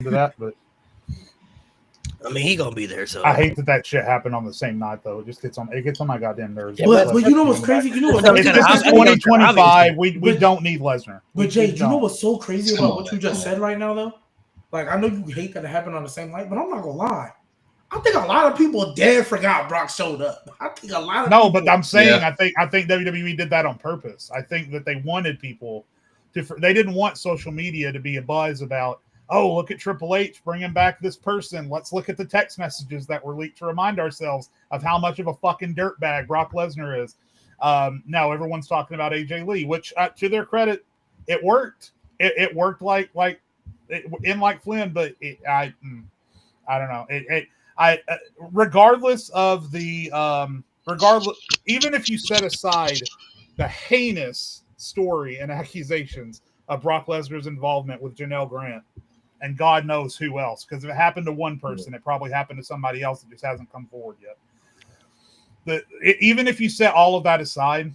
to that, but I mean, he gonna be there. So I hate that shit happened on the same night, though. It just gets on my goddamn nerves. Yeah, but you know what's crazy? You know what? This is 2025. We don't need Lesnar. But Jay, do you know what's so crazy about what you just said right now, though? Like, I know you hate that it happened on the same night, but I'm not gonna lie. I think a lot of people dead forgot Brock showed up. I think a lot of people, but I'm saying I think WWE did that on purpose. I think that they wanted people to. They didn't want social media to be a buzz about. Oh, look at Triple H bringing back this person. Let's look at the text messages that were leaked to remind ourselves of how much of a fucking dirtbag Brock Lesnar is. Now everyone's talking about AJ Lee, which to their credit, it worked. It worked like Flynn, but I don't know. Regardless of the even if you set aside the heinous story and accusations of Brock Lesnar's involvement with Janelle Grant, and God knows who else, because if it happened to one person, it probably happened to somebody else that just hasn't come forward yet. Even if you set all of that aside,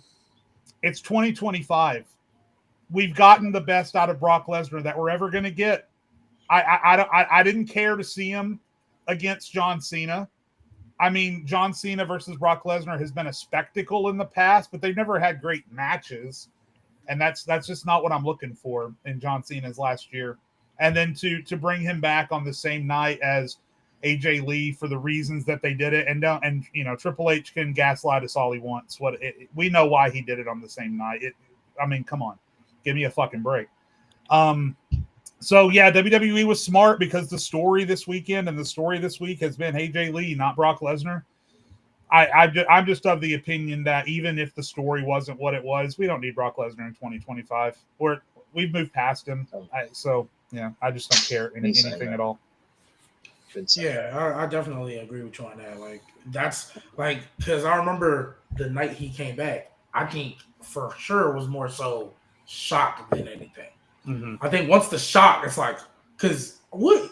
it's 2025. We've gotten the best out of Brock Lesnar that we're ever going to get. I didn't care to see him against John Cena. I mean, John Cena versus Brock Lesnar has been a spectacle in the past, but they've never had great matches. And that's just not what I'm looking for in John Cena's last year. And then to bring him back on the same night as AJ Lee for the reasons that they did it, and Triple H can gaslight us all he wants. We know why he did it on the same night. I mean, come on, give me a fucking break. So yeah, WWE was smart because the story this weekend and the story this week has been AJ Lee, not Brock Lesnar. I'm just of the opinion that even if the story wasn't what it was, we don't need Brock Lesnar in 2025. We've moved past him. Yeah, I just don't care anything at all. Yeah, I definitely agree with you on that. Like, that's like, because I remember the night he came back, I think for sure was more so shocked than anything. Mm-hmm. I think once the shock, it's like, because we've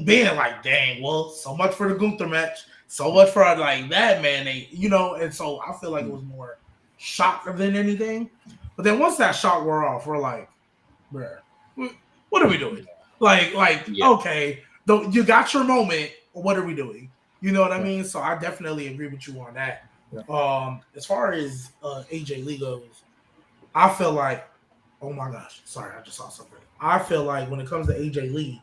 been like, dang, well, so much for the Gunther match, so much for like that, man, and so I feel like it was more shock than anything. But then once that shock wore off, we're like, bruh, what are we doing? Okay, you got your moment. What are we doing? You know what I mean? So I definitely agree with you on that. Yeah. As far as AJ Lee goes, I feel like, oh my gosh, sorry, I just saw something. I feel like when it comes to AJ Lee,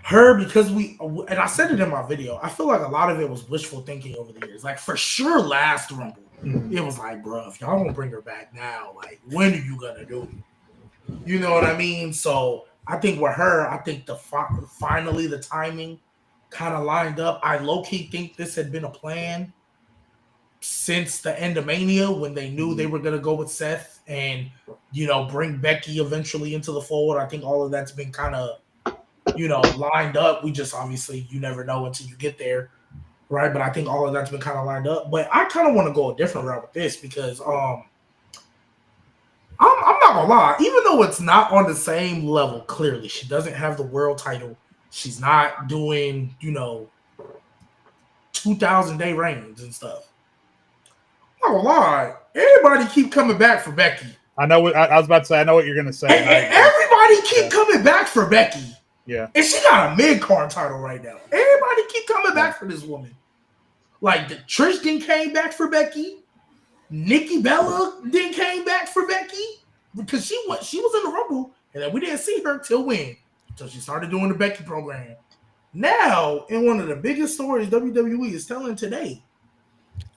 because and I said it in my video, I feel like a lot of it was wishful thinking over the years. Like, for sure, last Rumble, it was like, bro, if y'all don't bring her back now, like, when are you gonna do it? You know what I mean? So I think with her, finally the timing kind of lined up. I low-key think this had been a plan since the end of Mania, when they knew they were going to go with Seth and, bring Becky eventually into the fold. I think all of that's been kind of, lined up. We just, obviously, you never know until you get there, right? But I think all of that's been kind of lined up. But I kind of want to go a different route with this because I'm not gonna lie, even though it's not on the same level, clearly, she doesn't have the world title. She's not doing, 2,000-day reigns and stuff. I'm not gonna lie, everybody keep coming back for Becky. I know what I was about to say. I know what you're gonna say. And everybody keep coming back for Becky. Yeah. And she got a mid-card title right now. Everybody keep coming back for this woman. Like, the Trish then came back for Becky. Nikki Bella then came back for Becky because she was in the Rumble, and then we didn't see her till when? Until she started doing the Becky program. Now, in one of the biggest stories WWE is telling today,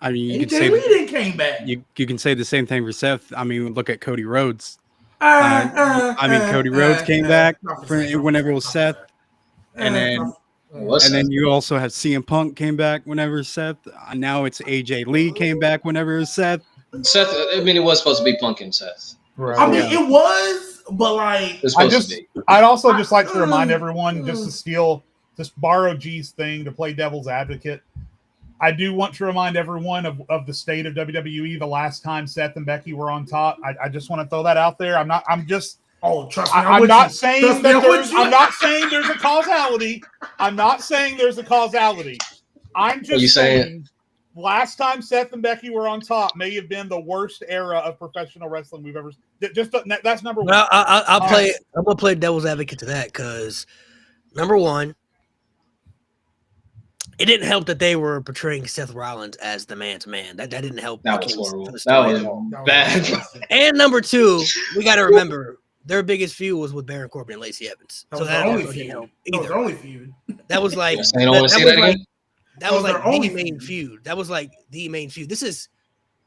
I mean, you AJ could say Lee then came back. You can say the same thing for Seth. I mean, look at Cody Rhodes. Cody Rhodes came back whenever it was Seth, and then you also have CM Punk came back whenever Seth. Now it's AJ Lee came back whenever it was Seth. Seth, I mean, it was supposed to be Punk and Seth. Right. I mean, it was, but like, I'd also just like to remind everyone, just borrow G's thing to play devil's advocate. I do want to remind everyone of the state of WWE the last time Seth and Becky were on top. I just want to throw that out there. Oh, trust me. I'm not saying there's a causality. I'm not saying there's a causality. I'm just saying last time Seth and Becky were on top may have been the worst era of professional wrestling we've ever. That's number one. Well, I'm gonna play devil's advocate to that because number one, it didn't help that they were portraying Seth Rollins as the man's man. That didn't help. That was horrible. That was bad. And number two, we got to remember their biggest feud was with Baron Corbin and Lacey Evans. That was their only feud. That was their only feud. That was like I don't want to see that again. That was like the main feud. That was like the main feud. This is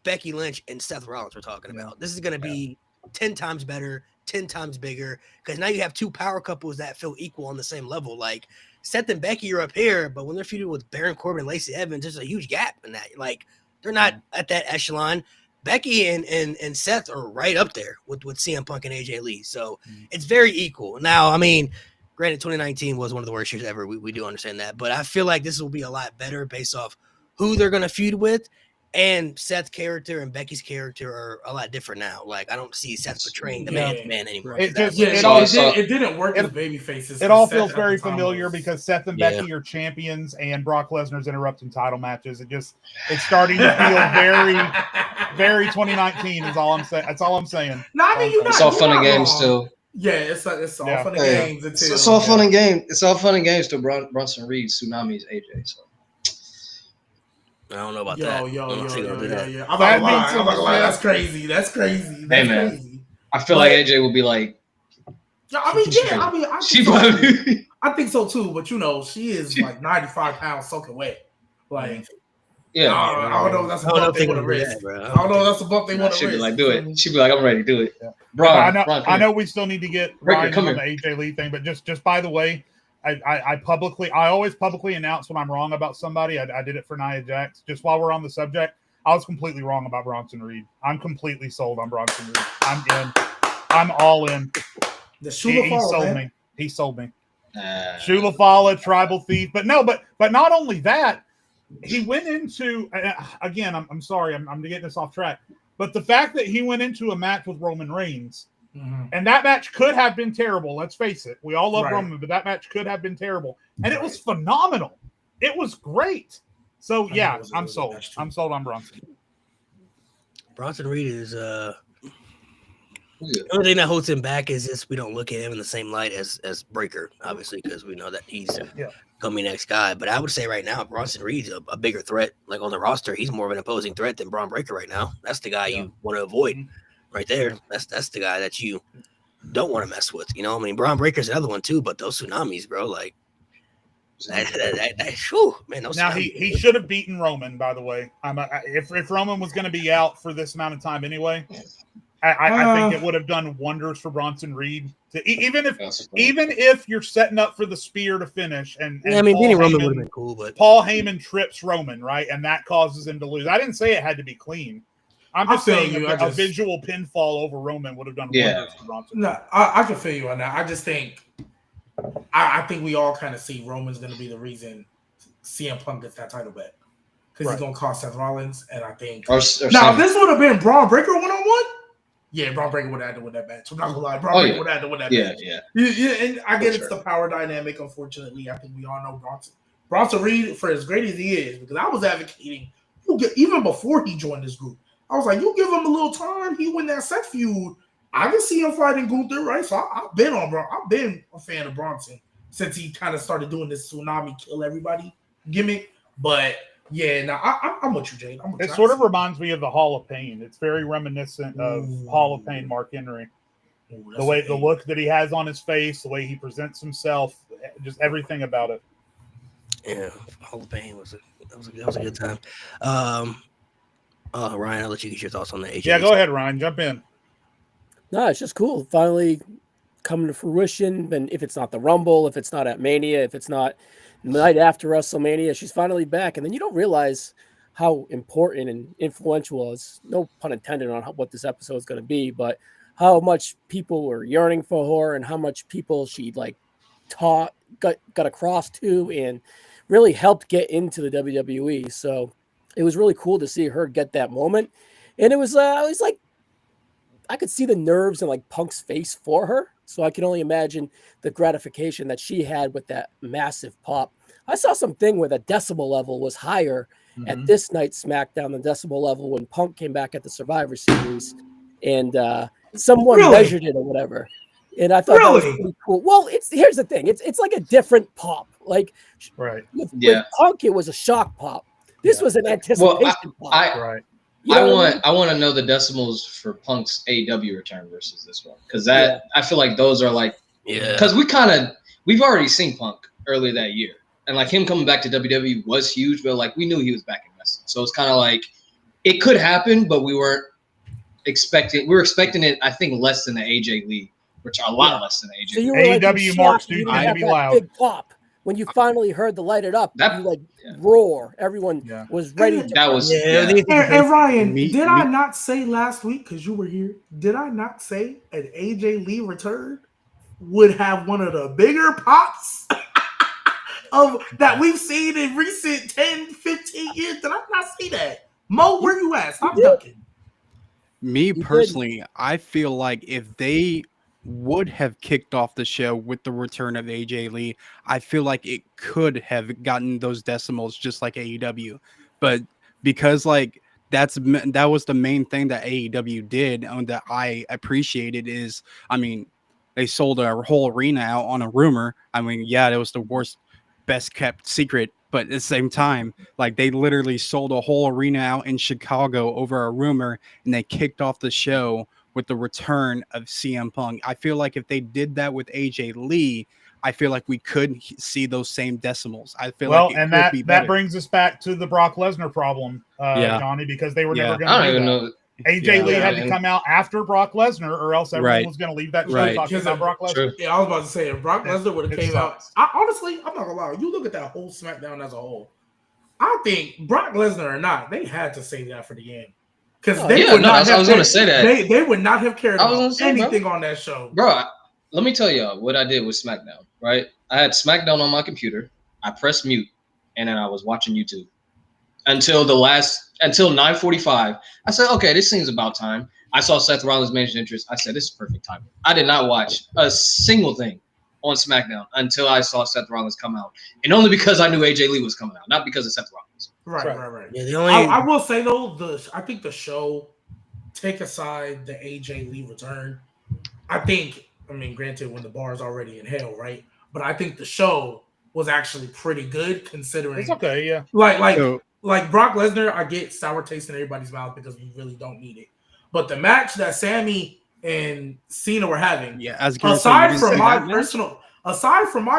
Becky Lynch and Seth Rollins we're talking about. This is going to be 10 times better, 10 times bigger, because now you have two power couples that feel equal on the same level. Like Seth and Becky are up here, but when they're feuding with Baron Corbin and Lacey Evans, there's a huge gap in that. Like they're not at that echelon. Becky and Seth are right up there with CM Punk and AJ Lee. So it's very equal. Now, I mean, granted, 2019 was one of the worst years ever. We do understand that. But I feel like this will be a lot better based off who they're going to feud with. And Seth's character and Becky's character are a lot different now. Like, I don't see Seth portraying the man's man anymore. It didn't work as baby faces. It all feels very familiar because Seth and Becky are champions and Brock Lesnar's interrupting title matches. It's starting to feel very, very 2019 is all I'm saying. That's all I'm saying. No, I mean, it's all fun and games still. Yeah, it's all fun and games. It's all fun and games. It's all fun and games till Bronson Reed tsunamis AJ. So. I don't know about that. Yeah. I'm not gonna lie. That's crazy. Hey, man. I feel like AJ will be like. I think so too. But she is like 95 pounds soaking wet. Like, yeah. I don't know if that's a bump they want to risk. I don't know if that's a bump they want to risk. She'd be like, do it. She'd be like, I'm ready to do it. Yeah. Braun, I know we still need to get Ryan on the AJ Lee thing, but just by the way. I always publicly announce when I'm wrong about somebody. I did it for Nia Jax. Just while we're on the subject, I was completely wrong about Bronson Reed. I'm completely sold on Bronson Reed. I'm in. I'm all in. He sold me. He sold me. Shula Fala, Tribal Thief. But not only that, he went into again. I'm sorry. I'm getting this off track. But the fact that he went into a match with Roman Reigns. And that match could have been terrible. Let's face it. We all love Roman, but that match could have been terrible. And it was phenomenal. It was great. So, yeah, I'm sold. I'm sold on Bronson. Bronson Reed is the only thing that holds him back is just we don't look at him in the same light as Breakker, obviously, because we know that he's coming next guy. But I would say right now, Bronson Reed's a bigger threat. Like on the roster, he's more of an opposing threat than Braun Breakker right now. That's the guy you want to avoid. Right there, that's the guy that you don't want to mess with. I mean, Braun Breaker's another one too, but those tsunamis, bro, like man. Now he should have beaten Roman. By the way, if Roman was going to be out for this amount of time anyway, I think it would have done wonders for Bronson Reed. Even if you're setting up for the spear to finish, and I mean, beating Roman would have been cool, but Paul Heyman trips Roman, right, and that causes him to lose. I didn't say it had to be clean. I'm just saying a visual pinfall over Roman would have done wonders for Bronson. No, I can feel you on that. I just think I think we all kind of see Roman's going to be the reason CM Punk gets that title back because he's going to cost Seth Rollins, and I think now if this would have been Braun Breakker 1-on-1. Yeah, Braun Breakker would have had to win that match. I'm not gonna lie, Braun Breakker would have had to win that match. Yeah. And I get it's the power dynamic. Unfortunately, I think we all know Bronson Reed, for as great as he is, because I was advocating even before he joined this group. I was like, you give him a little time, he win that Seth feud. I can see him fighting Gunther, right? So I've been a fan of Bronson since he kind of started doing this tsunami kill everybody gimmick. But yeah, now I'm with you, Jade. It sort of reminds me of the Hall of Pain. It's very reminiscent of Hall of Pain Mark Henry. The look that he has on his face, the way he presents himself, just everything about it. Yeah, Hall of Pain was a good time. Ryan, I'll let you get your thoughts on the AJ. Yeah, go ahead, Ryan. Jump in. No, it's just cool. Finally coming to fruition. And if it's not the Rumble, if it's not at Mania, if it's not the night after WrestleMania, she's finally back. And then you don't realize how important and influential is, no pun intended on what this episode is going to be, but how much people were yearning for her and how much people she got across to and really helped get into the WWE. So it was really cool to see her get that moment. And it was like, I could see the nerves in Punk's face for her. So I can only imagine the gratification that she had with that massive pop. I saw something where the decibel level was higher at this night's SmackDown, the decibel level, when Punk came back at the Survivor Series, and someone measured it or whatever. And I thought that was pretty cool. Well, here's the thing. It's like a different pop. Like with Punk, it was a shock pop. This was an anticipation pop. I want to know the decimals for Punk's AEW return versus this one, because I feel like those are like because we've already seen Punk earlier that year, and like him coming back to WWE was huge, but like we knew he was back in wrestling, so it's kind of like it could happen, but we weren't expecting. We were expecting it, I think, less than the AJ Lee. Which are a lot less than AJ. So you were AEW marks do tend to be loud. Big pop when you finally heard the Light It Up. You like roar. Everyone was ready. That was And Ryan, did I not say last week, because you were here? Did I not say an AJ Lee return would have one of the bigger pops of that we've seen in recent 10, 15 years? Did I not say that? Mo, where you at? Stop ducking. Me personally, I feel like if they would have kicked off the show with the return of AJ Lee, I feel like it could have gotten those decimals just like AEW. But because like that was the main thing that AEW did and that I appreciated is, I mean, they sold a whole arena out on a rumor. I mean, yeah, it was the worst, best kept secret, but at the same time, like they literally sold a whole arena out in Chicago over a rumor, and they kicked off the show with the return of CM Punk. I feel like if they did that with AJ Lee, I feel like we could see those same decimals. I feel that brings us back to the Brock Lesnar problem, Johnny, because they were never going to. I don't even know. AJ Lee had to come out after Brock Lesnar, or else everyone was going to leave that show talking about Brock Lesnar. True. Yeah, I was about to say, if Brock Lesnar would have came out, honestly, I'm not gonna lie. You look at that whole SmackDown as a whole. I think Brock Lesnar or not, they had to save that for the end. Because I was going to say that they would not have cared about anything on that show, bro. Let me tell y'all what I did with SmackDown. Right, I had SmackDown on my computer. I pressed mute, and then I was watching YouTube until 9:45. I said, okay, this seems about time. I saw Seth Rollins' managed interest. I said, this is perfect time. I did not watch a single thing on SmackDown until I saw Seth Rollins come out, and only because I knew AJ Lee was coming out, not because of Seth Rollins. Right. Yeah, I will say though, I think the show, take aside the AJ Lee return, I mean, granted, when the bar is already in hell, right? But I think the show was actually pretty good considering. It's okay, yeah. Like Brock Lesnar, I get sour taste in everybody's mouth because we really don't need it. But the match that Sammy and Cena were having, aside from my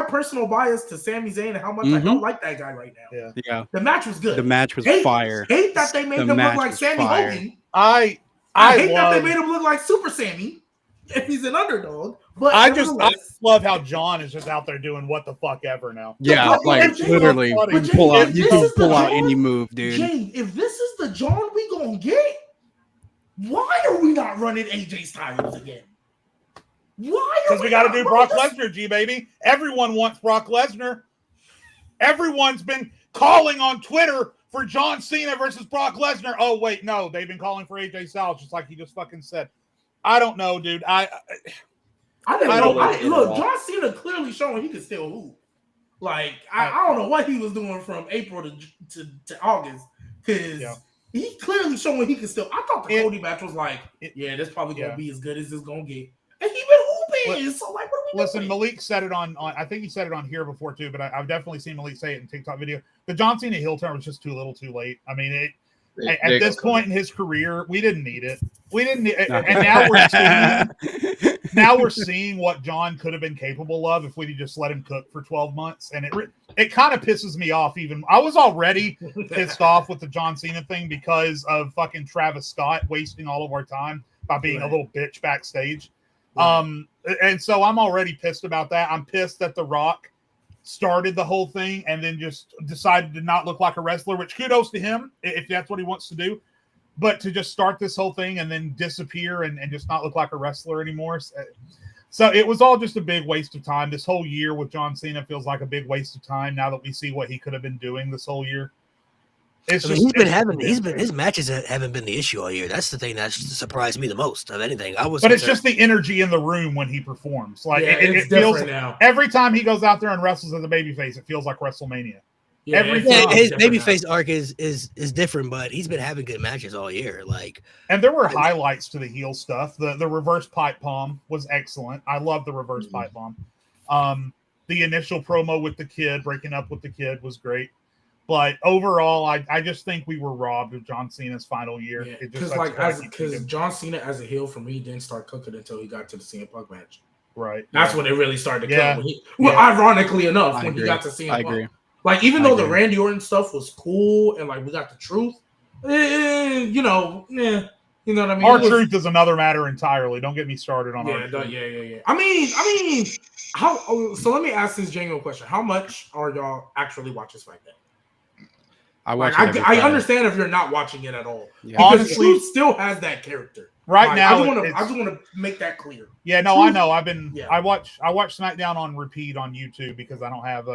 personal bias to Sami Zayn and how much I don't like that guy right now. Yeah. The match was good. The match was fire. Hate that they made him look like Sammy Hogan. I hate that they made him look like Super Sammy. If he's an underdog. But I love how John is just out there doing what the fuck ever now. Yeah, like literally, you can pull out any move, dude. Jane, if this is the John we gonna get, why are we not running AJ Styles again? Why? Because we got to do Brock Lesnar, G baby. Everyone wants Brock Lesnar. Everyone's been calling on Twitter for John Cena versus Brock Lesnar. Oh wait, no, they've been calling for AJ Styles, just like he just fucking said. I don't know, dude. I don't know. Look, John Cena clearly showing he can still hoop. Like I don't know what he was doing from April to August, because he clearly showing he can still. I thought the Cody match was like, this probably gonna be as good as it's gonna get, and he been hooping. So like, what are we listen, doing? Malik said it on. I think he said it on here before too, but I've definitely seen Malik say it in TikTok video. The John Cena heel turn was just too little, too late. I mean, at this point in his career, we didn't need it. We didn't need it. And now we're seeing what John could have been capable of if we'd just let him cook for 12 months. And it kind of pisses me off. Even I was already pissed off with the John Cena thing because of fucking Travis Scott wasting all of our time by being a little bitch backstage. And so I'm already pissed about that. I'm pissed that The Rock started the whole thing and then just decided to not look like a wrestler, which kudos to him if that's what he wants to do. But to just start this whole thing and then disappear and just not look like a wrestler anymore. So it was all just a big waste of time. This whole year with John Cena feels like a big waste of time now that we see what he could have been doing this whole year. His matches haven't been the issue all year. That's the thing that surprised me the most of anything. But it's just the energy in the room when he performs. Like it feels now. Every time he goes out there and wrestles as a babyface, it feels like WrestleMania. Every Yeah, time. his babyface arc is different, but he's been having good matches all year. Like, and there were highlights to the heel stuff. The reverse pipe bomb was excellent. I love the reverse pipe bomb. The initial promo with the kid, breaking up with the kid, was great. But overall, I just think we were robbed of John Cena's final year. Yeah, because John Cena as a heel for me didn't start cooking until he got to the CM Punk match. Right. That's when it really started to cook. Yeah. Ironically enough, when he got to CM Punk. I agree. Like, even though the Randy Orton stuff was cool and like we got the truth, you know what I mean? Truth is another matter entirely. Don't get me started on yeah. I mean, how? So let me ask this genuine question: how much are y'all actually watching SmackDown? I understand if you're not watching it at all. Yeah. Honestly, Truth still has that character. Right now, I just want to make that clear. Yeah, no, Truth, I know. I watch SmackDown on repeat on YouTube because I don't have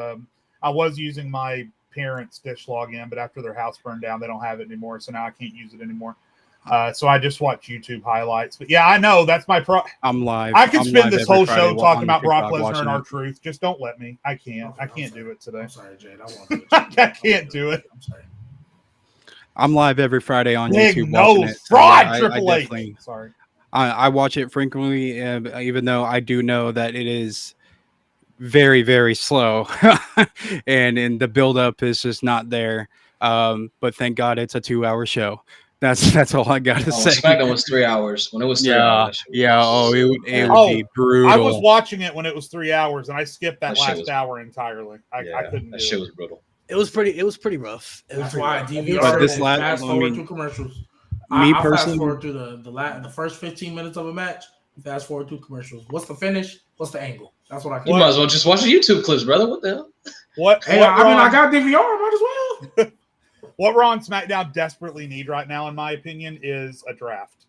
I was using my parents' dish login, but after their house burned down, they don't have it anymore, so now I can't use it anymore. So I just watch YouTube highlights. But yeah, I know that's my I'm live. I could spend this whole show talking about Brock Lesnar and R-Truth. Just don't let me. I can't. Okay, I can't do it today. I'm sorry, Jade. I won't do it. I can't do it. I'm sorry. I'm live every Friday on Big YouTube. No fraud, Triple H. Sorry. I watch it frequently, even though I do know that it is very, very slow, and the buildup is just not there. But thank God it's a 2-hour show. That's all I gotta say. SmackDown was 3 hours. When it was 3 hours. Yeah. Oh, it would be brutal. I was watching it when it was 3 hours, and I skipped that last hour entirely. I couldn't. That shit was brutal. It was pretty rough. That's why I DVR. But this fast forward through commercials. Me personally, fast forward through the first 15 minutes of a match. Fast forward through commercials. What's the finish? What's the angle? That's what I. You might as well just watch the YouTube clips, brother. What the hell? I got DVR. Might as well. What Raw and SmackDown desperately need right now, in my opinion, is a draft.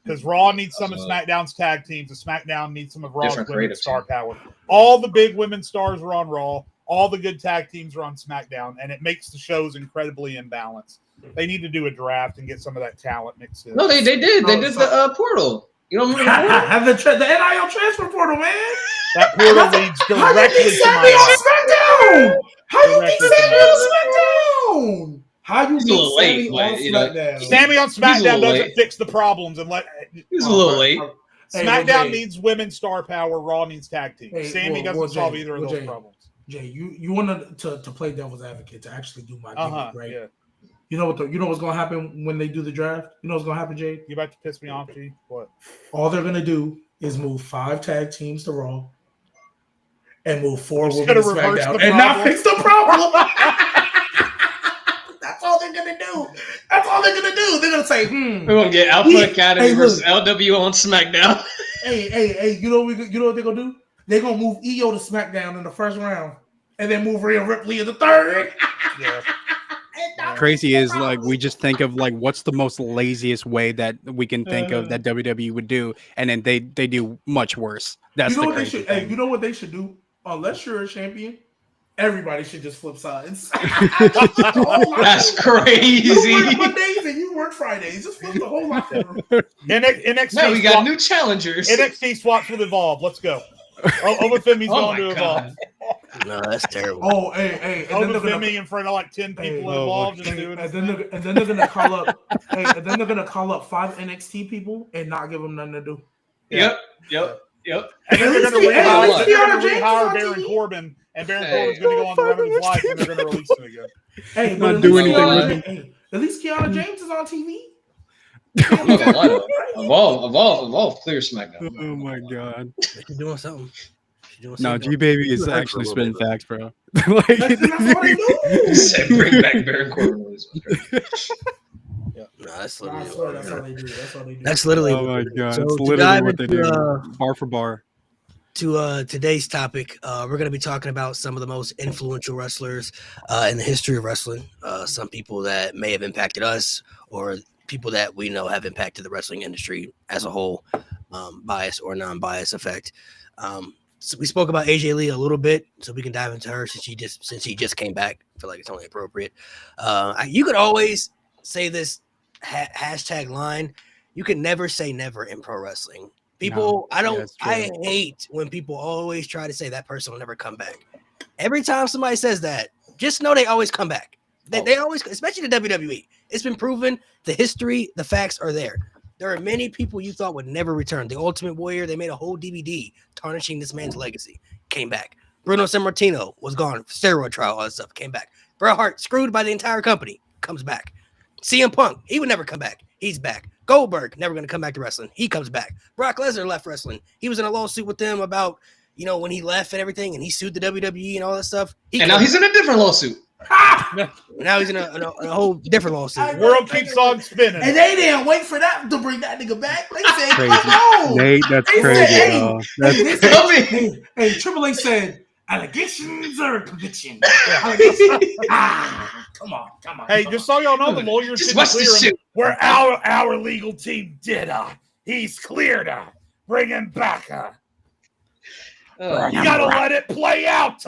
Because Raw needs some of SmackDown's tag teams, and SmackDown needs some of Raw's women's star power. All the big women's stars are on Raw. All the good tag teams are on SmackDown, and it makes the shows incredibly imbalanced. They need to do a draft and get some of that talent mixed in. No, they did. They did the portal. You don't remember the portal? the NIL transfer portal, man. That portal leads directly to my SmackDown. How you think Sammy on SmackDown? How you think Sammy on SmackDown? Sammy on SmackDown doesn't fix the problems and he's a little late. SmackDown needs women's star power. Raw needs tag teams. Sammy doesn't solve either of those problems. Jay, you want to play devil's advocate, to actually do my gimmick, right? Yeah. You know what's gonna happen when they do the draft? You know what's gonna happen, Jay? You about to piss me off, G? What? All they're gonna do is move 5 tag teams to Raw and move 4 women to SmackDown and not fix the problem. That's all they're gonna do. They're gonna say, We're gonna get Alpha Academy versus LW on SmackDown. Hey, you know what they're gonna do? They're gonna move EO to SmackDown in the first round and then move Rhea Ripley in the third. Yeah. Crazy is like we just think of like what's the most laziest way that we can think of that WWE would do, and then they do much worse. That's the crazy thing. Hey, you know what they should do? Unless you're a champion, everybody should just flip sides. That's crazy. You work Mondays and you work Fridays. Just flip the whole lot. NXT. Now we got new challengers. NXT swaps with Evolve. Let's go. Obafemi's going to Evolve. No, that's terrible. Oh, hey. Obafemi in front of like 10 people involved. And then they're gonna call up. And then they're gonna call up 5 NXT people and not give them nothing to do. Yep. And then they're gonna rehire Baron Corbin, and Baron Corbin's gonna go on the run of his life, and they're gonna release him again. Hey, but at least Kiana James is on TV. Evolve clear SmackDown. Oh my God. She's doing something. No, G Baby is actually spitting facts, bro. That's what they do. Said bring back Baron Corbin. No, that's literally that's how they do. That's literally. Oh my God, so it's literally what they do, bar for bar. To today's topic, we're going to be talking about some of the most influential wrestlers in the history of wrestling. Some people that may have impacted us, or people that we know have impacted the wrestling industry as a whole, bias or non-bias effect. So we spoke about AJ Lee a little bit, so we can dive into her since she just came back. I feel like it's only appropriate. You could always say this hashtag line. You can never say never in pro wrestling. People, I hate when people always try to say that person will never come back. Every time somebody says that, just know they always come back. They always, especially the WWE. It's been proven. The history, the facts are there. There are many people you thought would never return. The Ultimate Warrior, they made a whole DVD tarnishing this man's legacy. Came back. Bruno Sammartino was gone. Steroid trial, all that stuff. Came back. Bret Hart, screwed by the entire company. Comes back. CM Punk, he would never come back. He's back. Goldberg, never going to come back to wrestling. He comes back. Brock Lesnar left wrestling. He was in a lawsuit with them about, when he left and everything, and he sued the WWE and all that stuff. Now he's in a different lawsuit. Now he's in a whole different lawsuit. World keeps on spinning. And they didn't wait for that to bring that nigga back. They said, Crazy. come on. Nate, that's crazy. Hey, Triple H said, allegations or conviction? Come on. Hey, just so y'all know, the lawyers Just didn't watch clear this him. shit. Where our legal team did. He's cleared. Bring him back. You gotta let it play out.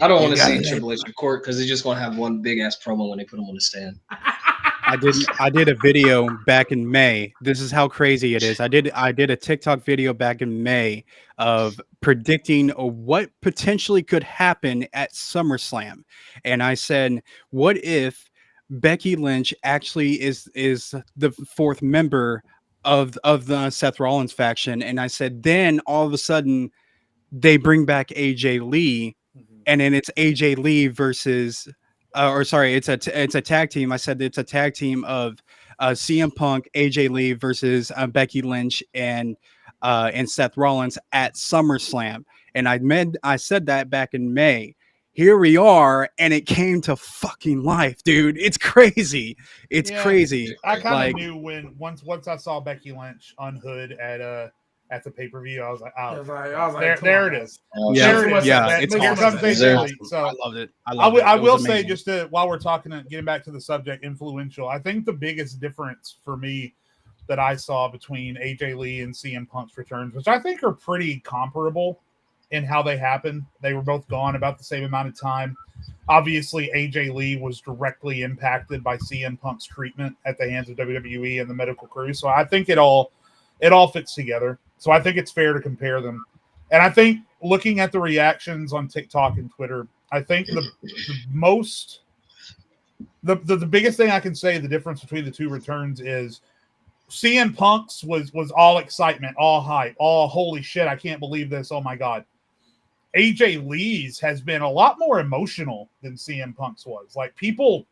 I don't want to see Triple H in court because he's just going to have one big ass promo when they put him on the stand. I did a video back in May. This is how crazy it is. I did a TikTok video back in May of predicting what potentially could happen at SummerSlam. And I said, what if Becky Lynch actually is the fourth member of the Seth Rollins faction? And I said, then all of a sudden they bring back AJ Lee. And then it's AJ Lee versus, it's a tag team. I said it's a tag team of CM Punk, AJ Lee versus Becky Lynch and Seth Rollins at SummerSlam. And I said that back in May. Here we are, and it came to fucking life, dude. It's crazy. It's crazy. I kind of knew when once I saw Becky Lynch unhood at the pay-per-view, I was like, there it is. Yeah, there it is. It's Here awesome. comes AJ Lee. So I loved it. I will say, just while we're talking, getting back to the subject, influential. I think the biggest difference for me that I saw between AJ Lee and CM Punk's returns, which I think are pretty comparable in how they happened. They were both gone about the same amount of time. Obviously, AJ Lee was directly impacted by CM Punk's treatment at the hands of WWE and the medical crew. So I think it all fits together. So I think it's fair to compare them. And I think looking at the reactions on TikTok and Twitter, I think the biggest thing I can say, the difference between the two returns is CM Punk's was all excitement, all hype, all holy shit, I can't believe this, oh my God. AJ Lee's has been a lot more emotional than CM Punk's was. Like, people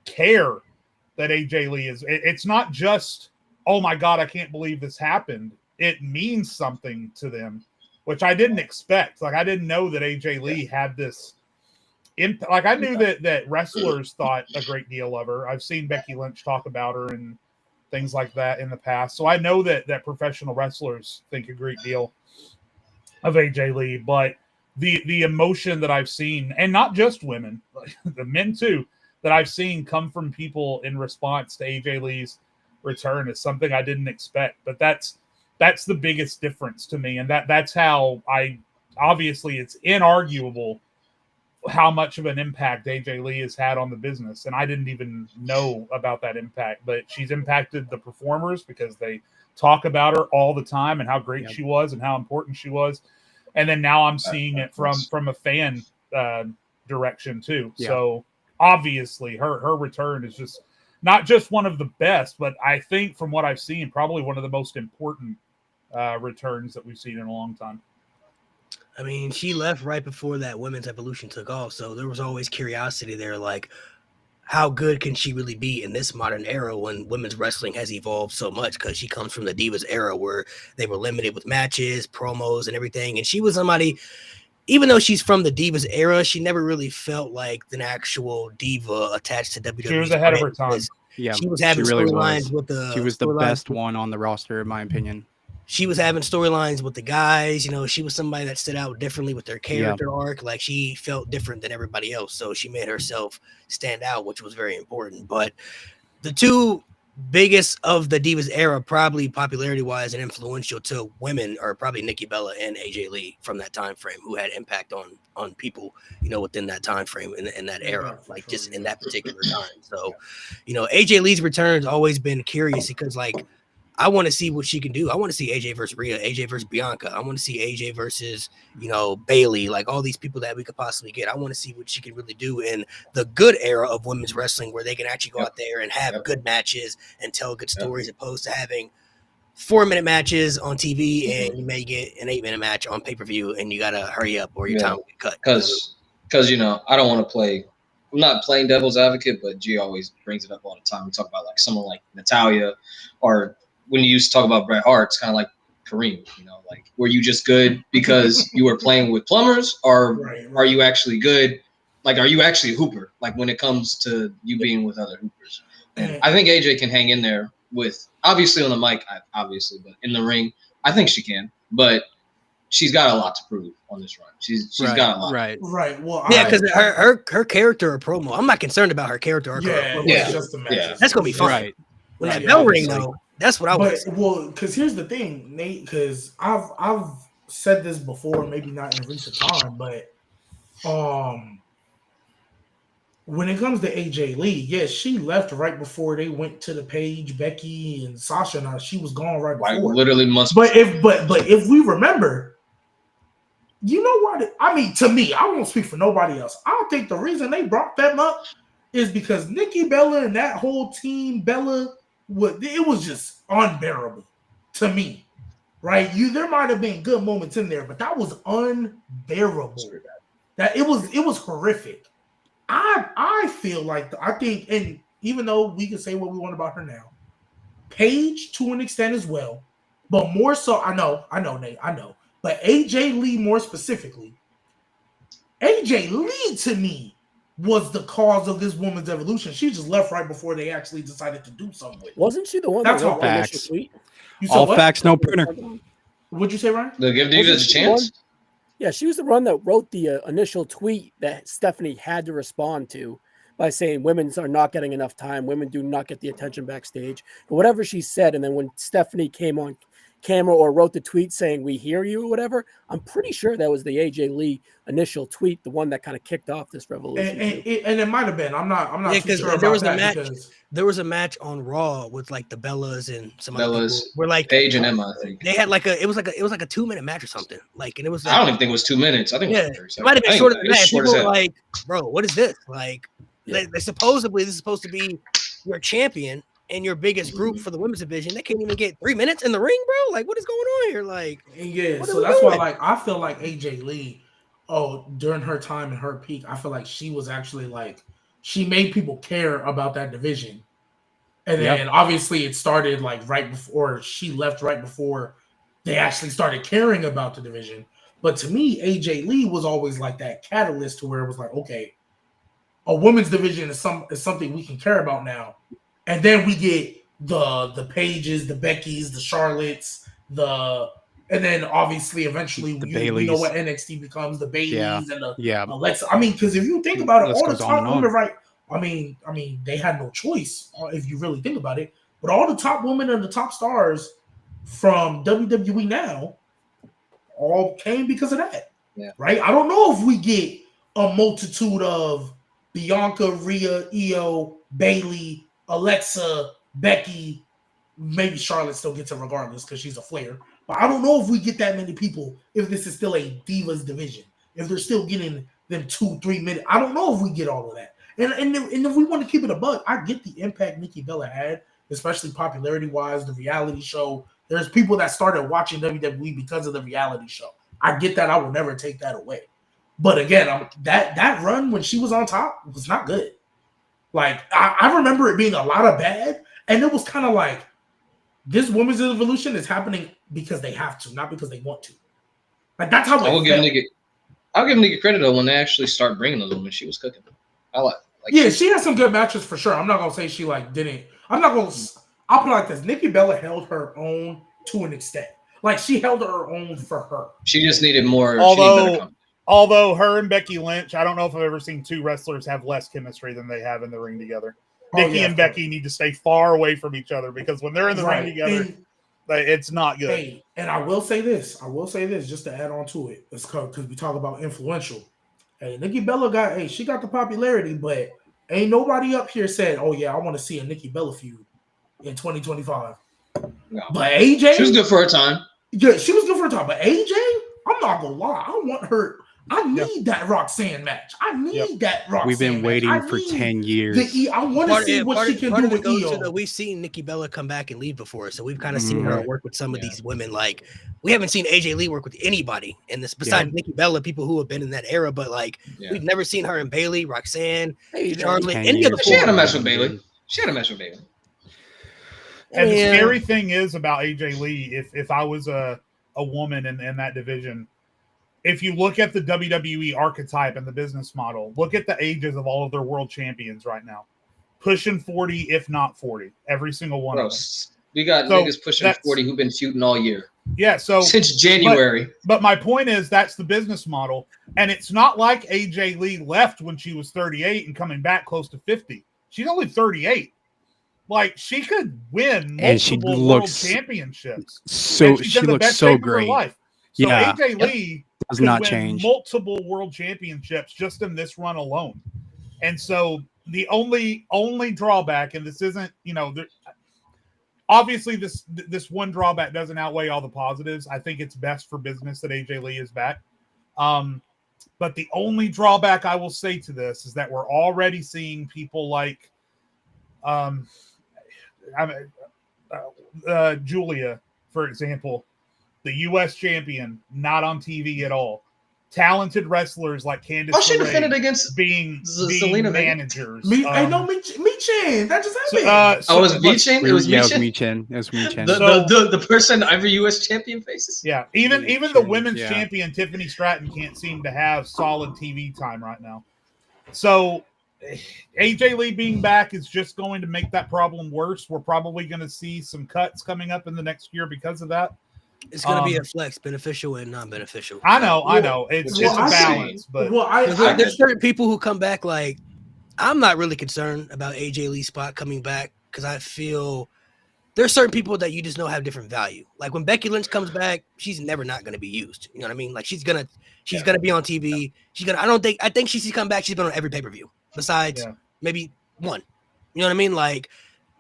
care that AJ Lee is. It's not just, oh my God, I can't believe this happened. It means something to them, which I didn't expect. Like, I didn't know that AJ Lee had this impact. Like, I knew that wrestlers thought a great deal of her. I've seen Becky Lynch talk about her and things like that in the past. So I know that professional wrestlers think a great deal of AJ Lee, but the emotion that I've seen, and not just women, the men too, that I've seen come from people in response to AJ Lee's return is something I didn't expect. But that's the biggest difference to me. And that's how obviously it's inarguable how much of an impact AJ Lee has had on the business. And I didn't even know about that impact, but she's impacted the performers because they talk about her all the time and how great she was and how important she was. And then now I'm seeing it from a fan direction too. Yeah. So obviously her return is just not just one of the best, but I think from what I've seen, probably one of the most important returns that we've seen in a long time. I mean, she left right before that women's evolution took off. So there was always curiosity there. Like, how good can she really be in this modern era when women's wrestling has evolved so much? Because she comes from the Divas era where they were limited with matches, promos, and everything. And she was somebody, even though she's from the Divas era, she never really felt like an actual diva attached to WWE. She was ahead of her time. Yeah, she was having storylines with the. She was the best one on the roster, in my opinion. She was having storylines with the guys. You know, she was somebody that stood out differently with their character arc. Like, she felt different than everybody else. So she made herself stand out, which was very important. But the two biggest of the Divas era, probably popularity-wise and influential to women, are probably Nikki Bella and AJ Lee from that time frame, who had impact on people, you know, within that time frame in that era, like just in that particular time. So, you know, AJ Lee's return's always been curious because, like, I want to see what she can do. I want to see AJ versus Rhea, AJ versus Bianca. I want to see AJ versus, Bailey, like all these people that we could possibly get. I want to see what she can really do in the good era of women's wrestling where they can actually go out there and have good matches and tell good stories opposed to having 4-minute matches on TV and you may get an 8-minute match on pay-per-view and you got to hurry up or your time will get cut. Because, I don't want to play. I'm not playing devil's advocate, but G always brings it up all the time. We talk about like someone like Natalya, or when you used to talk about Bret Hart, it's kind of like Kareem, like were you just good because you were playing with plumbers, or are you actually good? Like, are you actually a hooper? Like when it comes to you being with other hoopers, and I think AJ can hang in there with, obviously on the mic, but in the ring, I think she can, but she's got a lot to prove on this run. She's got a lot. Right. Well, because her character or promo, I'm not concerned about her character or promo. It's just the match. That's gonna be fun. Right. When that bell ring though, that's what I want. Well, because here's the thing, Nate. Because I've said this before, maybe not in recent time, but when it comes to AJ Lee, yes, she left right before they went to the Paige, Becky, and Sasha. Now she was gone right before. Literally months. But if we remember. You know what? I mean, to me, I won't speak for nobody else. I don't think the reason they brought them up is because Nikki Bella and that whole team, it was just unbearable to me, right? There might have been good moments in there, but that was unbearable. That it was horrific. I feel like I think, and even though we can say what we want about her now, Paige to an extent as well, but more so, I know, Nate, I know. But AJ Lee, more specifically, AJ Lee to me was the cause of this woman's evolution. She just left right before they actually decided to do something with it. Wasn't she the one that wrote the initial tweet? All facts, no printer. What'd you say, Ryan? They'll give Divas a chance. Yeah, she was the one that wrote the initial tweet that Stephanie had to respond to by saying women are not getting enough time. Women do not get the attention backstage. But whatever she said, and then when Stephanie came on camera or wrote the tweet saying we hear you or whatever, I'm pretty sure that was the AJ Lee initial tweet, the one that kind of kicked off this revolution. And it might have been. I'm not too sure about there was that a match. because there was a match on Raw with like the Bellas and some other people. Where like Paige and Emma, I think they had it was like a 2-minute match or something. Like, and it was. I don't even think it was 2 minutes. I think it might have been shorter than that. People were like, "Bro, what is this?" Like, they supposedly this is supposed to be your champion and your biggest group for the women's division. They can't even get 3 minutes in the ring, bro. Like, what is going on here? Like, so that's why, like, I feel like AJ Lee, during her time and her peak, I feel like she was actually like, she made people care about that division. And then obviously it started like right before she left, right before they actually started caring about the division. But to me, AJ Lee was always like that catalyst to where it was like, okay, a women's division is something we can care about now. And then we get the Paiges, the Beckys, the Charlottes, and then obviously eventually we know what NXT becomes, the Baileys and the Alexa. I mean, because if you think about it, all the top women, right? I mean, they had no choice if you really think about it. But all the top women and the top stars from WWE now all came because of that, right? I don't know if we get a multitude of Bianca, Rhea, Io, Bailey, Alexa, Becky, maybe Charlotte still gets it regardless because she's a Flair. But I don't know if we get that many people if this is still a Divas division. If they're still getting them 2-3 minutes. I don't know if we get all of that. And if we want to keep it a buck, I get the impact Nikki Bella had, especially popularity-wise, the reality show. There's people that started watching WWE because of the reality show. I get that. I will never take that away. But again, that run when she was on top was not good. Like, I remember it being a lot of bad, and it was kind of like, this women's evolution is happening because they have to, not because they want to. Like, that's how I'll give Nikki credit, though, when they actually start bringing those women. She was cooking. She had some good matches for sure. I'm not going to say she, like, didn't. I'll put it like this. Nikki Bella held her own to an extent. Like, she held her own for her. She just needed more. Although her and Becky Lynch, I don't know if I've ever seen two wrestlers have less chemistry than they have in the ring together. Nikki and Becky need to stay far away from each other because when they're in the ring together, it's not good. Hey, and I will say this just to add on to it. It's because we talk about influential. Hey, Nikki Bella she got the popularity, but ain't nobody up here said, "Oh yeah, I want to see a Nikki Bella feud in 2025." No. But AJ, she was good for her time. Yeah, she was good for her time. But AJ, I'm not gonna lie, I want her. I need that Roxanne match. I need that Roxanne. We've been waiting match. for 10 years. I want to see what she can do with Io. We've seen Nikki Bella come back and leave before, so we've kind of seen her work with some of these women. Like we haven't seen AJ Lee work with anybody in this besides Nikki Bella, people who have been in that era. But like we've never seen her and Bailey, Roxanne, Charlotte, any of the. She had a match with Bailey. And the scary thing is about AJ Lee, if I was a woman in that division, if you look at the WWE archetype and the business model, look at the ages of all of their world champions right now. Pushing 40, if not 40. Every single one of them. We got niggas pushing 40 who've been feuding all year. Yeah, so since January. But my point is that's the business model. And it's not like AJ Lee left when she was 38 and coming back close to 50. She's only 38. Like she could win multiple world championships. So she looks so great. So AJ Lee does not change multiple world championships just in this run alone. And so the only drawback, and this isn't, obviously this one drawback doesn't outweigh all the positives. I think it's best for business that AJ Lee is back. But the only drawback I will say to this is that we're already seeing people like Julia, for example, the U.S. champion, not on TV at all. Talented wrestlers like Candice she LeRae defended against being managers. Michin. That just happened. It was Michin? It was Michin. The person every U.S. champion faces? Yeah. Even the women's champion, Tiffany Stratton, can't seem to have solid TV time right now. So AJ Lee being back is just going to make that problem worse. We're probably going to see some cuts coming up in the next year because of that. It's going to be a flex, beneficial and non-beneficial. I know. It's a balance. But there's certain people who come back like, I'm not really concerned about AJ Lee's spot coming back because I feel there's certain people that you just know have different value. Like when Becky Lynch comes back, she's never not going to be used. You know what I mean? Like she's gonna be on TV. I think she's come back. She's been on every pay-per-view besides maybe one. You know what I mean? Like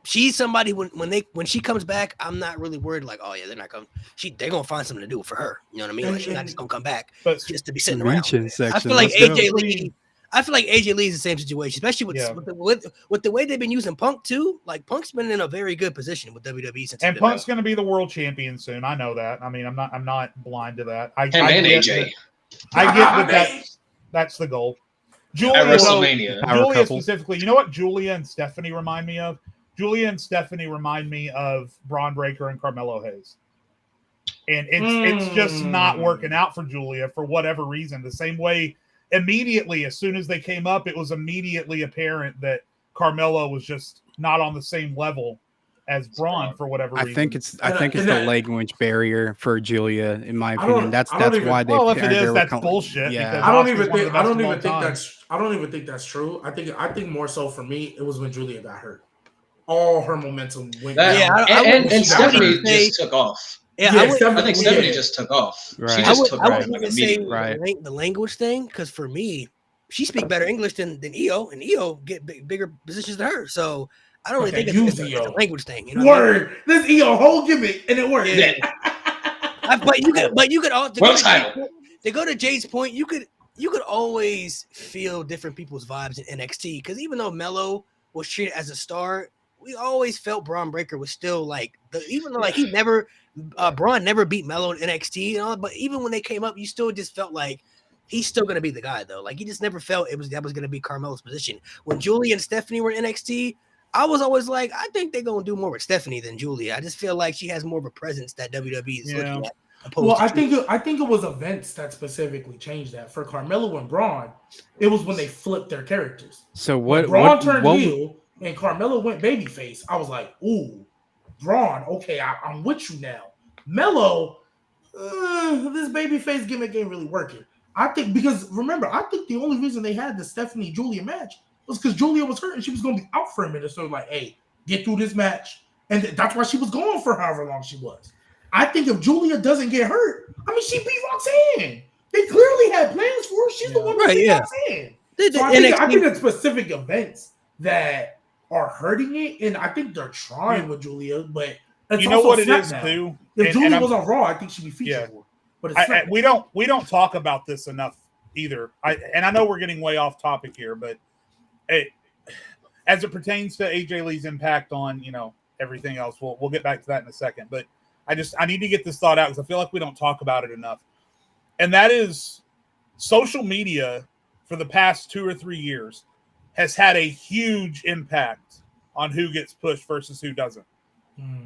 she's somebody when she comes back, I'm not really worried. Like, oh yeah, they're not coming. They're gonna find something to do for her. You know what I mean? Like she's not just gonna come back just to be sitting around. I feel like AJ Lee. I feel like AJ Lee is the same situation, especially with the way they've been using Punk too. Like Punk's been in a very good position with WWE since. And Punk's going to be the world champion soon. I know that. I mean, I'm not blind to that. I get that. That's the goal. Julia, Julia specifically. You know what Julia and Stephanie remind me of? Julia and Stephanie remind me of Braun Breaker and Carmelo Hayes. And it's just not working out for Julia for whatever reason. The same way. Immediately, as soon as they came up, it was immediately apparent that Carmelo was just not on the same level as Braun for whatever reason. I think it's the language barrier for Julia, in my opinion. That's why they. Well, if it is, that's bullshit. Yeah, I don't even think that's true. I think more so for me, it was when Julia got hurt. All her momentum went down. And Stephanie just took off. Yeah, I think Stephanie just took off. Right. She just took off immediately. The language thing, because for me, she speaks better English than Io, and Io get bigger positions than her. So I don't really think it's a language thing. You know Word, this Io whole gimmick, and it worked. Yeah. But you could all to go to Jade's point. You could always feel different people's vibes in NXT because even though Melo was treated as a star, we always felt Braun Breaker was still even though he never. Braun never beat Melo in NXT and all, but even when they came up, you still just felt like he's still going to be the guy though. Like you just never felt that was going to be Carmelo's position. When Julia and Stephanie were in NXT, I was always like, I think they're going to do more with Stephanie than Julia. I just feel like she has more of a presence that WWE is looking at. I think it was events that specifically changed that. For Carmelo and Braun, it was when they flipped their characters. So what? Braun turned heel and Carmelo went babyface. I was like, ooh. Braun, okay, I'm with you now. Melo, this babyface gimmick ain't really working. I think because remember, I think the only reason they had the Stephanie Julia match was because Julia was hurt and she was going to be out for a minute. So like, hey, get through this match, and that's why she was going for however long she was. I think if Julia doesn't get hurt, I mean, she beat Roxanne. They clearly had plans for her. She's the one that beat Roxanne. So I think it's specific events that are hurting it, and I think they're trying with Julia, but It's you know also what it is SmackDown. too. If Julie was on Raw, I think she'd be featured more. But it's we don't talk about this enough either. I know we're getting way off topic here, but as it pertains to AJ Lee's impact on everything else, we'll get back to that in a second. But I need to get this thought out because I feel like we don't talk about it enough, and that is social media for the past 2 or 3 years has had a huge impact on who gets pushed versus who doesn't.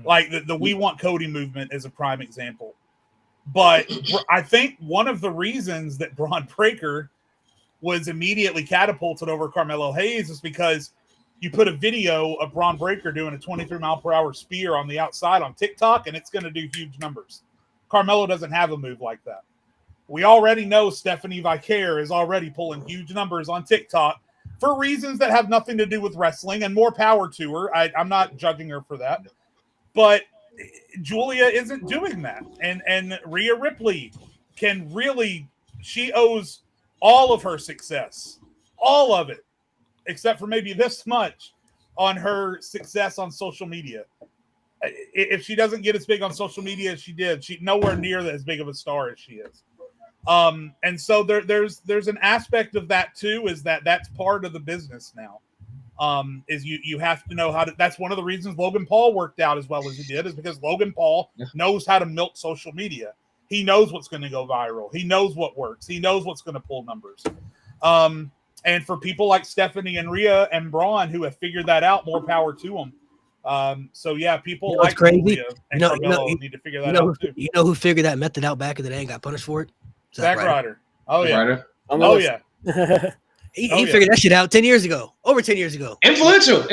Like the We Want Cody movement is a prime example. But I think one of the reasons that Braun Breaker was immediately catapulted over Carmelo Hayes is because you put a video of Braun Breaker doing a 23-mile-per-hour spear on the outside on TikTok, and it's going to do huge numbers. Carmelo doesn't have a move like that. We already know Stephanie Vicaire is already pulling huge numbers on TikTok for reasons that have nothing to do with wrestling, and more power to her. I'm not judging her for that. But Julia isn't doing that. And Rhea Ripley she owes all of her success, all of it, except for maybe this much, on her success on social media. If she doesn't get as big on social media as she did, she's nowhere near as big of a star as she is. And so there's an aspect of that too, is that's part of the business now. Is you have to know how to. That's one of the reasons Logan Paul worked out as well as he did, is because Logan Paul knows how to milk social media. He knows what's going to go viral. He knows what works. He knows what's going to pull numbers. And for people like Stephanie and Rhea and Braun who have figured that out, more power to them. So yeah, people like Julia and Carmelo need to figure that out too. You know who figured that method out back in the day and got punished for it? Zack Ryder. Oh yeah. Ryder. Oh yeah. He figured that shit out 10 years ago, over 10 years ago. Influential.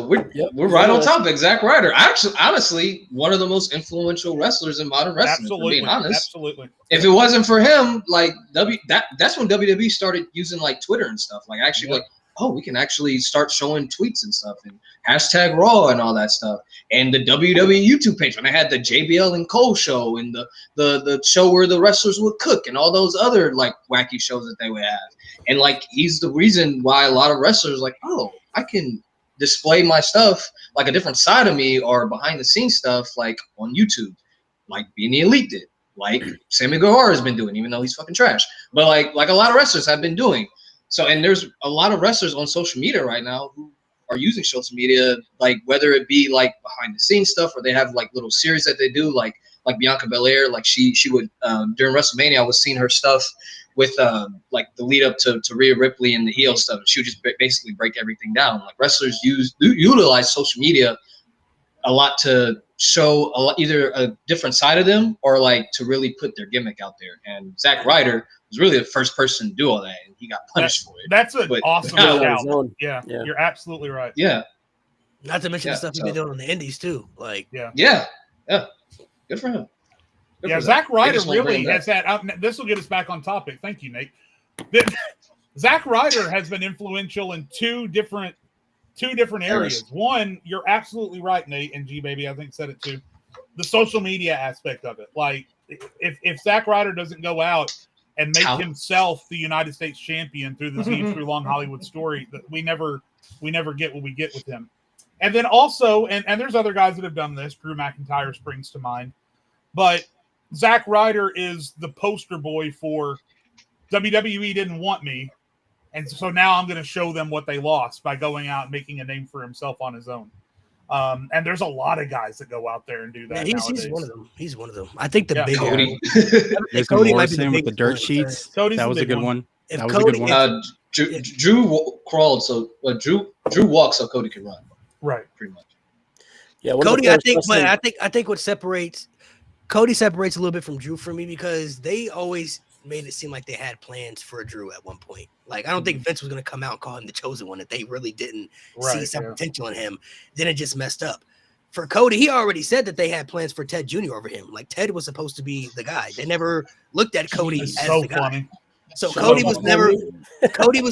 We're right on topic. Zack Ryder, honestly, one of the most influential wrestlers in modern wrestling. Absolutely, being honest. Absolutely. If it wasn't for him, like that's when WWE started using like Twitter and stuff. Like actually, we can actually start showing tweets and stuff, and hashtag Raw and all that stuff. And the WWE YouTube page, when they had the JBL and Cole show, and the show where the wrestlers would cook, and all those other like wacky shows that they would have. And like he's the reason why a lot of wrestlers like, I can display my stuff, like a different side of me or behind the scenes stuff, like on YouTube, like Being the Elite did, like Sammy Guevara has been doing, even though he's fucking trash. But like a lot of wrestlers have been doing. So, and there's a lot of wrestlers on social media right now who are using social media, like whether it be like behind the scenes stuff, or they have like little series that they do, like Bianca Belair, like she would during WrestleMania, I was seeing her stuff with like the lead up to Rhea Ripley and the heel stuff. She would just basically break everything down. Like wrestlers utilize social media a lot to show either a different side of them or like to really put their gimmick out there. And Zack Ryder was really the first person to do all that, and he got punished for it. That's an awesome shout. Yeah, you're absolutely right. Yeah. Not to mention the stuff he's been doing on the indies too. Like yeah. Good for him. Zack Ryder really has had. This will get us back on topic. Thank you, Nate. Zack Ryder has been influential in two different areas. One, you're absolutely right, Nate, and G Baby, I think said it too. The social media aspect of it. Like if Zack Ryder doesn't go out and make himself the United States champion through the Z through Long Hollywood story, that we never get what we get with him. And then also, and there's other guys that have done this. Drew McIntyre springs to mind, but Zack Ryder is the poster boy for WWE didn't want me, and so now I'm going to show them what they lost by going out and making a name for himself on his own. And there's a lot of guys that go out there and do that. Yeah, he's one of them. He's one of them. I think the big Cody. Cody might be with the dirt sheets. That was a good one. If that was Cody, a good one. Drew crawled, so Drew walked, so Cody can run. Right, pretty much. Yeah, Cody. I think what separates Cody separates a little bit from Drew for me because they always made it seem like they had plans for Drew at one point. Like I don't think Vince was going to come out and call him the chosen one if they really didn't see some potential in him. Then it just messed up. For Cody, he already said that they had plans for Ted Jr. over him. Like Ted was supposed to be the guy. They never looked at Cody as the guy. So Cody was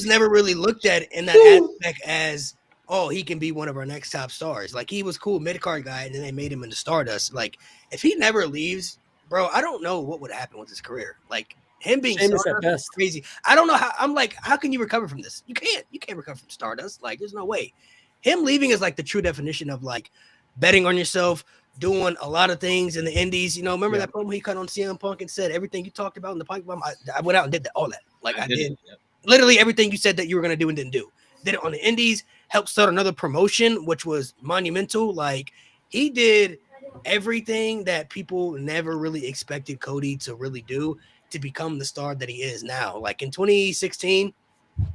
never really looked at in that aspect as, oh, he can be one of our next top stars. Like he was cool mid-card guy, and then they made him into Stardust. Like if he never leaves, bro, I don't know what would happen with his career. Like him being Stardust is crazy. I don't know how. I'm like, how can you recover from this? You can't recover from Stardust. Like there's no way. Him leaving is like the true definition of like betting on yourself, doing a lot of things in the indies. You know, remember that promo he cut on CM Punk and said everything you talked about in the Punk Bomb? I went out and did all that. Like I did literally everything you said that you were gonna do and didn't do. Did it on the indies, helped start another promotion, which was monumental. Like he did everything that people never really expected Cody to really do to become the star that he is now. Like in 2016,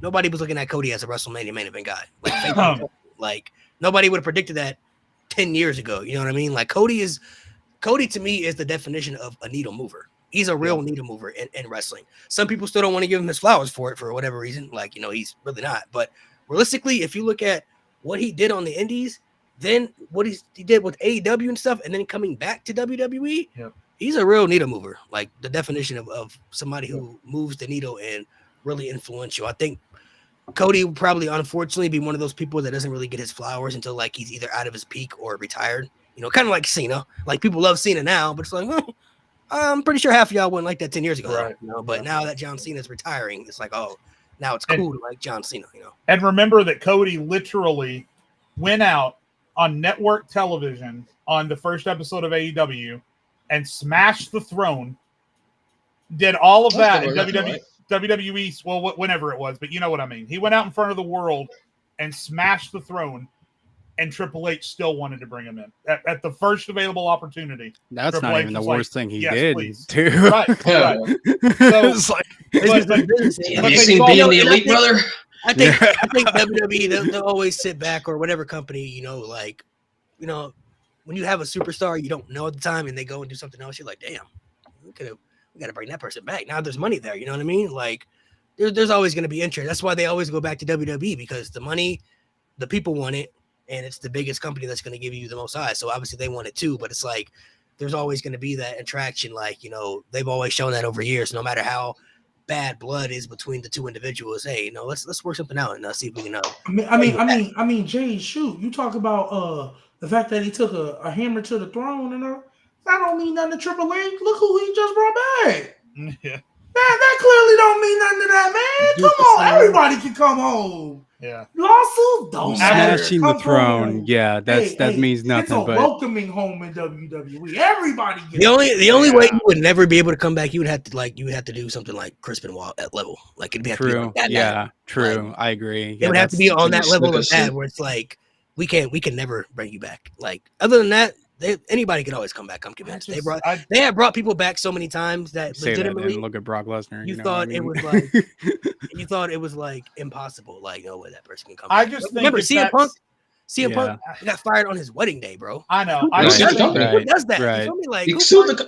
nobody was looking at Cody as a WrestleMania main event guy. Like nobody would have predicted that 10 years ago. You know what I mean? Like Cody to me is the definition of a needle mover. He's a real needle mover in wrestling. Some people still don't want to give him his flowers for it for whatever reason. Like, you know, he's really not. But realistically, if you look at what he did on the indies, then what he did with AEW and stuff, and then coming back to WWE, he's a real needle mover. Like the definition of somebody who moves the needle and really influential. I think Cody will probably, unfortunately, be one of those people that doesn't really get his flowers until like he's either out of his peak or retired. You know, kind of like Cena. Like people love Cena now, but it's like, I'm pretty sure half of y'all wouldn't like that 10 years ago. Right. You know? But now that John Cena's retiring, it's like, oh, now it's cool to like John Cena. You know. And remember that Cody literally went out on network television on the first episode of AEW and smashed the throne. Did all of that in WWE, well, whenever it was, but you know what I mean. He went out in front of the world and smashed the throne, and Triple H still wanted to bring him in at the first available opportunity. That's Triple not H even the was worst thing he did, please. too. Right. So, it's like, have you seen being the elite, brother? I think WWE they'll always sit back, or whatever company, you know, like, you know, when you have a superstar you don't know at the time and they go and do something else, you're like, damn, we got to bring that person back. Now there's money there, you know what I mean? Like there's always going to be interest. That's why they always go back to WWE, because the money, the people want it, and it's the biggest company that's going to give you the most eyes. So obviously they want it too, but it's like there's always going to be that attraction. Like, you know, they've always shown that over years, no matter how bad blood is between the two individuals. Hey, you know, let's work something out and see if we can. I mean, Jay, shoot, you talk about the fact that he took a hammer to the throne and that don't mean nothing to Triple H. Look who he just brought back. Yeah. That clearly don't mean nothing to that, man. Come on, everybody can come home. Yeah. Lawsuit don't matter. Smashing the throne. Home. Yeah, that means nothing. It's a welcoming home in WWE. Everybody gets the only way you would never be able to come back, you would have to do something like Chris Benoit at level. Like it'd be true. To be like that yeah, level. true. Like, I agree. It would have to be on that level of that where it's like we can never bring you back. Like other than that, anybody could always come back. I'm convinced. They have brought people back so many times that legitimately look at Brock Lesnar. You thought it was like you thought it was like impossible. Like no way that person can come back. I just think remember CM Punk. CM Punk got fired on his wedding day, bro. I know. Who does that? Right. You feel me? Like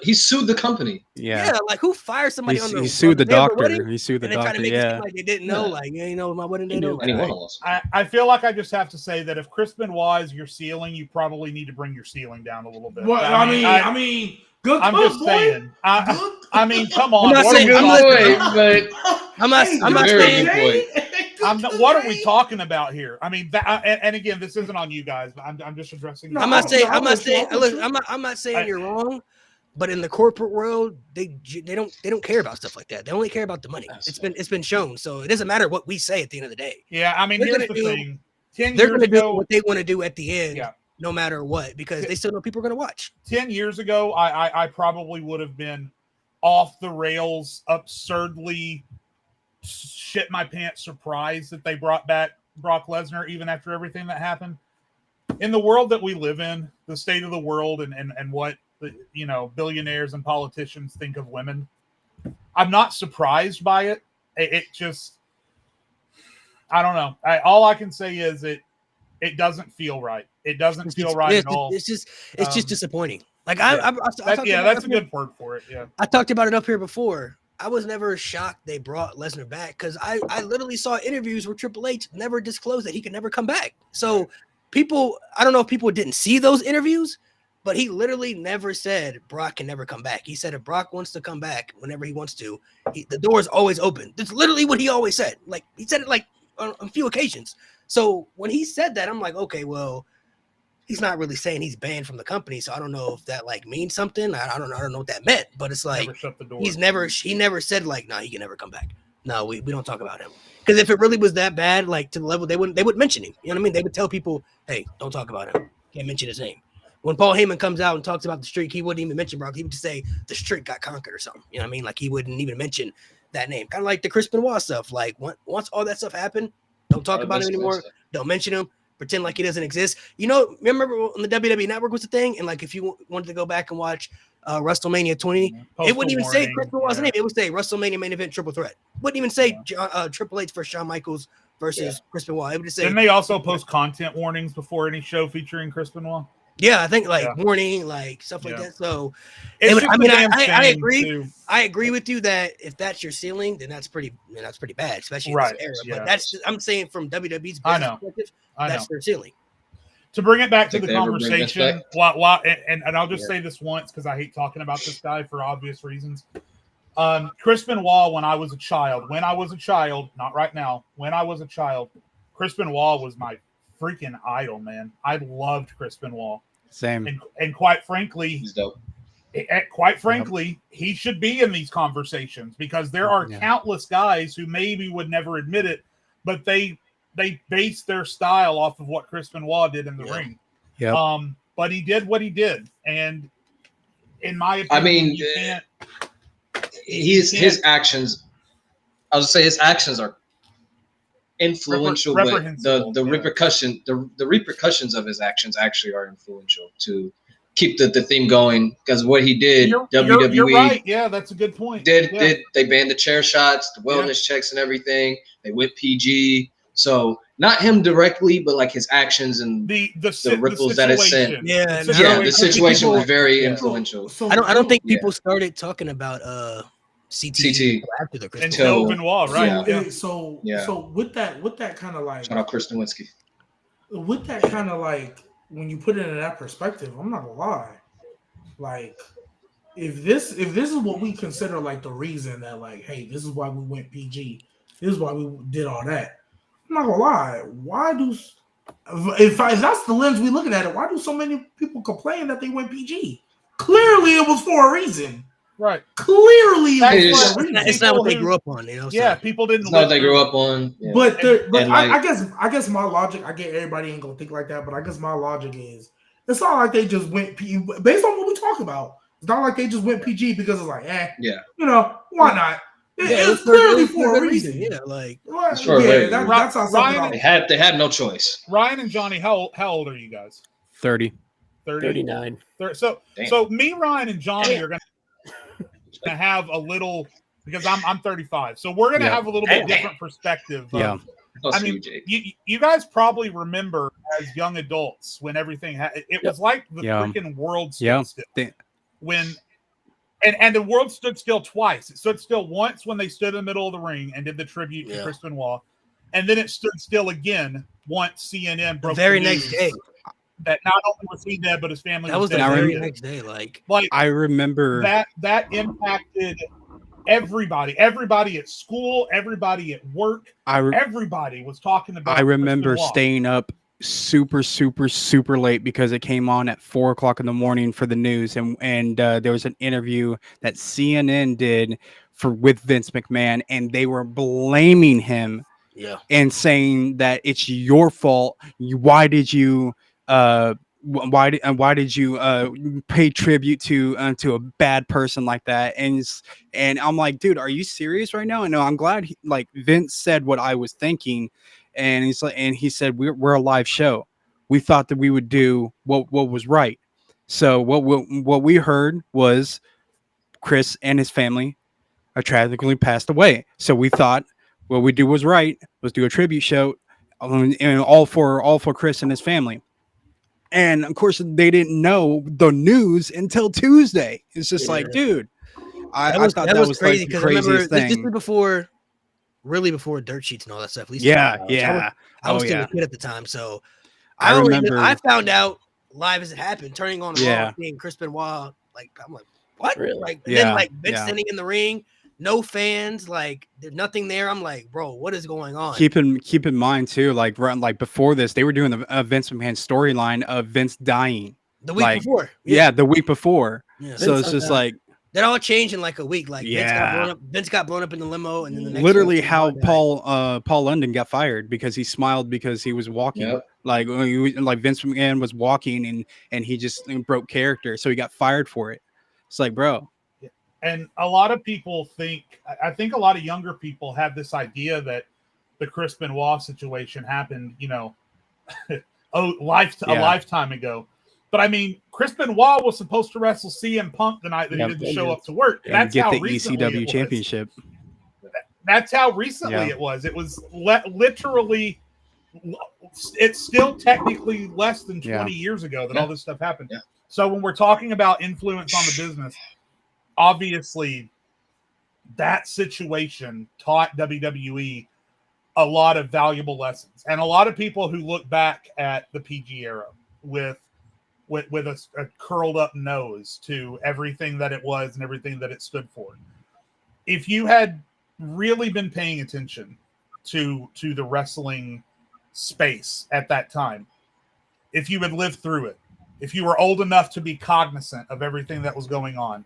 he sued the company. Yeah, like who fires somebody on the he sued the doctor. He sued the doctor. Try to make it seem like they didn't know. Like you know, my wedding day. I feel like I just have to say that if Chris Benoit is your ceiling, you probably need to bring your ceiling down a little bit. Well, I mean, good. I'm just saying. I mean, come on. I'm not saying. What are we talking about here? I mean, and again, this isn't on you guys. I'm just addressing. I'm not saying you're wrong, but in the corporate world, they don't care about stuff like that. They only care about the money. It's been shown, so it doesn't matter what we say at the end of the day. Yeah, I mean, here's the thing. They're going to do what they want to do at the end. Yeah. No matter what, because they still know people are going to watch. 10 years ago, I probably would have been off the rails, absurdly shit my pants surprised that they brought back Brock Lesnar even after everything that happened. In the world that we live in, the state of the world and what billionaires and politicians think of women, I'm not surprised by it. It just, I don't know. All I can say is it doesn't feel right. It doesn't feel right at all. It's just disappointing. Like that's a good word for it. Yeah, I talked about it up here before. I was never shocked they brought Lesnar back because I literally saw interviews where Triple H never disclosed that he could never come back. So I don't know if people didn't see those interviews, but he literally never said Brock can never come back. He said if Brock wants to come back whenever he wants to, the door is always open. That's literally what he always said. Like he said it like on a few occasions. So when he said that, I'm like, okay, well, he's not really saying he's banned from the company, so I don't know if that like means something. I don't know what that meant, but it's like he never said like, nah, he can never come back. No, we don't talk about him. Because if it really was that bad, like to the level they would mention him. You know what I mean? They would tell people, hey, don't talk about him. Can't mention his name. when Paul Heyman comes out and talks about the streak, he wouldn't even mention Brock. He would just say the streak got conquered or something. You know what I mean? Like he wouldn't even mention that name. Kind of like the Chris Benoit stuff. Like once all that stuff happened, don't talk about him anymore. Don't mention him. Pretend like he doesn't exist. You know, remember when the WWE Network was a thing? And like if you wanted to go back and watch WrestleMania 20, it wouldn't even say Chris Benoit's name. It would say WrestleMania main event triple threat. Wouldn't even say Triple H versus Shawn Michaels versus Chris Benoit. It would just say. Didn't they also post content warnings before any show featuring Chris Benoit? Yeah, I think like warning, like stuff like that. So, I agree. Too. I agree with you that if that's your ceiling, then that's pretty bad, especially in this era. But that's just, I'm saying from WWE's perspective, that's their ceiling. To bring it back to the conversation, and I'll just say this once because I hate talking about this guy for obvious reasons. Chris Benoit, when I was a child, not right now, when I was a child, Chris Benoit was my freaking idol, man. I loved Chris Benoit. Same. And quite frankly, he's dope. He should be in these conversations because there are countless guys who maybe would never admit it, but they base their style off of what Chris Benoit did in the ring. Yeah. But he did what he did, and in my opinion, I mean, you can't. His actions. I would say his actions are influential, but the repercussions of his actions actually are influential to keep the theme going. Because what he did, WWE, you're right. Yeah, that's a good point. Did they banned the chair shots, the wellness checks, and everything? They went PG. So not him directly, but like his actions and the ripples that it sent. The situation was very influential. So I don't think people started talking about CT after the Chris until Benoit, right? So with that kind of like shout out Chris Nowinski. With that kind of like when you put it in that perspective, I'm not gonna lie. Like if this is what we consider like the reason that like, hey, this is why we went PG, this is why we did all that. I'm not gonna lie. Why do if that's the lens we looking at it, why do so many people complain that they went PG? Clearly it was for a reason. Right. Clearly, it's not what they grew up on, you know. Yeah, people didn't. It's not what they grew up on. Yeah. But I guess my logic. I get everybody ain't gonna think like that, but I guess my logic is it's not like they just went PG based on what we talk about. It's not like they just went PG because it's like, you know, why not? It's clearly for a reason. Yeah, like that's how Ryan, they had no choice. Ryan and Johnny, how old are you guys? 30. 39. So me, Ryan, and Johnny are gonna have a little because I'm 35, so we're gonna have a little bit different perspective. I mean, you guys probably remember as young adults when everything it was like the freaking world stood still. When and the world stood still twice. It stood still once when they stood in the middle of the ring and did the tribute to Chris Benoit, and then it stood still again once CNN broke the very next day. That not only was he dead, but his family was dead. The very next day. Like I remember that impacted everybody at school, everybody at work. Everybody was talking about. I remember staying up super late because it came on at 4:00 in the morning for the news, and there was an interview that CNN did with Vince McMahon, and they were blaming him, and saying that it's your fault. Why did you pay tribute to a bad person like that? And I'm like, dude, are you serious right now? I know. I'm glad Vince said what I was thinking, and he said we're a live show. We thought that we would do what was right. So what we heard was Chris and his family are tragically passed away. So we thought what we do was right, was do a tribute show, and all for Chris and his family. And of course, they didn't know the news until Tuesday. It's just like, dude, I thought that was crazy because like the craziest thing. This was before dirt sheets and all that stuff. At least I was still a kid at the time, so I remember. I found out live as it happened, turning on the Raw, seeing Chris Benoit. Like I'm like, what? Really? Like then Vince standing in the ring. No fans, like there's nothing there. I'm like, bro, what is going on? Keep in mind too, like before this, they were doing the Vince McMahon storyline of Vince dying the week before. The week before. Yeah. So it's just like that all changed in like a week. Like Vince got blown up in the limo, and then the next literally how Paul London got fired because he smiled because he was walking. Like Vince McMahon was walking and he just broke character, so he got fired for it. It's like, bro. And a lot of people I think a lot of younger people have this idea that the Chris Benoit situation happened, a lifetime ago. But I mean, Chris Benoit was supposed to wrestle CM Punk the night that he didn't show up to work. And that's get the ECW championship. That's how recently it was. It was literally. It's still technically less than 20 years ago that all this stuff happened. Yeah. So when we're talking about influence on the business, obviously that situation taught WWE a lot of valuable lessons. And a lot of people who look back at the PG era with a curled up nose to everything that it was and everything that it stood for. If you had really been paying attention to the wrestling space at that time, if you had lived through it, if you were old enough to be cognizant of everything that was going on,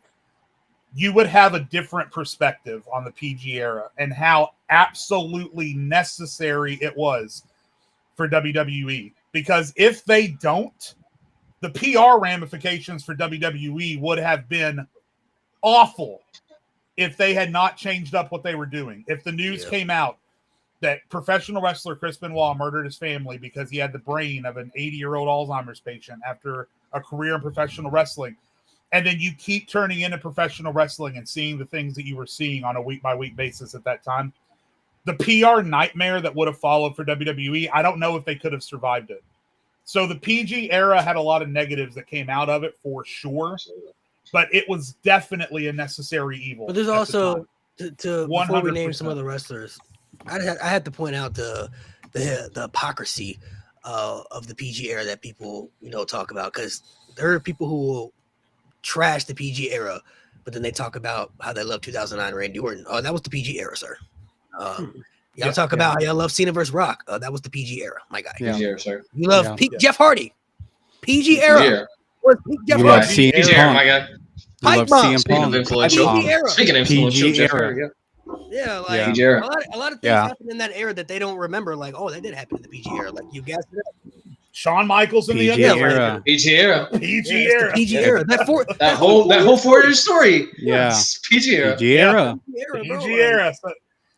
you would have a different perspective on the PG era and how absolutely necessary it was for WWE. Because if they don't, the PR ramifications for WWE would have been awful if they had not changed up what they were doing. If the news came out that professional wrestler Chris Benoit murdered his family because he had the brain of an 80-year-old Alzheimer's patient after a career in professional wrestling, and then you keep turning into professional wrestling and seeing the things that you were seeing on a week-by-week basis at that time, the PR nightmare that would have followed for WWE, I don't know if they could have survived it. So the PG era had a lot of negatives that came out of it for sure, but it was definitely a necessary evil. But there's also, before we name some other wrestlers, I had to point out the hypocrisy of the PG era that people talk about, because there are people who will trash the PG era, but then they talk about how they love 2009 Randy Orton. Oh, that was the PG era, sir. Y'all talk about how y'all love Cena versus Rock. That was the PG era, my guy. PG era, sir. You love Jeff Hardy. PG era. Jeff Hardy. PG era, my guy. Pipe bomb. Speaking of influential, PG era. Yeah, like a lot of things happened in that era that they don't remember. Like, oh, that did happen in the PG era. Like, you guessed it up. Shawn Michaels in the PG era. PG era. PG era. PG era. That whole 4-year story. Yeah. PG era. PG era. PG era. So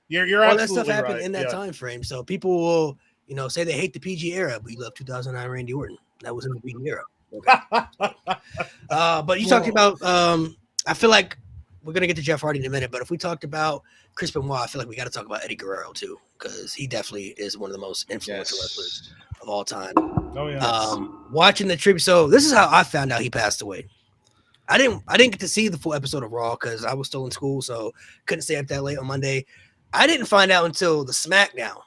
you're all absolutely that stuff happened right. in that time frame. So people will, say they hate the PG era, but you love 2009 Randy Orton. That was in the PG era. Okay. But you talked about. I feel like we're gonna get to Jeff Hardy in a minute, but if we talked about Chris Benoit, I feel like we got to talk about Eddie Guerrero too, because he definitely is one of the most influential wrestlers of all time. Oh yeah. Watching the tribute, so this is how I found out he passed away. I didn't get to see the full episode of Raw because I was still in school, so couldn't stay up that late on Monday. I didn't find out until the SmackDown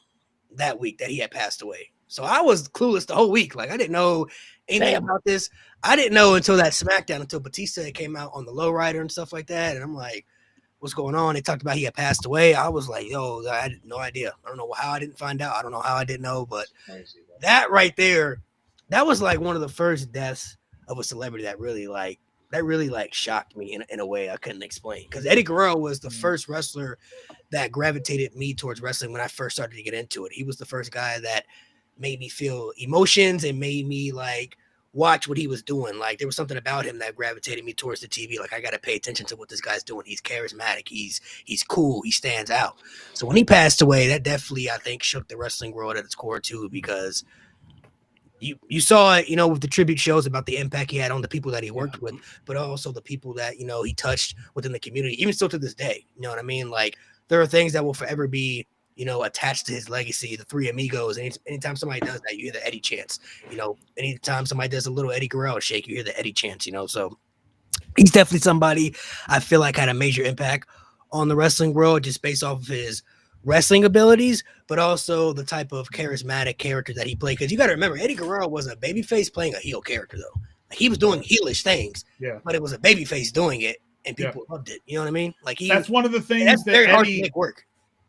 that week that he had passed away. So I was clueless the whole week. Like, I didn't know anything about this. I didn't know until that SmackDown, until Batista came out on the lowrider and stuff like that. And I'm like, what's going on? They talked about he had passed away. I was like, yo, I had no idea. I don't know how I didn't find out. I don't know how I didn't know. But that right there, that was like one of the first deaths of a celebrity that really shocked me in a way I couldn't explain. Because Eddie Guerrero was the first wrestler that gravitated me towards wrestling when I first started to get into it. He was the first guy that made me feel emotions and made me like watch what he was doing. Like, there was something about him that gravitated me towards the TV. Like, I got to pay attention to what this guy's doing. He's charismatic. He's cool. He stands out. So when he passed away, that definitely, I think, shook the wrestling world at its core too, because you saw it, with the tribute shows about the impact he had on the people that he worked with, but also the people that, he touched within the community, even still to this day. You know what I mean? Like, there are things that will forever be, attached to his legacy, the Three Amigos. Anytime somebody does that, you hear the Eddie chants. Anytime somebody does a little Eddie Guerrero shake, you hear the Eddie chants, So he's definitely somebody I feel like had a major impact on the wrestling world just based off of his wrestling abilities, but also the type of charismatic character that he played. Because you got to remember, Eddie Guerrero was a babyface playing a heel character, though. Like, he was doing heelish things, but it was a babyface doing it, and people loved it. You know what I mean? Like, that's one of the things that's that very Eddie, hard to make work.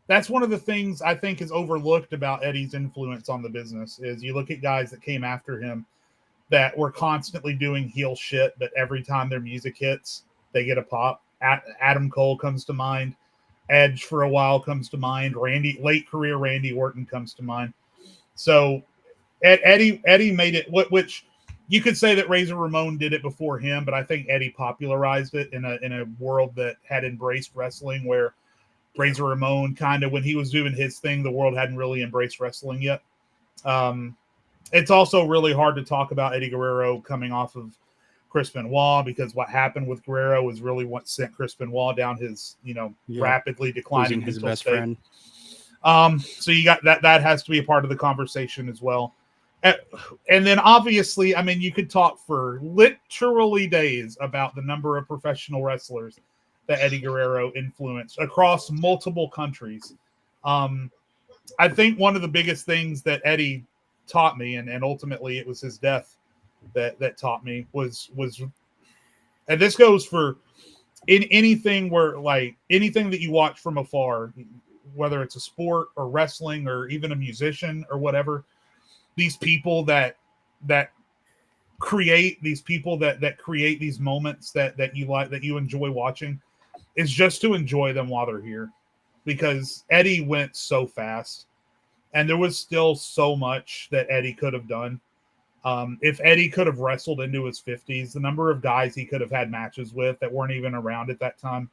That's one of the things I think is overlooked about Eddie's influence on the business. Is you look at guys that came after him that were constantly doing heel shit, but every time their music hits, they get a pop. Adam Cole comes to mind. Edge for a while comes to mind. Late career Randy Orton comes to mind. So Eddie made it. Which you could say that Razor Ramon did it before him, but I think Eddie popularized it in a world that had embraced wrestling, where Razor Ramon kind of, when he was doing his thing, the world hadn't really embraced wrestling yet. It's also really hard to talk about Eddie Guerrero coming off of Chris Benoit, because what happened with Guerrero was really what sent Chris Benoit down his, rapidly declining his mental best state. friend. So you got that has to be a part of the conversation as well. And then obviously, I mean, you could talk for literally days about the number of professional wrestlers that Eddie Guerrero influenced across multiple countries. I think one of the biggest things that Eddie taught me, and ultimately it was his death that taught me, was, and this goes for in anything where, like, anything that you watch from afar, whether it's a sport or wrestling or even a musician or whatever, these people that create these moments that you like, that you enjoy watching, is just to enjoy them while they're here. Because Eddie went so fast, and there was still so much that Eddie could have done. If Eddie could have wrestled into his 50s, the number of guys he could have had matches with that weren't even around at that time.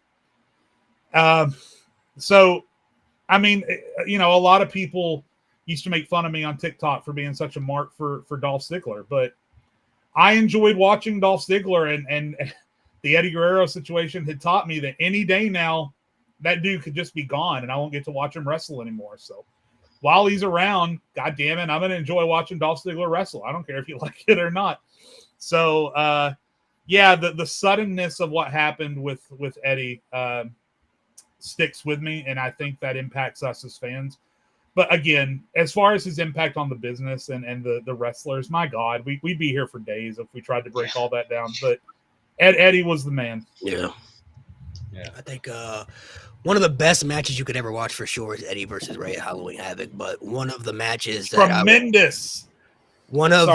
So, I mean, a lot of people used to make fun of me on TikTok for being such a mark for Dolph Ziggler, but I enjoyed watching Dolph Ziggler, and the Eddie Guerrero situation had taught me that any day now, that dude could just be gone, and I won't get to watch him wrestle anymore. So while he's around, God damn it, I'm going to enjoy watching Dolph Ziggler wrestle. I don't care if you like it or not. So, the suddenness of what happened with Eddie sticks with me, and I think that impacts us as fans. But again, as far as his impact on the business and the wrestlers, my God, we'd be here for days if we tried to break all that down. But Eddie was the man. Yeah. I think one of the best matches you could ever watch for sure is Eddie versus Ray at Halloween Havoc. But one of the matches that tremendous. One of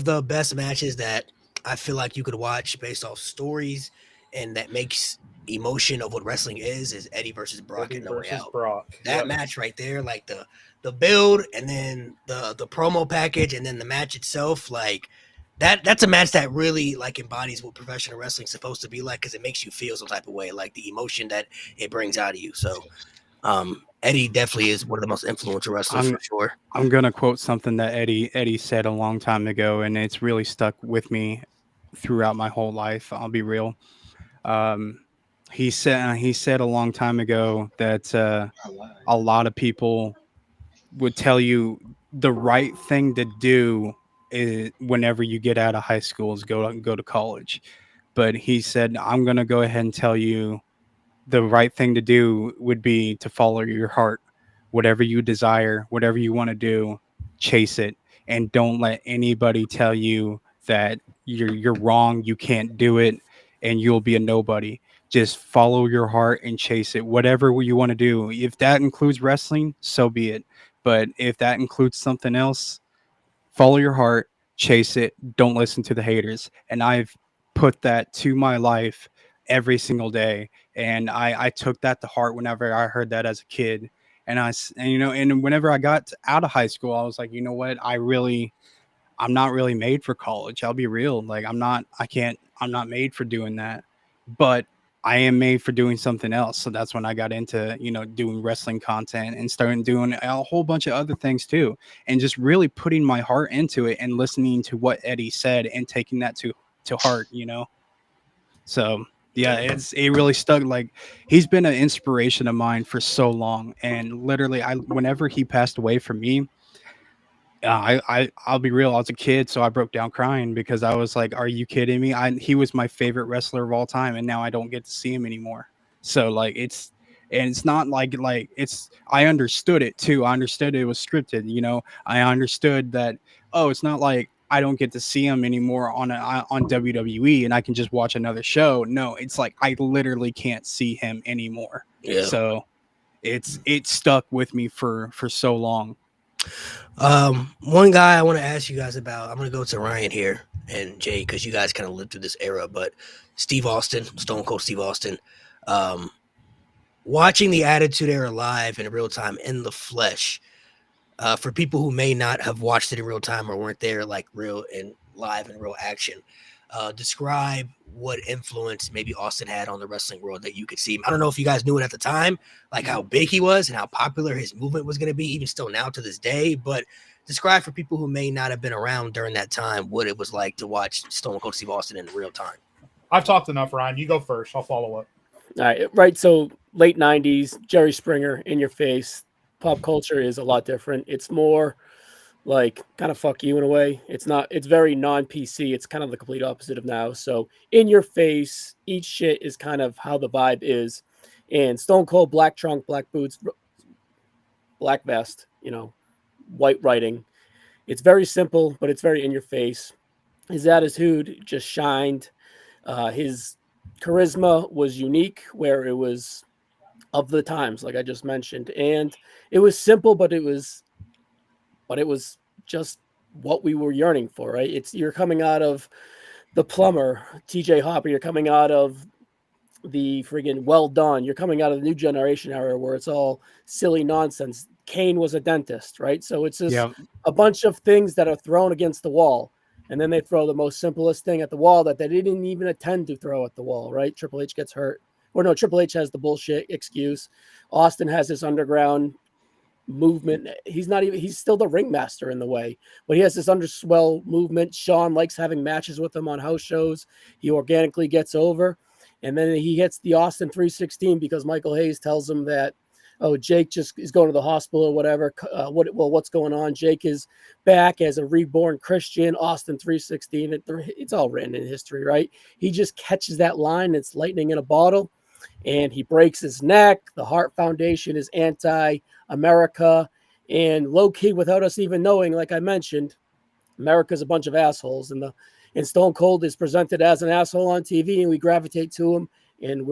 the best matches that I feel like you could watch based off stories and that makes emotion of what wrestling is Eddie versus Brock and No Way Out. That match right there, like the build and then the promo package and then the match itself, like that's a match that really like embodies what professional wrestling is supposed to be like, because it makes you feel some type of way, like the emotion that it brings out of you. So Eddie definitely is one of the most influential wrestlers for sure. I'm gonna quote something that Eddie said a long time ago, and it's really stuck with me throughout my whole life. I'll be real. He said a long time ago that a lot of people would tell you the right thing to do is, whenever you get out of high school, is go to college. But he said, I'm going to go ahead and tell you the right thing to do would be to follow your heart. Whatever you desire, whatever you want to do, chase it, and don't let anybody tell you that you're wrong, you can't do it, and you'll be a nobody. Just follow your heart and chase it. Whatever you want to do. If that includes wrestling, so be it. But if that includes something else, follow your heart, chase it. Don't listen to the haters. And I've put that to my life every single day. And I took that to heart whenever I heard that as a kid. And whenever I got out of high school, I was like, you know what? I'm not really made for college. I'll be real. Like I'm not made for doing that. But I am made for doing something else. So that's when I got into, doing wrestling content and starting doing a whole bunch of other things too. And just really putting my heart into it and listening to what Eddie said and taking that to heart, So yeah, it really stuck. Like he's been an inspiration of mine for so long. And literally whenever he passed away from me, I'll be real. I was a kid, so I broke down crying because I was like, "Are you kidding me?" He was my favorite wrestler of all time, and now I don't get to see him anymore. So like it's not like it's. I understood it too. I understood it was scripted. I understood that. Oh, it's not like I don't get to see him anymore on WWE, and I can just watch another show. No, it's like I literally can't see him anymore. Yeah. So it stuck with me for so long. One guy I want to ask you guys about, I'm going to go to Ryan here and Jay, because you guys kind of lived through this era, but Steve Austin, Stone Cold Steve Austin, watching the Attitude Era live in real time in the flesh, For people who may not have watched it in real time or weren't there like real and live in real action, describe what influence maybe Austin had on the wrestling world that you could see. I don't know if you guys knew it at the time, like how big he was and how popular his movement was going to be, even still now to this day. But describe for people who may not have been around during that time what it was like to watch Stone Cold Steve Austin in real time. I've talked enough, Ryan. You go first. I'll follow up. All right, right. So late 90s, Jerry Springer, in your face. Pop culture is a lot different. It's more like kind of fuck you in a way. It's very non-PC. It's kind of the complete opposite of now. So in your face, eat shit is kind of how the vibe is. And Stone Cold, black trunk, black boots, black vest, white writing. It's very simple, but it's very in your face. His attitude just shined. His charisma was unique, where it was of the times, like I just mentioned. And it was simple, but it was just what we were yearning for, right? You're coming out of the plumber, TJ Hopper, you're coming out of the friggin' Well Done, you're coming out of the New Generation era where it's all silly nonsense. Kane was a dentist, right? So it's just a bunch of things that are thrown against the wall, and then they throw the most simplest thing at the wall that they didn't even intend to throw at the wall, right? Triple H gets hurt. Or no, Triple H has the bullshit excuse. Austin has this underground movement. He's still the ringmaster in the way, but he has this underswell movement. Shawn likes having matches with him on house shows. He organically gets over, and then he hits the Austin 316 because Michael Hayes tells him that, oh, Jake just is going to the hospital or whatever. What's going on? Jake is back as a reborn Christian. Austin 316. It's all written in history, right? He just catches that line. It's lightning in a bottle. And he breaks his neck. The Hart Foundation is anti-America. And low-key, without us even knowing, like I mentioned, America's a bunch of assholes. And Stone Cold is presented as an asshole on TV, and we gravitate to him. And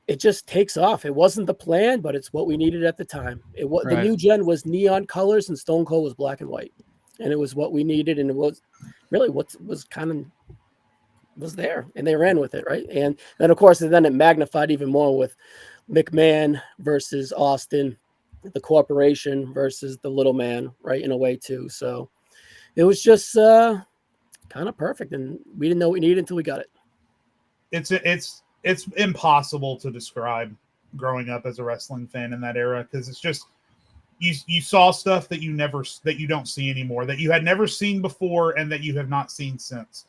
it just takes off. It wasn't the plan, but it's what we needed at the time. The new gen was neon colors, and Stone Cold was black and white. And it was what we needed, and it was really what was kind of was there, and they ran with it, right? And then, of course, then it magnified even more with McMahon versus Austin, the corporation versus the little man, right, in a way, too. So it was just kind of perfect, and we didn't know what we needed until we got it. It's impossible to describe growing up as a wrestling fan in that era, because it's just you saw stuff that you don't see anymore, that you had never seen before, and that you have not seen since.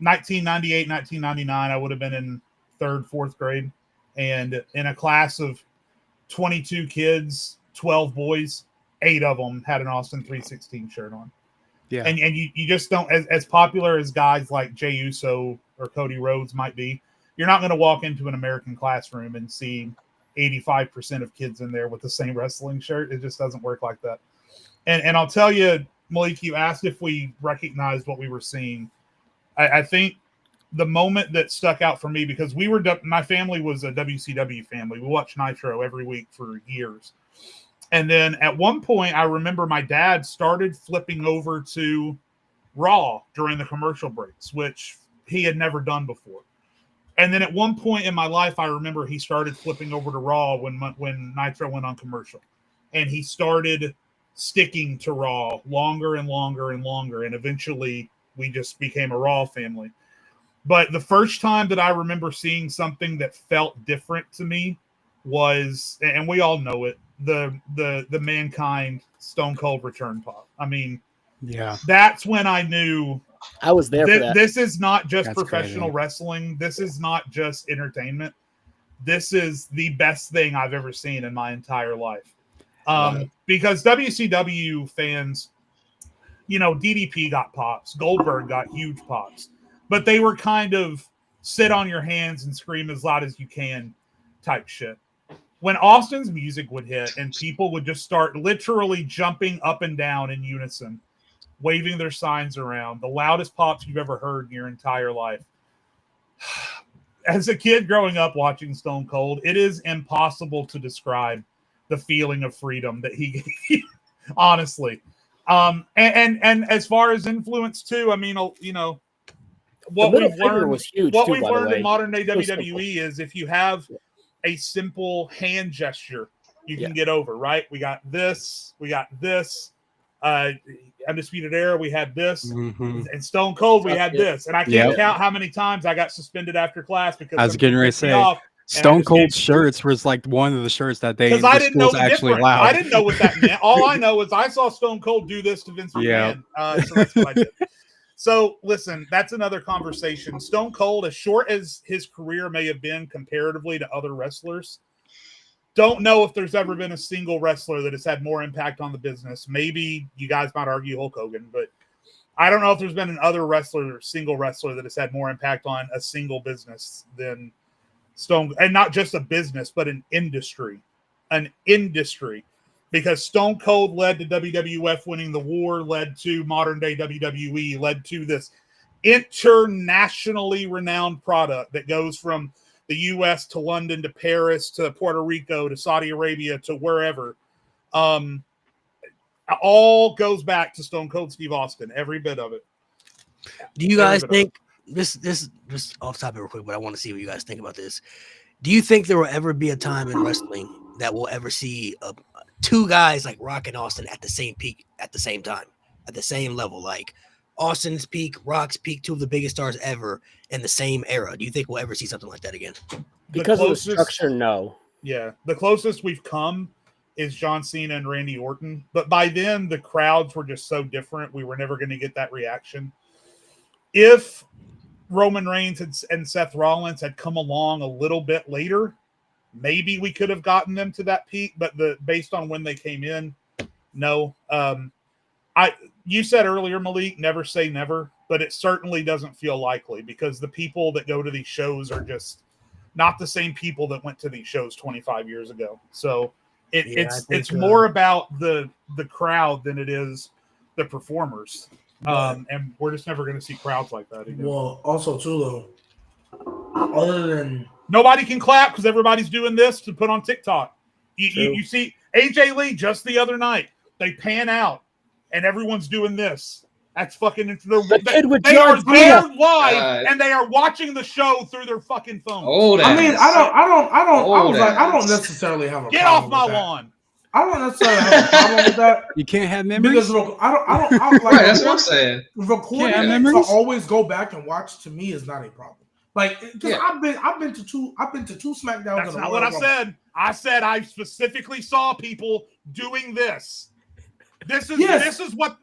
1998, 1999, I would have been in 3rd, 4th grade, and in a class of 22 kids, 12 boys, 8 of them had an Austin 316 shirt on. Yeah. And you just don't, as popular as guys like Jey Uso or Cody Rhodes might be, you're not going to walk into an American classroom and see 85% of kids in there with the same wrestling shirt. It just doesn't work like that. And I'll tell you, Malik, you asked if we recognized what we were seeing. I think the moment that stuck out for me, because my family was a WCW family. We watched Nitro every week for years. And then at one point, I remember my dad started flipping over to Raw during the commercial breaks, which he had never done before. And then at one point in my life, I remember he started flipping over to Raw when Nitro went on commercial. And he started sticking to Raw longer and longer and longer. And eventually, we just became a Raw family. But the first time that I remember seeing something that felt different to me was, and we all know it, the Mankind Stone Cold return pop. I mean, yeah, that's when I knew I was there. This is not just professional wrestling. This is not just entertainment. This is the best thing I've ever seen in my entire life. Because WCW fans, DDP got pops, Goldberg got huge pops, but they were kind of sit on your hands and scream as loud as you can type shit. When Austin's music would hit and people would just start literally jumping up and down in unison, waving their signs around, the loudest pops you've ever heard in your entire life. As a kid growing up watching Stone Cold, it is impossible to describe the feeling of freedom that he gave you, honestly. And as far as influence too, I mean, what we've learned was huge. What we've learned in modern day WWE is if you have a simple hand gesture you can get over, right? We got this. Undisputed Era, we had this, and Stone Cold, we had this, and I can't count how many times I got suspended after class because I was getting ready to say Stone Cold shirts was like one of the shirts that they because I didn't know the actually difference. allowed. I didn't know what that meant. All I know is I saw Stone Cold do this to Vince McMahon. So that's what I did. So listen, that's another conversation. Stone Cold, as short as his career may have been comparatively to other wrestlers, don't know if there's ever been a single wrestler that has had more impact on the business. Maybe you guys might argue Hulk Hogan, but I don't know if there's been another single wrestler that has had more impact on a single business than Stone, and not just a business, but an industry, because Stone Cold led to WWF winning the war, led to modern day WWE, led to this internationally renowned product that goes from the U.S. to London to Paris to Puerto Rico to Saudi Arabia to wherever. All goes back to Stone Cold Steve Austin, every bit of it. Do you guys think this just off topic real quick, but I want to see what you guys think about this. Do you think there will ever be a time in wrestling that we'll ever see two guys like Rock and Austin at the same peak at the same time, at the same level? Like Austin's peak, Rock's peak, two of the biggest stars ever in the same era. Do you think we'll ever see something like that again? Because of the structure, no. Yeah, the closest we've come is John Cena and Randy Orton. But by then, the crowds were just so different. We were never going to get that reaction. If Roman Reigns and Seth Rollins had come along a little bit later, maybe we could have gotten them to that peak. But based on when they came in, no. You said earlier, Malik, never say never, but it certainly doesn't feel likely because the people that go to these shows are just not the same people that went to these shows 25 years ago. So it's more about the crowd than it is the performers. And we're just never going to see crowds like that again. Well, also too though, other than nobody can clap because everybody's doing this to put on TikTok. You see AJ Lee just the other night, they pan out and everyone's doing this. That's fucking they are there live and they are watching the show through their fucking phone. I mean, I don't necessarily have a get problem off my with that. lawn. I don't necessarily have a problem with that. You can't have memories because I don't like right, that's what I'm saying. Recording to always go back and watch to me is not a problem. Like, because I've been to two SmackDowns. That's not what I said. I said I specifically saw people doing this. This is what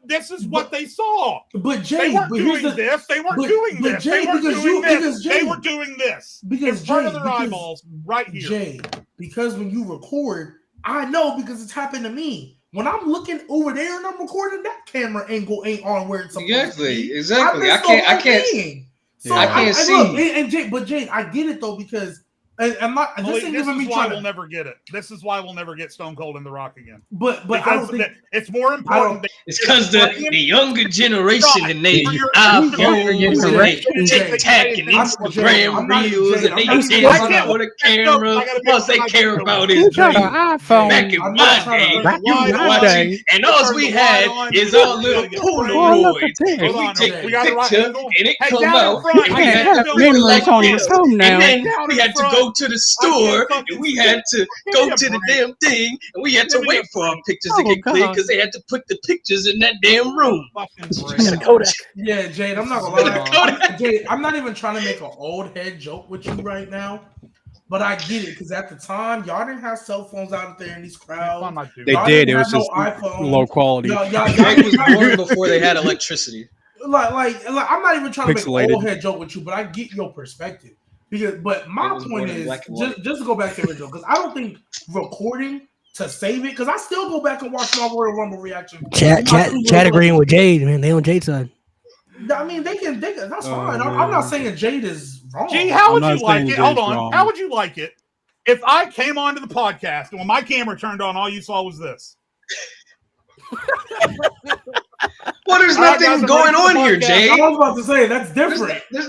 they saw. But Jay, they weren't doing this. They weren't doing this. They weren't doing this. They were doing this in front of their eyeballs right here. Jay, because when you record, I know because it's happened to me. When I'm looking over there and I'm recording, that camera angle ain't on where it's supposed to be. Exactly. I can't. So I can't see. Look, Jay, I get it though because I'm not. This is why we'll never get it. This is why we'll never get Stone Cold and The Rock again. But because I don't think it's more important. It's because the younger generation and they iPhones and TikTok and Instagram reels and they dance for the camera. Plus they care about his dream. Back in my day, and all we had is our little Polaroids. And we take a picture and it come out. And we had to do it like this. And then we had to go to the store and we had to go to the damn thing and we had to wait for our pictures to get clear because they had to put the pictures in that damn room. Yeah, Jade, I'm not gonna lie. Jade, I'm not even trying to make an old head joke with you right now, but I get it because at the time y'all didn't have cell phones out there in these crowds. They did. It was just low quality. It was born before they had electricity. Like I'm not even trying to make an old head joke with you, but I get your perspective. But my point is, just to go back to the original, because I don't think recording to save it, because I still go back and watch my Royal Rumble reaction. Chat agreeing with Jade, man. They on Jade's side. I mean, they can. That's fine. I'm not saying Jade is wrong. Gee, how would you like it? Hold on. How would you like it if I came onto the podcast and when my camera turned on, all you saw was this? Well, there's nothing going on here, Jade. I was about to say that's different. That's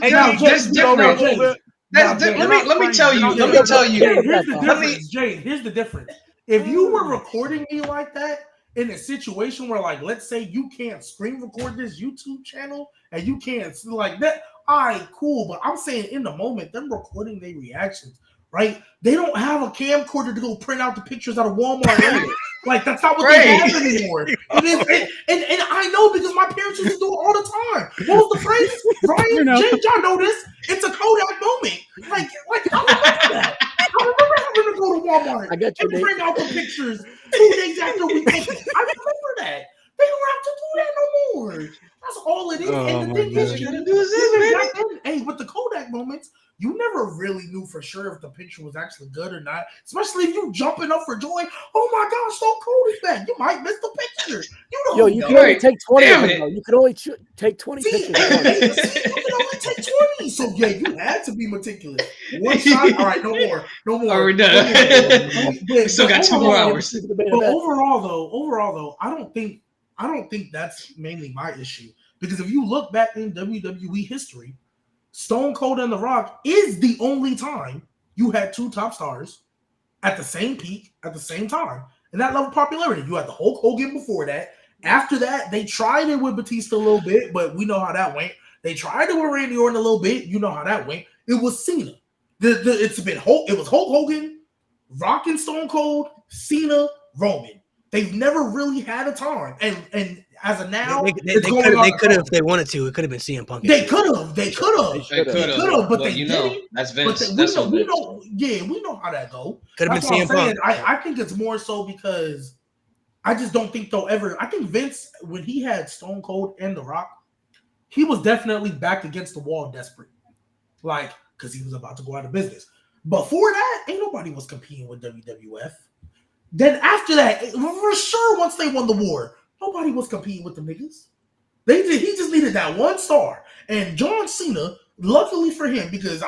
different. Let me tell you. Jade, here's the difference. If you were recording me like that in a situation where, like, let's say you can't screen record this YouTube channel and you can't like that, all right, cool. But I'm saying in the moment, them recording their reactions right? They don't have a camcorder to go print out the pictures out of Walmart later. Like, that's not what they have anymore. It is, and I know because my parents used to do it all the time. What was the phrase? Ryan, Jay, y'all know this. It's a Kodak moment. Like I remember that. I remember having to go to Walmart and bring out the pictures 2 days after we take it. I remember that. They don't have to do that no more. That's all it is. And the thing is, hey, with the Kodak moments, you never really knew for sure if the picture was actually good or not. Especially if you jumping up for joy. Oh my gosh, Stone Cold is back. You might miss the picture. You don't know. You can only take 20 of them. You can only take 20 pictures. You can only take 20. So yeah, you had to be meticulous. One shot. All right, no more. Are we done? We still got 2 more hours. But overall though, I don't think that's mainly my issue. Because if you look back in WWE history, Stone Cold and The Rock is the only time you had 2 top stars at the same peak at the same time. And that level of popularity. You had the Hulk Hogan before that. After that, they tried it with Batista a little bit, but we know how that went. They tried it with Randy Orton a little bit. You know how that went. It was Cena. It was Hulk Hogan, Rock and Stone Cold, Cena, Roman. They've never really had a time. And as of now, they could have if they wanted to. It could have been CM Punk. They could have. But they didn't. That's Vince. We know how that go. Could have been CM Punk. I think it's more so because I just don't think they'll ever. I think Vince, when he had Stone Cold and The Rock, he was definitely backed against the wall, desperate, like because he was about to go out of business. Before that, ain't nobody was competing with WWF. Then after that, for sure, once they won the war, nobody was competing with the niggas. He just needed that one star. And John Cena, luckily for him, because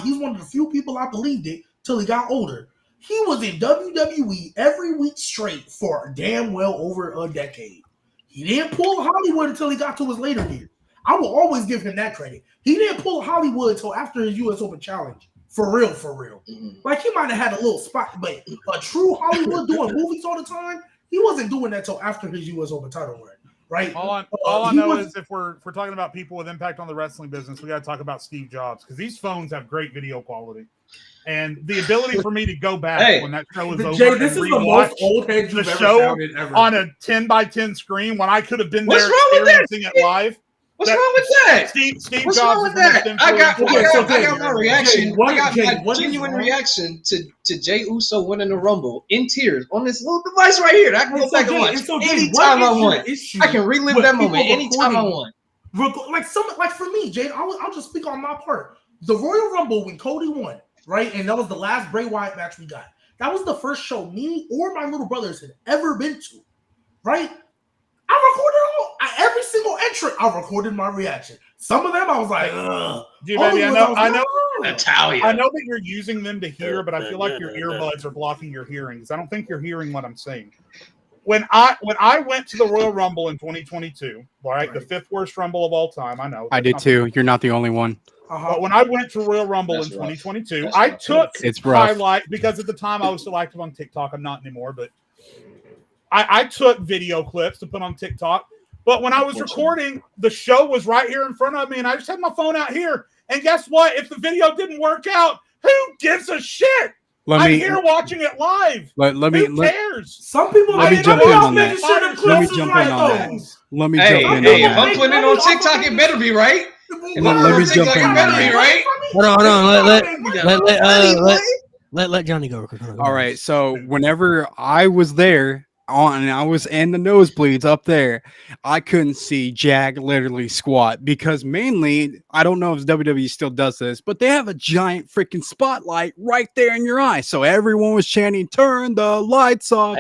he's one of the few people I believed it till he got older. He was in WWE every week straight for damn well over a decade. He didn't pull Hollywood until he got to his later years. I will always give him that credit. He didn't pull Hollywood until after his U.S. Open Challenge. For real. Mm-hmm. Like, he might have had a little spot, but a true Hollywood doing movies all the time, he wasn't doing that till after his U.S. Open title run, right? All I know is if we're talking about people with impact on the wrestling business, we got to talk about Steve Jobs, because these phones have great video quality. And the ability for me to go back when that show is over Jay, this is the most old head you've ever sounded ever. On a 10x10 screen when I could have been there experiencing it live. What's wrong with that? Steve What's Jobs wrong with that? I got my reaction. I got my genuine reaction to Jay Uso winning the Rumble in tears on this little device right here. I can go back and watch anytime I want. I can relive that moment anytime I want. Like for me, Jay, I'll just speak on my part. The Royal Rumble when Cody won, right, and that was the last Bray Wyatt match we got. That was the first show me or my little brothers had ever been to, right? I recorded every single entrant. I recorded my reaction. Some of them I was like, ugh. Dude, baby, I know Italian. I know that you're using them to hear, but I feel like your earbuds are blocking your hearing because I don't think you're hearing what I'm saying. When I went to the Royal Rumble in 2022, right, the 5th worst Rumble of all time, I know. I did too. You're not the only one. But when I went to Royal Rumble in 2022, I took highlight because at the time I was still active on TikTok. I'm not anymore, but I took video clips to put on TikTok, but when I was recording, the show was right here in front of me, and I just had my phone out here. And guess what? If the video didn't work out, who gives a shit? I'm here watching it live. Who cares? Some people. Let me jump in on that. If I'm putting it on TikTok, it better be right. Let me jump in on that. Hold on. Let Johnny go. All right. So whenever I was there, and I was in the nosebleeds up there, I couldn't see Jack literally squat because mainly, I don't know if WWE still does this, but they have a giant freaking spotlight right there in your eye. So everyone was chanting, "Turn the lights off."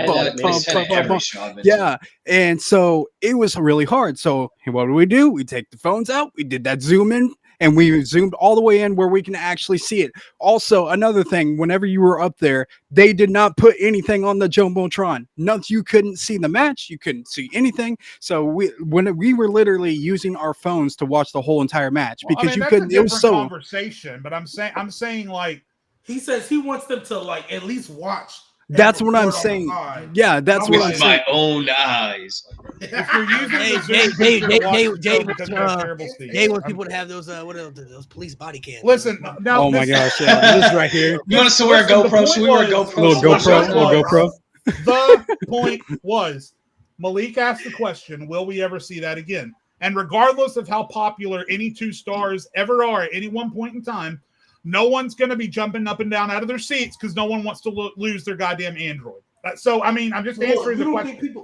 Yeah. And so it was really hard. So what do? We take the phones out. We did that zoom in. And we zoomed all the way in where we can actually see it. Also, another thing, whenever you were up there, they did not put anything on the Jumbotron. You couldn't see the match. You couldn't see anything. So we were literally using our phones to watch the whole entire match because you couldn't. It was so conversation. But I'm saying like he says he wants them to like at least watch. That's what I'm saying. Yeah, that's what I'm saying. With my own eyes. If you're using the Zoom feature to watch the show because you have terrible speed. Jay wants people to have those those police body cams. Listen, now Oh my gosh, yeah, this right here. You want us to wear a GoPro? Should we wear a GoPro? Little GoPro. The point was, Malik asked the question, will we ever see that again? And regardless of how popular any two stars ever are at any one point in time, no one's going to be jumping up and down out of their seats because no one wants to lose their goddamn Android. So, I mean, I'm just answering the question.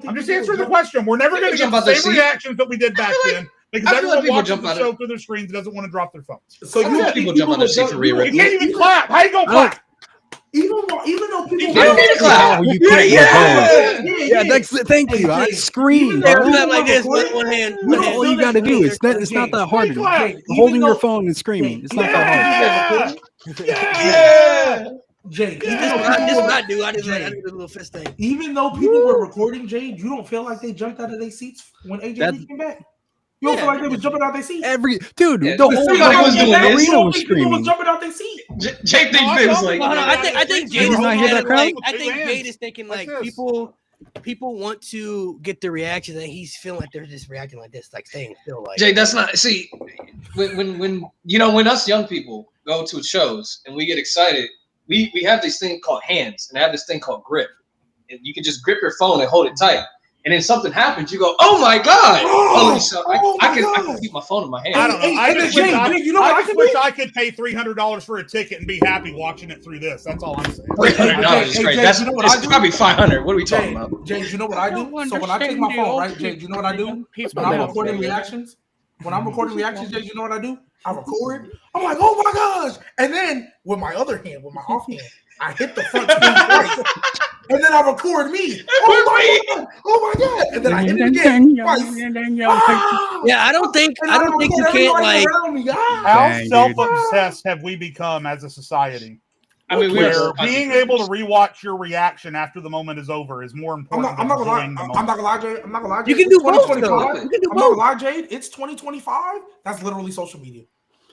I'm just answering the question. We're never going to get the same reactions that we did back then because everyone watching the show through their screens doesn't want to drop their phones. So you have people jump out their seat for re-recording. You can't even clap. How you going to clap? Even though people thank you. I scream. Like this with one hand. All you got to do is that. It's not that hard. Holding your phone and screaming. It's not that hard. Yeah. Jay, this is what I do. I do a little fist thing. Even though people were recording, Jay, you don't feel like they jumped out of their seats when AJ came back? You don't feel like they was jumping out their seat? The whole arena was screaming. Jumping out their seat. Jay thinks they was like. I think Jade is not hear that crowd. I think Jade is thinking like people want to get the reaction that he's feeling like they're just reacting like this, like staying still. Like Jay, that's not. See, when you know when us young people go to shows and we get excited, we have this thing called hands and have this thing called grip, and you can just grip your phone and hold it tight. And then something happens, you go, "Oh my god!" I can keep my phone in my hand. I don't know. I just wish I could pay $300 for a ticket and be happy watching it through this. That's all I'm saying. $300 is great. That's probably $500. What are we talking about? James, you know what I do? So when I take my phone, right, James, you know what I do? When I'm recording reactions, James, you know what I do? I record. I'm like, "Oh my gosh!" And then with my other hand, with my off hand, I hit the front screen twice. And then I record me. Oh my god! And then I hit it again twice. Yeah, I don't think you can't like. How self-obsessed have we become as a society? I mean, where being able to rewatch your reaction after the moment is over is more important. I'm not gonna lie, Jade. You can do both. I'm not gonna lie, Jade. It's 2025. That's literally social media.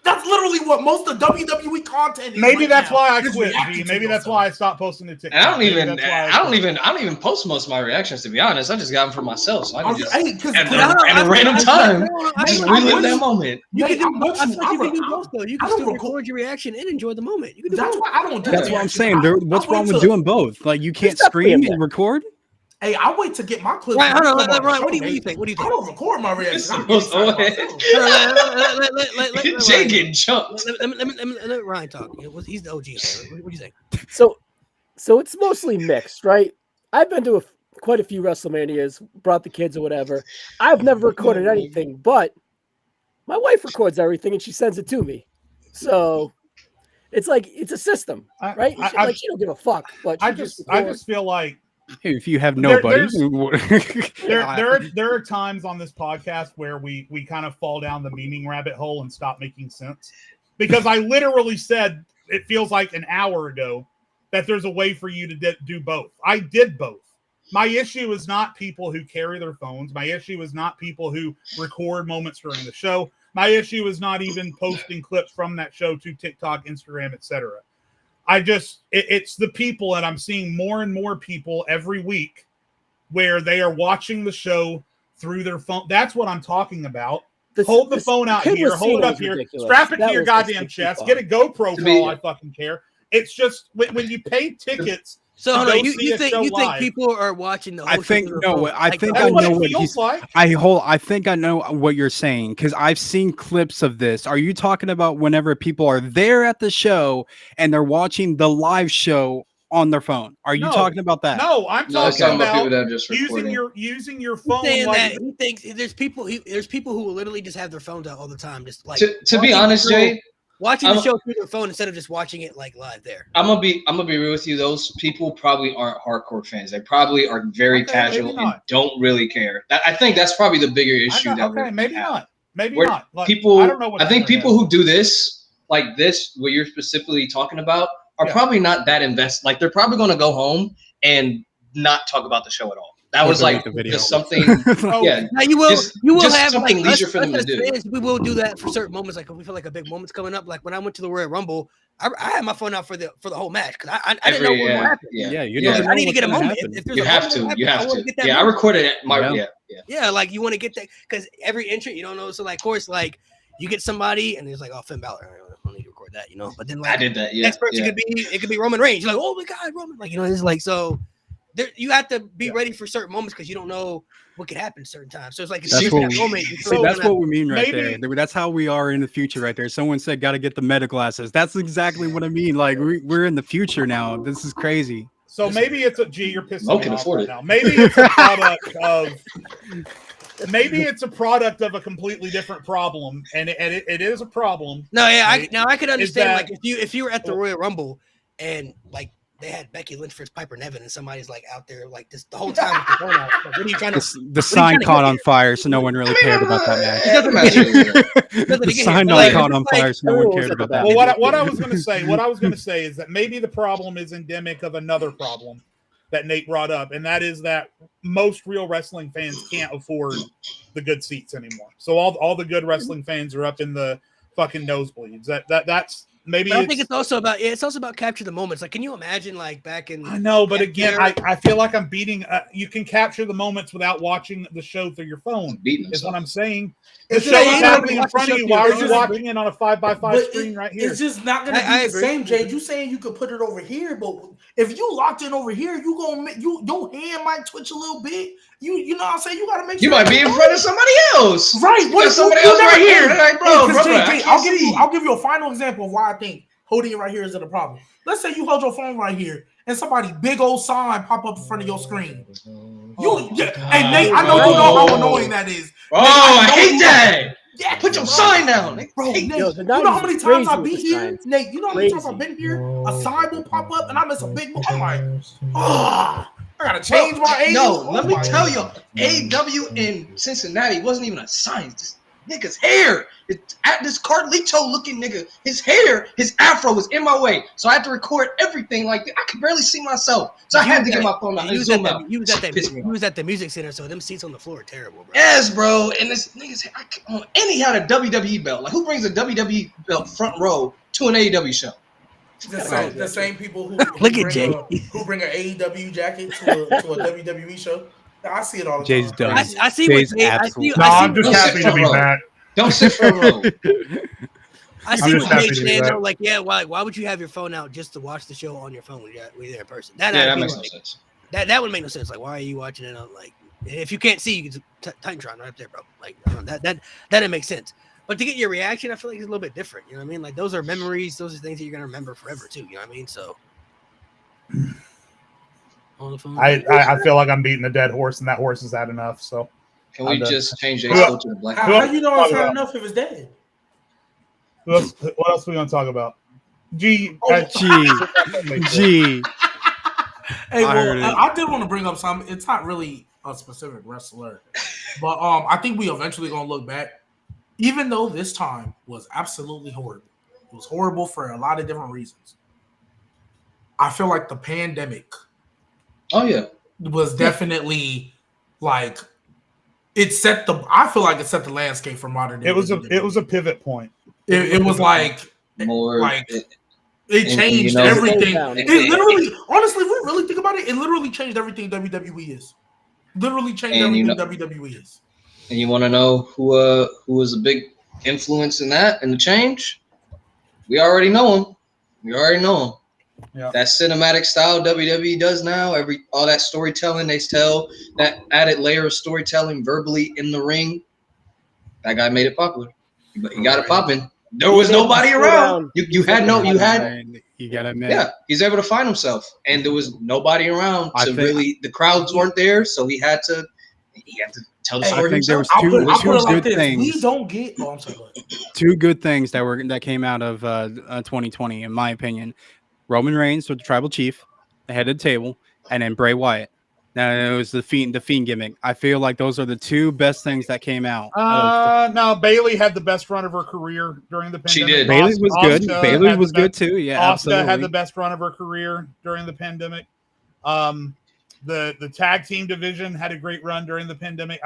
That's literally what most of WWE content is. Maybe that's why I quit. Maybe that's why I stopped posting the TikTok. I don't even post most of my reactions, to be honest. I just got them for myself, so I can just at a random time just relive that moment. You can do both though. You can still record your reaction and enjoy the moment. You can do that's both. why I don't do That's that. what I'm saying. What's wrong with doing both? Like you can't scream and record. Hey, I wait to get my clip. Right, hold on, Ryan. What do you think? I don't record my reaction. Jay getting jumped. Let Ryan talk. He's the OG. What do you think? So it's mostly mixed, right? I've been to quite a few WrestleManias, brought the kids or whatever. I've never recorded anything, but my wife records everything and she sends it to me. So it's like it's a system, right? She don't give a fuck. But I just feel like. If you have nobody, there are times on this podcast where we kind of fall down the meaning rabbit hole and stop making sense because I literally said it feels like an hour ago that there's a way for you to do both. I did both. My issue is not people who carry their phones. My issue is not people who record moments during the show. My issue is not even posting clips from that show to TikTok, Instagram, etc. It's the people, and I'm seeing more and more people every week where they are watching the show through their phone. That's what I'm talking about. Hold the phone out here, hold it up here, strap it to your goddamn chest, get a GoPro for all I fucking care. It's just when you pay tickets. So hold on, you think people are watching the whole I think no, I think I know what he's like. I think I know what you're saying because I've seen clips of this. Are you talking about whenever people are there at the show and they're watching the live show on their phone? Are you talking about that? No, I'm talking about people that are just using your phone. He thinks there's people who will literally just have their phones out all the time, just like to be honest, Jay. Watching the show through their phone instead of just watching it like live there. I'm gonna be real with you. Those people probably aren't hardcore fans. They probably are very casual and don't really care. I think that's probably the bigger issue. Maybe not. Like, people, I think people who do this like this, what you're specifically talking about, are probably not that invested. Like they're probably gonna go home and not talk about the show at all. That was like just something. Yeah, now you will have something like leisure for them to do. Fans, we will do that for certain moments. Like if we feel like a big moment's coming up. Like when I went to the Royal Rumble, I had my phone out for the whole match because I didn't know what would happen. I need to get a moment. You have to. Yeah, I recorded it. Yeah, like you want to get that because every entrant you don't know. So like, of course, like you get somebody and it's like, oh, Finn Balor. I don't need to record that, But then like I did that. Yeah, next person could be Roman Reigns. You're like, oh my God, Roman. Like it's like so. There, you have to be ready for certain moments because you don't know what could happen at certain times. So it's like that's what we mean right there. That's how we are in the future right there. Someone said got to get the meta glasses. That's exactly what I mean. Like we're in the future now. This is crazy. So maybe it's you're pissing me off right it. now. Maybe it's a product of a product of a completely different problem, and it is a problem. No, yeah, I could understand like if you were at the Royal Rumble and like they had Becky Lynch versus Piper Niven, and somebody's like out there like this the whole time with the phone out. Like, what are you trying to? The sign caught on fire, so no one really cared about that match. The sign caught on fire, so no one cared about that. Well, what I was going to say is that maybe the problem is endemic of another problem that Nate brought up, and that is that most real wrestling fans can't afford the good seats anymore. So all the good wrestling fans are up in the fucking nosebleeds. That's. Maybe I think it's also about capture the moments. Like, can you imagine like back in? I know, but again, I feel like I'm beating. You can capture the moments without watching the show through your phone. Is what I'm saying. The show is happening in front of you. Why are you watching it on a 5x5 screen right here? It's just not gonna be the same, Jay. You saying you could put it over here, but if you locked in over here, your hand might twitch a little bit. You know what I'm saying? You gotta make sure you might be in front of somebody else. Right. What if somebody else right here? They're like, bro, Jay, I'll give you a final example of why I think holding it right here isn't a problem. Let's say you hold your phone right here and somebody big old sign pop up in front of your screen. Hey Nate, I know you know how annoying that is. Oh, I hate that. Yeah, put your sign down, bro. Nate, you know how many times I've been here? Nate, you know how many times I've been here? A sign will pop up and I miss a big move. I'm like, I gotta change my age. No, let me tell you, AW in Cincinnati wasn't even a sign. This nigga's hair. At this Carlito looking nigga, his hair, his afro was in my way. So I had to record everything like that. I could barely see myself. So I had to get my phone out and zoom out. You was at the music center, so them seats on the floor are terrible, bro. Yes, bro. And this nigga's and he had a WWE belt. Like, who brings a WWE belt front row to an AEW show? The same people who look at Jay, who bring an AEW jacket to a WWE show. I see it all the Jay's time. done. I see what Jay. I'm just happy to be back. Don't sit for a row. I see what Jay's saying though. Like, yeah, why would you have your phone out just to watch the show on your phone when you're there in person? That makes no sense. That would make no sense. Like, why are you watching it on like? If you can't see, you can Titantron right up there, bro. Like, that didn't make sense. But to get your reaction, I feel like it's a little bit different. You know what I mean? Like, those are memories. Those are things that you're gonna remember forever too. You know what I mean? So. I feel like I'm beating a dead horse, and that horse has had enough. So. Can we just change Jay's to the black? How you know it's not enough if it's dead? What else are we gonna talk about? G. Hey, well, I did want to bring up something. It's not really a specific wrestler, but I think we eventually gonna look back. Even though this time was absolutely horrible, it was horrible for a lot of different reasons. I feel like the pandemic. Oh yeah, was definitely like. I feel like it set the landscape for modern day. It was a pivot point. It was like more like it changed everything. It literally, honestly, if we really think about it, it literally changed everything WWE is. Literally changed everything WWE is. And you want to know who was a big influence in that and the change? We already know him. Yeah. That cinematic style WWE does now, all that storytelling they tell, that added layer of storytelling verbally in the ring, that guy made it popular. But he got it popping. There was nobody around. You gotta admit. Yeah, he's able to find himself, and there was nobody around to really. The crowds weren't there, so he had to tell the story himself. There was two good things. We don't get. Oh, I'm sorry. Two good things that came out of 2020, in my opinion. Roman Reigns with the Tribal Chief, the head of the table, and then Bray Wyatt. Now it was the Fiend gimmick. I feel like those are the two best things that came out. No, Bayley had the best run of her career during the pandemic. She did. Bayley was good. Bayley was good too. Yeah, Asuka had the best run of her career during the pandemic. The tag team division had a great run during the pandemic.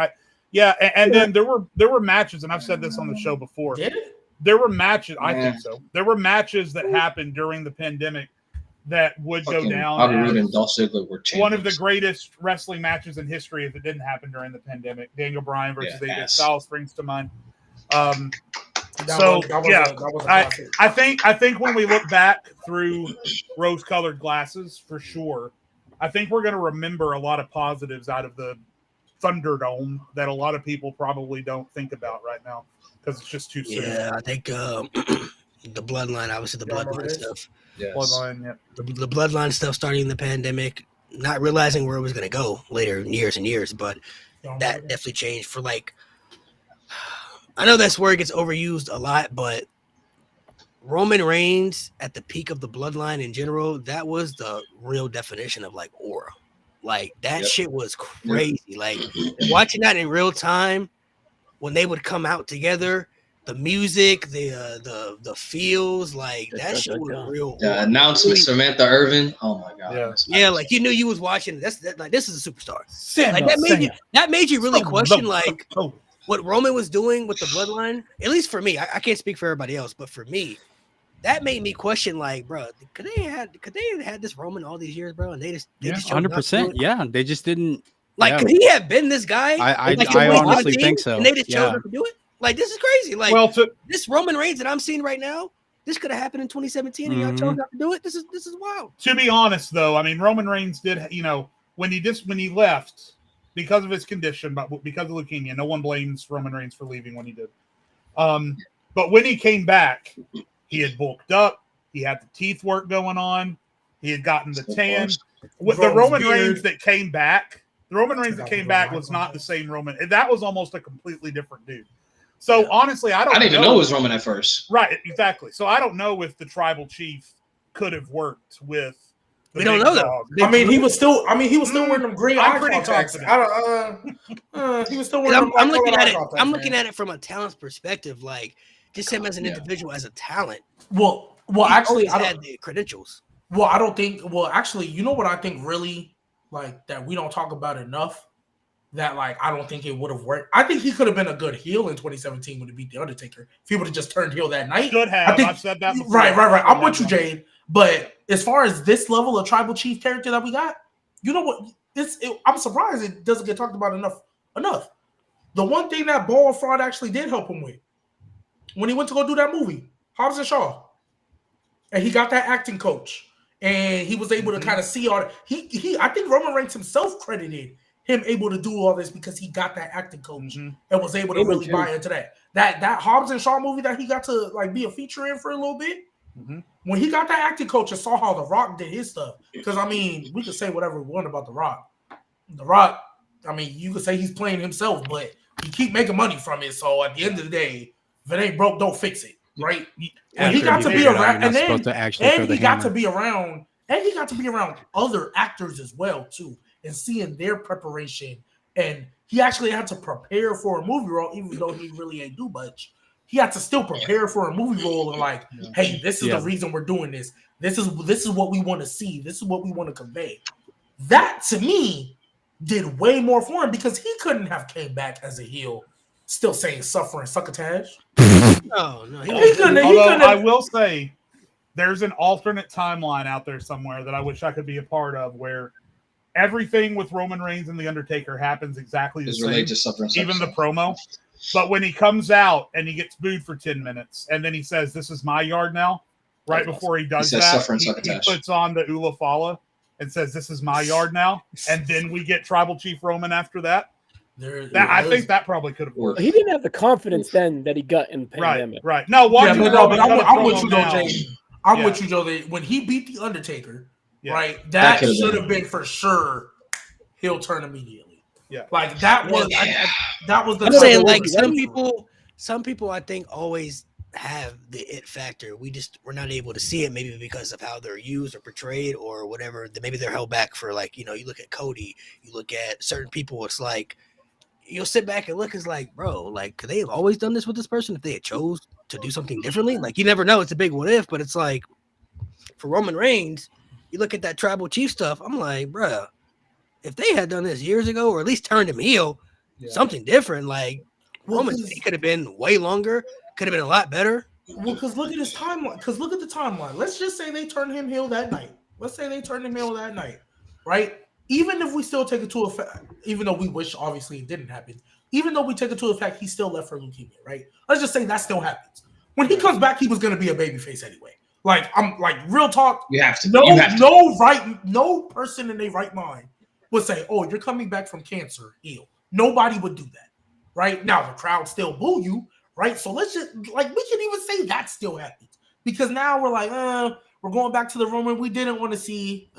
And then there were matches, and I've said this on the show before. Did it? There were matches. I think so. There were matches that happened during the pandemic that would go down Bobby Roode and as Dolph Ziggler were champions. one of the greatest wrestling matches in history if it didn't happen during the pandemic. Daniel Bryan versus AJ Styles springs to mind. I think when we look back through rose-colored glasses, for sure, I think we're going to remember a lot of positives out of the Thunderdome that a lot of people probably don't think about right now because it's just too soon. Yeah, I think the Bloodline, obviously the Bloodline stuff. Yes. Bloodline, yeah. The Bloodline stuff starting the pandemic, not realizing where it was going to go later in years and years, but that definitely changed for like, I know that's where it gets overused a lot, but Roman Reigns at the peak of the Bloodline in general, that was the real definition of like aura. Like that shit was crazy. Like watching that in real time when they would come out together, the music, the feels, like that shit was real. The announcement, Samantha Irvin. Oh my god. Yeah, like you knew you was watching. Like this is a superstar. Like that made you really question like what Roman was doing with the Bloodline. At least for me, I can't speak for everybody else, but for me, that made me question, like, bro, could they have had this Roman all these years, bro? And they just 100%. Yeah, they just didn't. Like, could he have been this guy? I honestly think so. And they just chose not to do it. Like, this is crazy. Like, this Roman Reigns that I'm seeing right now, this could have happened in 2017, and y'all chose not to do it. This is wild. To be honest, though, I mean, Roman Reigns did, when he left because of his condition, but because of leukemia, no one blames Roman Reigns for leaving when he did. But when he came back, he had bulked up. He had the teeth work going on. He had gotten the tan. With the Roman Reigns that came back, was not the same Roman. That was almost a completely different dude. So honestly, I didn't even know it was Roman at first. Right, exactly. So I don't know if the tribal chief could have worked with. We don't know that. I mean, he was still wearing them green eye contacts. He was still wearing them. I'm looking at it from a talent perspective, like just him as an individual, as a talent. Well, actually, I had the credentials. Well, I don't think. Well, actually, you know what I think really like that we don't talk about enough. That like I don't think it would have worked. I think he could have been a good heel in 2017 when he beat the Undertaker. If he would have just turned heel that night, could have. I've said that before. Right. I'm with you, Jade. But as far as this level of tribal chief character that we got, you know what? I'm surprised it doesn't get talked about enough. The one thing that Ball and Fraud actually did help him with when he went to go do that movie, Hobbs and Shaw, and he got that acting coach, and he was able to kind of see all that. I think Roman Reigns himself credited him able to do all this because he got that acting coach and was able to really buy into that. That Hobbs and Shaw movie that he got to like be a feature in for a little bit. When he got that acting coach and saw how The Rock did his stuff, because I mean, we could say whatever we want about The Rock. The Rock, I mean, you could say he's playing himself, but he keep making money from it. So at the end of the day, if it ain't broke, don't fix it, right? And he got to be around, and he got to be around other actors as well too, and seeing their preparation. And he actually had to prepare for a movie role, even though he really ain't do much. He had to still prepare for a movie role and like, hey, this is the reason we're doing this. This is what we want to see. This is what we want to convey. That to me did way more for him because he couldn't have came back as a heel, still saying suffering succotash. No, he couldn't. I will say, there's an alternate timeline out there somewhere that I wish I could be a part of, where everything with Roman Reigns and The Undertaker happens exactly the same, even the promo. But when he comes out and he gets booed for 10 minutes, and then he says, "This is my yard now," right before he does that, he puts on the Ula Fala and says, "This is my yard now," and then we get Tribal Chief Roman after that. I think that probably could have worked. He didn't have the confidence then that he got in the pandemic. Right. No, but I'm with you, though, Jay. I'm with you, Joe. That when he beat the Undertaker, right, that should have been for sure. He'll turn immediately. Yeah, like that was that was the. I'm saying like some people I think always have the it factor. We're not able to see it, maybe because of how they're used or portrayed or whatever. Maybe they're held back for like, you look at Cody, you look at certain people. It's like you'll sit back and look. It's like, bro, like could they have always done this with this person if they had chose to do something differently? Like you never know. It's a big what if, but it's like for Roman Reigns, you look at that tribal chief stuff. I'm like, bro, if they had done this years ago, or at least turned him heel, something different, like Roman could have been way longer, could have been a lot better. Well, because look at his timeline. Because look at the timeline. Let's just say they turned him heel that night. Let's say they turned him ill that night, right? Even if we still take it to effect, even though we wish obviously it didn't happen, even though we take it to effect, he still left for leukemia, right? Let's just say that still happens. When he comes back, he was going to be a babyface anyway. Like, I'm like, real talk. You have to. No person in their right mind would say, "Oh, you're coming back from cancer, heal." Nobody would do that, right? Now the crowd still boo you, right? So let's just like we can even say that still happens because now we're like, we're going back to the Roman we didn't want to see,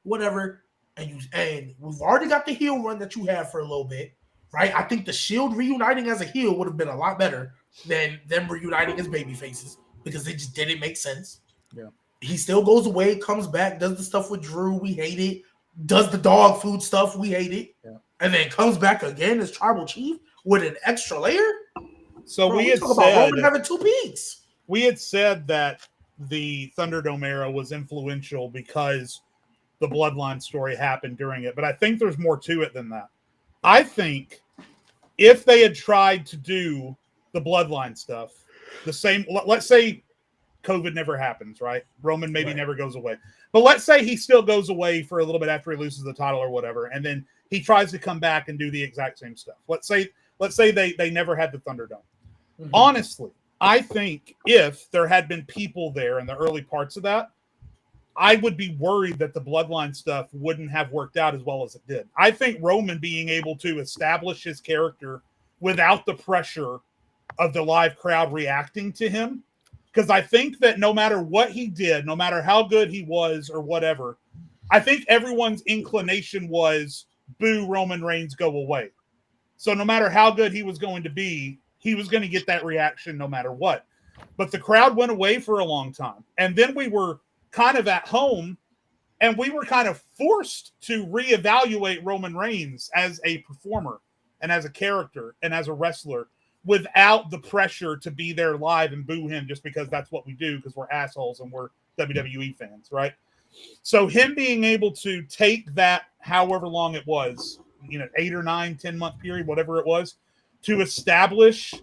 whatever. And we've already got the heel run that you had for a little bit, right? I think the Shield reuniting as a heel would have been a lot better than them reuniting as baby faces because it just didn't make sense. Yeah. He still goes away, comes back, does the stuff with Drew, we hate it. Does the dog food stuff, we hate it. Yeah. And then comes back again as tribal chief with an extra layer. So Bro, we had talk said about Roman having 2 peaks. We had said that the Thunderdome era was influential because the Bloodline story happened during it, but I think there's more to it than that. I think if they had tried to do the Bloodline stuff, the same, let's say COVID never happens, right? Roman maybe never goes away. But let's say he still goes away for a little bit after he loses the title or whatever, and then he tries to come back and do the exact same stuff. Let's say they never had the Thunderdome. Mm-hmm. Honestly, I think if there had been people there in the early parts of that, I would be worried that the Bloodline stuff wouldn't have worked out as well as it did. I think Roman being able to establish his character without the pressure of the live crowd reacting to him, because I think that no matter what he did, no matter how good he was or whatever, I think everyone's inclination was, boo, Roman Reigns, go away. So no matter how good he was going to be, he was going to get that reaction no matter what. But the crowd went away for a long time. And then we were kind of at home, and we were kind of forced to reevaluate Roman Reigns as a performer and as a character and as a wrestler without the pressure to be there live and boo him just because that's what we do because we're assholes and we're WWE fans, right? So him being able to take that however long it was, 8 or 9, 10-month period, whatever it was, to establish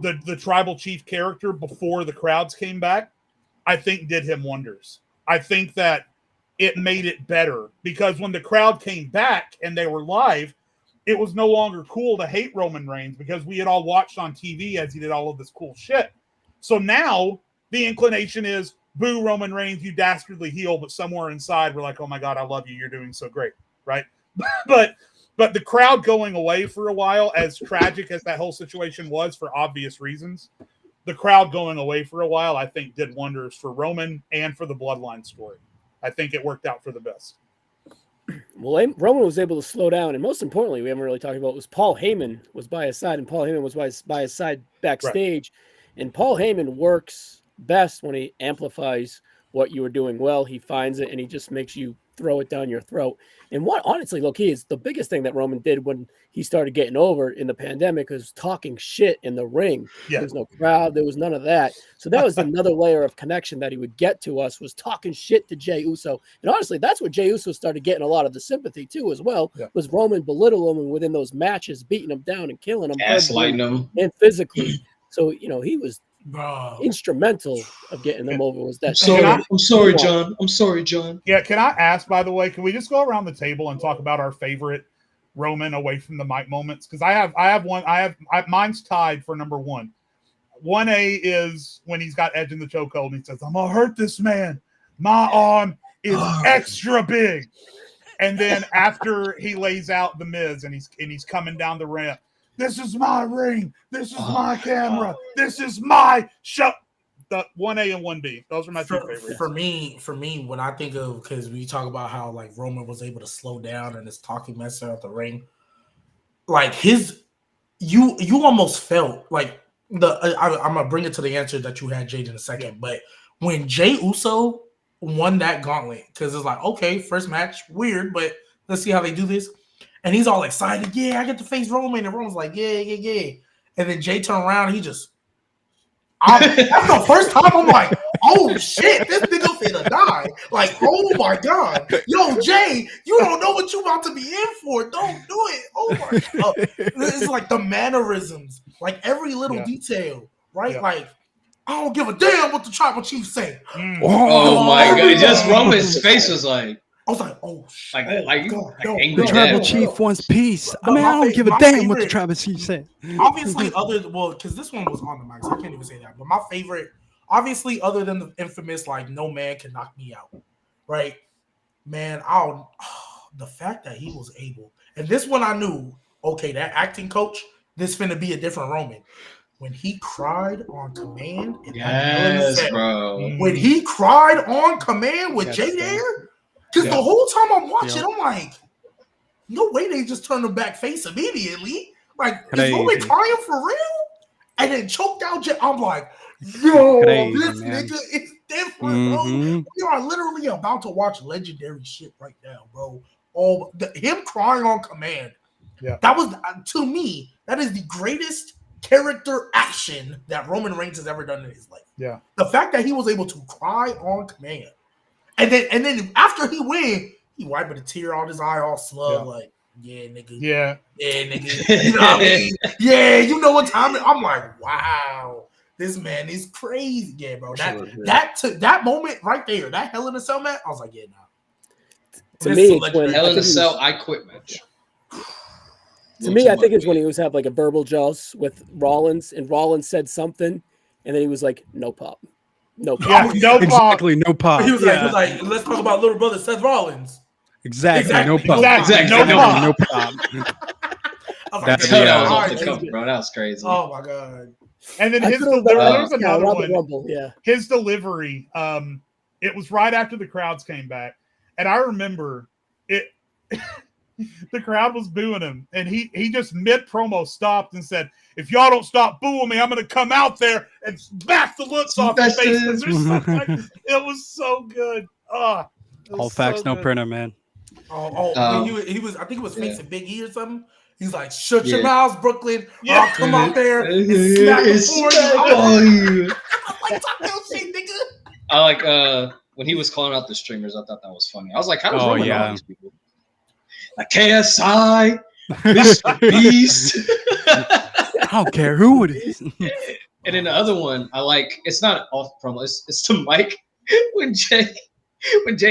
the tribal chief character before the crowds came back, I think did him wonders. I think that it made it better because when the crowd came back and they were live, it was no longer cool to hate Roman Reigns because we had all watched on TV as he did all of this cool shit. So now the inclination is, boo, Roman Reigns, you dastardly heel, but somewhere inside we're like, oh my God, I love you. You're doing so great, right? But the crowd going away for a while, as tragic as that whole situation was for obvious reasons, the crowd going away for a while, I think, did wonders for Roman and for the Bloodline story. I think it worked out for the best. Well, Roman was able to slow down, and most importantly, we haven't really talked about was Paul Heyman was by his side, and Paul Heyman was by his side backstage. Right. And Paul Heyman works best when he amplifies what you were doing well. He finds it, and he just makes you throw it down your throat. And what, honestly, low-key, is the biggest thing that Roman did when he started getting over in the pandemic was talking shit in the ring. Yeah. There was no crowd. There was none of that. So that was another layer of connection that he would get to us, was talking shit to Jey Uso. And honestly, that's where Jey Uso started getting a lot of the sympathy, too, as well, was Roman belittling him within those matches, beating him down and killing him. Gaslighting him. And physically. So, he was instrumental of getting them over. Was that? I'm sorry, John. I'm sorry, John. Yeah, can I ask, by the way, can we just go around the table and talk about our favorite Roman away from the mic moments? Because I have one. Mine's tied for number one. 1A is when he's got Edge in the chokehold and he says, "I'm gonna hurt this man. My arm is extra big." And then after he lays out the Miz and he's coming down the ramp. This is my ring. This is my camera. This is my show. The 1A and 1B. Those are my two favorites. For me, when I think of, because we talk about how like Roman was able to slow down and his talking mess out the ring, like you almost felt like I'm gonna bring it to the answer that you had, Jade, in a second. But when Jey Uso won that gauntlet, because it's like, okay, first match, weird, but let's see how they do this. And he's all excited. Yeah, I get to face Roman. And Roman's like, yeah. And then Jay turned around and he just, that's the first time I'm like, oh shit, this nigga finna die. Like, oh my God. Yo, Jay, you don't know what you about to be in for. Don't do it. Oh my God. It's like the mannerisms, like every little detail, right? Yeah. Like I don't give a damn what the tribal chief say. Oh my god! Just Roman's face was like. I was like, oh shit. The tribal chief wants peace. I mean, I don't give a damn what the tribal chief said. Obviously, because this one was on the mic, so I can't even say that. But my favorite, obviously, other than the infamous, like, no man can knock me out, right? Man, the fact that he was able, and this one I knew, okay, that acting coach, this finna be a different Roman. When he cried on command, bro. When he cried on command with Jay there. Because the whole time I'm watching, I'm like, no way they just turned the back face immediately. Like, is Roman crying for real? And then choked out Jay. I'm like, yo, this nigga is different, bro. We are literally about to watch legendary shit right now, bro. Him crying on command. Yeah. That was, to me, that is the greatest character action that Roman Reigns has ever done in his life. Yeah. The fact that he was able to cry on command. And then after he win, he wiping a tear out his eye, all slug, like, yeah, nigga. Yeah, nigga. You know what I mean? Yeah, you know what time I'm like, wow, this man is crazy. Yeah, bro. That moment right there, that Hell in a Cell match, I was like, yeah, nah. To me, Hell in a Cell, I quit match. To me, I think it's when he was have like a verbal joust with Rollins, and Rollins said something, and then he was like, no pop. No pop. Yeah, no pop. Exactly, no pop. He was like, let's talk about little brother Seth Rollins. Exactly. No pop. Exactly. No pop. That's bro. That was crazy. Oh my god. And then there's another one. Rumble, yeah. His delivery. It was right after the crowds came back, and I remember it. The crowd was booing him, and he just mid promo stopped and said, "If y'all don't stop booing me, I'm going to come out there and back the looks off your face." It was so good. All facts, no printer, man. He was. I think it was facing Big E or something. He's like, "Shut your mouths, Brooklyn! Yeah. I'll come out there and smack you." I'm like, "Talk your shit, nigga." I like when he was calling out the streamers. I thought that was funny. I was like, "How does Roman know all these people?" Like KSI, Mr. Beast. I don't care who it is. And then the other one, I like. It's not off promo. It's to Mike when Jay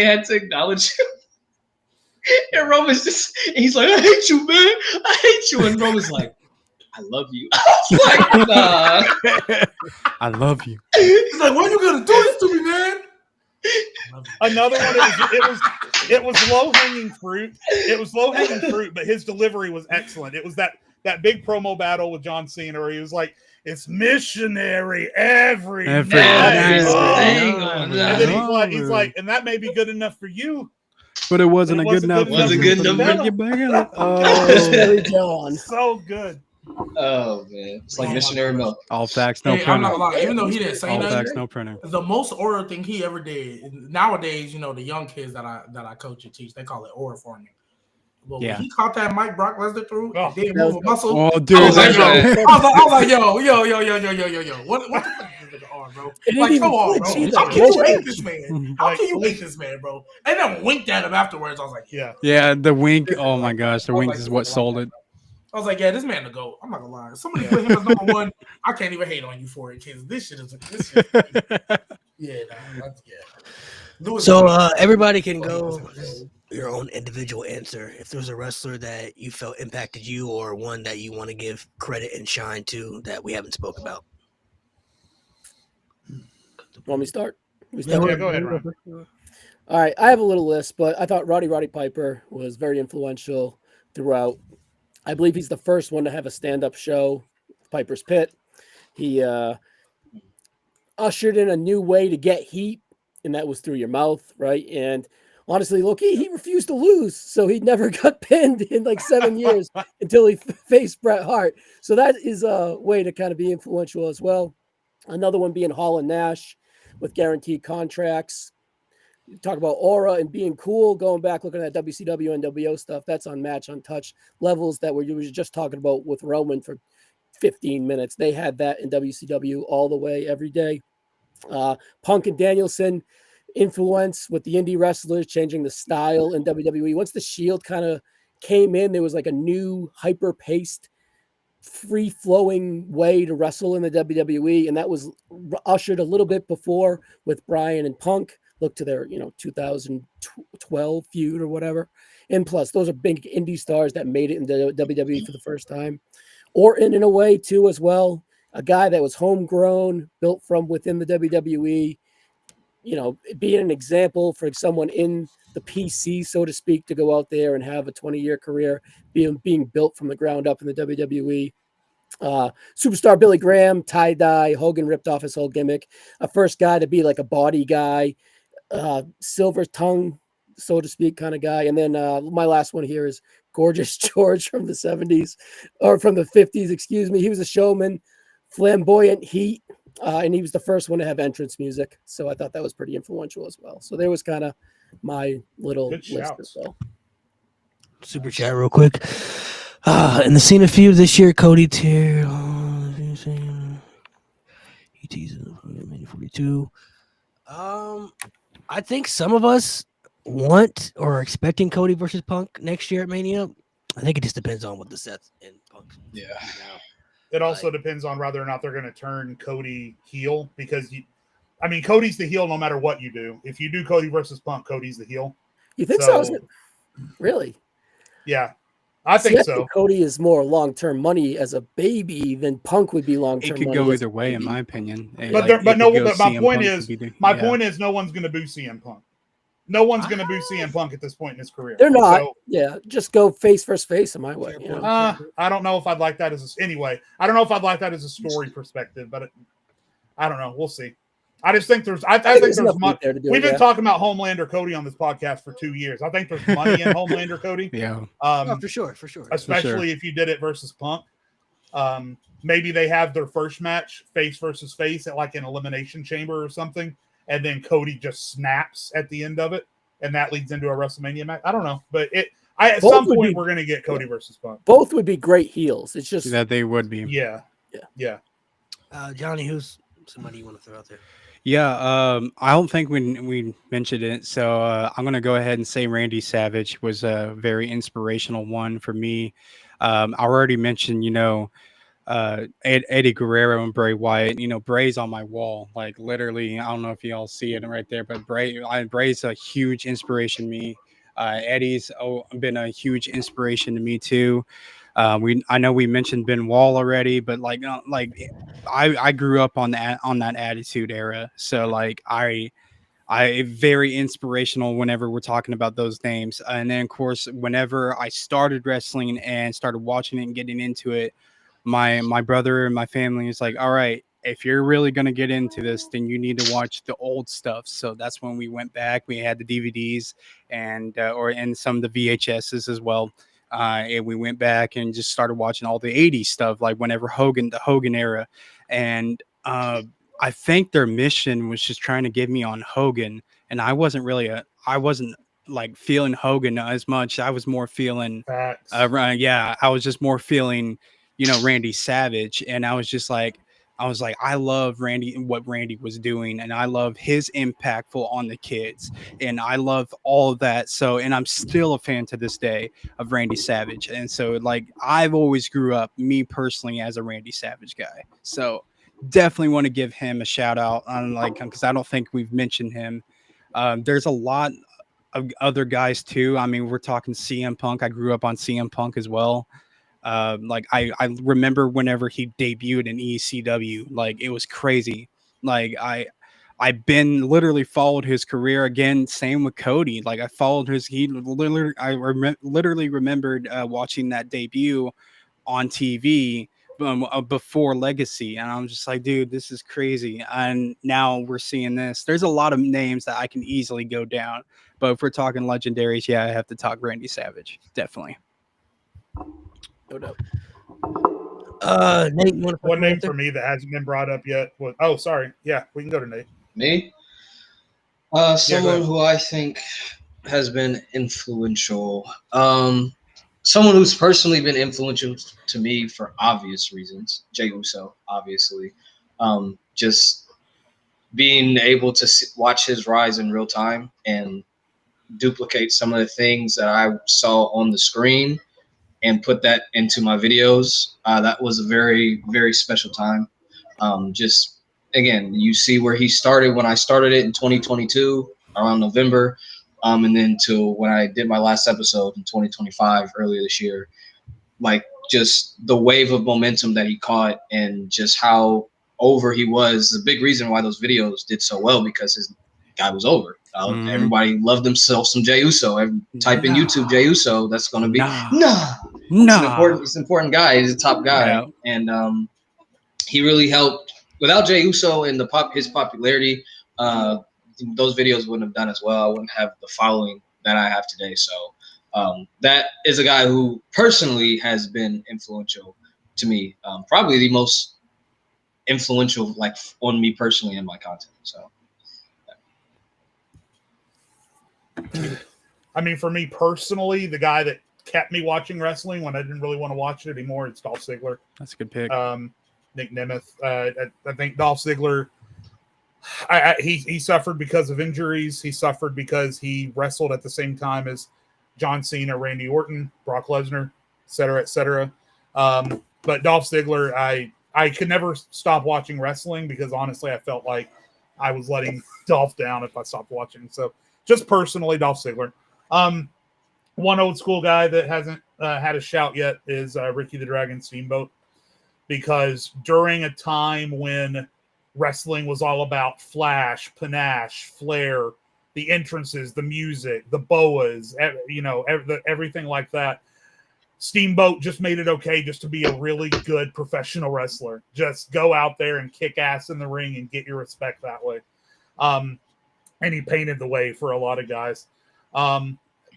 had to acknowledge him. And Roman's he's like, "I hate you, man. I hate you." And Roman's like, "I love you." I was like, "Nah." I love you. He's like, "When are you gonna do this to me, man?" Another one. It was low hanging fruit. It was low hanging fruit, but his delivery was excellent. It was that big promo battle with John Cena, where he was like, "It's missionary every night." And then he's like, "And that may be good enough for you, but it wasn't good enough. Wasn't good enough. Oh, so good. Oh man, it's like missionary milk. All facts, no printer. I'm not lying. Even though he didn't say all nothing, facts, no printer. The most aura thing he ever did. Nowadays, the young kids that I coach and teach, they call it aura forming. But when he caught that Mike Brock Lesnar through, didn't move a muscle. Oh, dude! I was like, yo. What the fuck is this nigga on, bro? Like, come on, bro. How can you hate this man? How can you hate this man, bro? And then winked at him afterwards. I was like, yeah, the wink. Oh my gosh, the wink is what sold it. I was like, yeah, this man to go. I'm not gonna lie. Somebody put him as number one. I can't even hate on you for it, because this shit is So everybody can go your own individual answer. If there's a wrestler that you felt impacted you, or one that you want to give credit and shine to that we haven't spoke about. Want me to start? Yeah, go ahead, Ron. All right, I have a little list, but I thought Roddy Piper was very influential throughout. I believe he's the first one to have a stand-up show, Piper's Pit. He ushered in a new way to get heat, and that was through your mouth, right? And honestly, look, he refused to lose, so he never got pinned in like 7 years until he faced Bret Hart. So that is a way to kind of be influential as well. Another one being Hall and Nash with guaranteed contracts. You talk about aura and being cool, going back, looking at WCW and NWO stuff. That's on Match Untouched levels that you were just talking about with Roman for 15 minutes. They had that in WCW all the way, every day. Punk and Danielson influence with the indie wrestlers, changing the style in WWE. Once the Shield kind of came in, there was like a new hyper-paced free-flowing way to wrestle in the WWE, and that was ushered a little bit before with Bryan and Punk. Look to their 2012 feud or whatever. And plus, those are big indie stars that made it in the WWE for the first time. Orton, in a way, too, as well. A guy that was homegrown, built from within the WWE, being an example for someone in the PC, so to speak, to go out there and have a 20-year career being built from the ground up in the WWE. Superstar Billy Graham, tie-dye, Hogan ripped off his whole gimmick. A first guy to be like a body guy, silver tongue, so to speak, kind of guy. And then my last one here is Gorgeous George from the 70s, or from the 50s, excuse me. He was a showman, flamboyant heat, and he was the first one to have entrance music. So I thought that was pretty influential as well. So there was kind of my little list as well. Super chat real quick. In the Cena feud this year, Cody tier. ET's 42. I think some of us want or are expecting Cody versus Punk next year at Mania. I think it just depends on what the Seth and Punk. Yeah. It also depends on whether or not they're going to turn Cody heel, because Cody's the heel no matter what you do. If you do Cody versus Punk, Cody's the heel. You think so? Really? Yeah, I think so. Think Cody is more long-term money as a baby than Punk would be long-term money. It could go either way, in my opinion. But my point is, no one's going to boo CM Punk. No one's going to boo CM Punk at this point in his career. They're not. So, just go face versus face in my way. I don't know if I'd like that I don't know if I'd like that as a story perspective, but I don't know. We'll see. I just think there's money. We've been talking about Homelander Cody on this podcast for 2 years. I think there's money in Homelander Cody. Yeah. For sure. Especially if you did it versus Punk. Maybe they have their first match face versus face at like an elimination chamber or something, and then Cody just snaps at the end of it, and that leads into a WrestleMania match. I don't know, but at some point we're going to get Cody versus Punk. Both would be great heels. It's just that they would be. Yeah. Johnny, who's somebody you want to throw out there? Yeah, I don't think we mentioned it, so I'm going to go ahead and say Randy Savage was a very inspirational one for me. I already mentioned, Eddie Guerrero and Bray Wyatt. Bray's on my wall, like literally. I don't know if y'all see it right there, but Bray's a huge inspiration to me. Eddie's been a huge inspiration to me too. I know we mentioned Benoit already, but I grew up on that Attitude Era, so I very inspirational whenever we're talking about those names. And then of course, whenever I started wrestling and started watching it and getting into it, my brother and my family is like, all right, if you're really going to get into this, then you need to watch the old stuff. So that's when we went back. We had the DVDs and some of the VHSs as well. And we went back and just started watching all the 80s stuff, like whenever the Hogan era. And I think their mission was just trying to get me on Hogan. And I wasn't like feeling Hogan as much. I was more feeling, I was just more feeling, Randy Savage. And I was like, I love what Randy was doing, and I love his impactful on the kids, and I love all of that. So, and I'm still a fan to this day of Randy Savage. And so I've always grew up, me personally, as a Randy Savage guy. So definitely want to give him a shout out on because I don't think we've mentioned him. There's a lot of other guys too. I mean, we're talking CM Punk. I grew up on CM Punk as well. I remember whenever he debuted in ECW, it was crazy. I've been literally followed his career again. Same with Cody. I followed literally remembered watching that debut on TV before Legacy. And I'm just like, dude, this is crazy. And now we're seeing this. There's a lot of names that I can easily go down, but if we're talking legendaries, I have to talk Randy Savage. Definitely. No doubt. Nate, one name for me that hasn't been brought up yet was sorry. Yeah, we can go to Nate. Me? Someone who I think has been influential. Someone who's personally been influential to me for obvious reasons. Jey Uso, obviously. Just being able to watch his rise in real time and duplicate some of the things that I saw on the screen and put that into my videos. That was a very, very special time. Just again, you see where he started when I started it in 2022 around November, and then to when I did my last episode in 2025 earlier this year, like just the wave of momentum that he caught and just how over he was. The big reason why those videos did so well because his guy was over. Everybody loved himself some Jey Uso. Type in YouTube Jey Uso. That's going to be It's an important guy. He's a top guy, and he really helped. Without Jey Uso and his popularity, those videos wouldn't have done as well. I wouldn't have the following that I have today. So that is a guy who personally has been influential to me. Probably the most influential, like on me personally in my content. So. I mean, for me personally, the guy that kept me watching wrestling when I didn't really want to watch it anymore, it's Dolph Ziggler. That's a good pick. Nick Nemeth. I think Dolph Ziggler, he suffered because of injuries. He suffered because he wrestled at the same time as John Cena, Randy Orton, Brock Lesnar, et cetera, et cetera. But Dolph Ziggler, I could never stop watching wrestling because honestly, I felt like I was letting Dolph down if I stopped watching. So just personally, Dolph Ziggler. One old school guy that hasn't had a shout yet is Ricky the Dragon Steamboat, because during a time when wrestling was all about flash, panache, flair, the entrances, the music, the boas, everything like that, Steamboat just made it okay just to be a really good professional wrestler. Just go out there and kick ass in the ring and get your respect that way. And he painted the way for a lot of guys.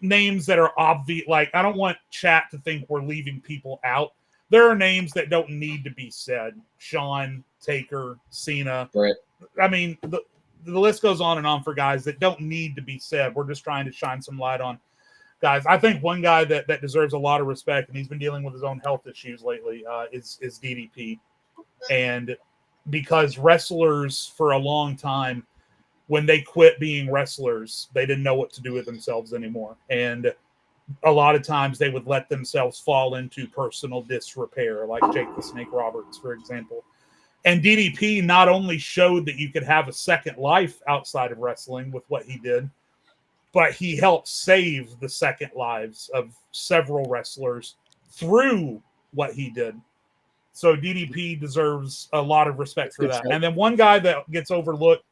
Names that are obvious, like I don't want chat to think we're leaving people out. There are names that don't need to be said. Shawn, Taker, Cena. Right. I mean, the list goes on and on for guys that don't need to be said. We're just trying to shine some light on guys. I think one guy that deserves a lot of respect, and he's been dealing with his own health issues lately, is DDP. And because wrestlers for a long time, when they quit being wrestlers, they didn't know what to do with themselves anymore. And a lot of times they would let themselves fall into personal disrepair, like Jake the Snake Roberts, for example. And DDP not only showed that you could have a second life outside of wrestling with what he did, but he helped save the second lives of several wrestlers through what he did. So DDP deserves a lot of respect for that. And then one guy that gets overlooked,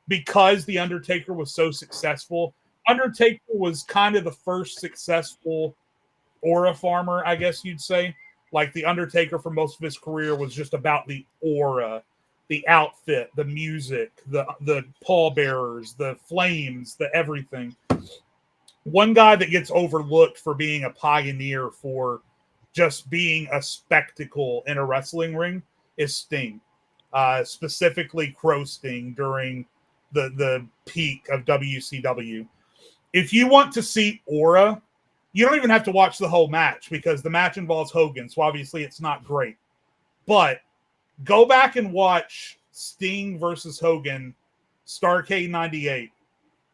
because The Undertaker was so successful, Undertaker was kind of the first successful aura farmer, I guess you'd say. Like The Undertaker for most of his career was just about the aura, the outfit, the music, the pallbearers, the flames, the everything. One guy that gets overlooked for being a pioneer for just being a spectacle in a wrestling ring is Sting, specifically Crow Sting during the peak of WCW. If you want to see aura, you don't even have to watch the whole match because the match involves Hogan, so obviously it's not great. But go back and watch Sting versus Hogan, Starrcade 98,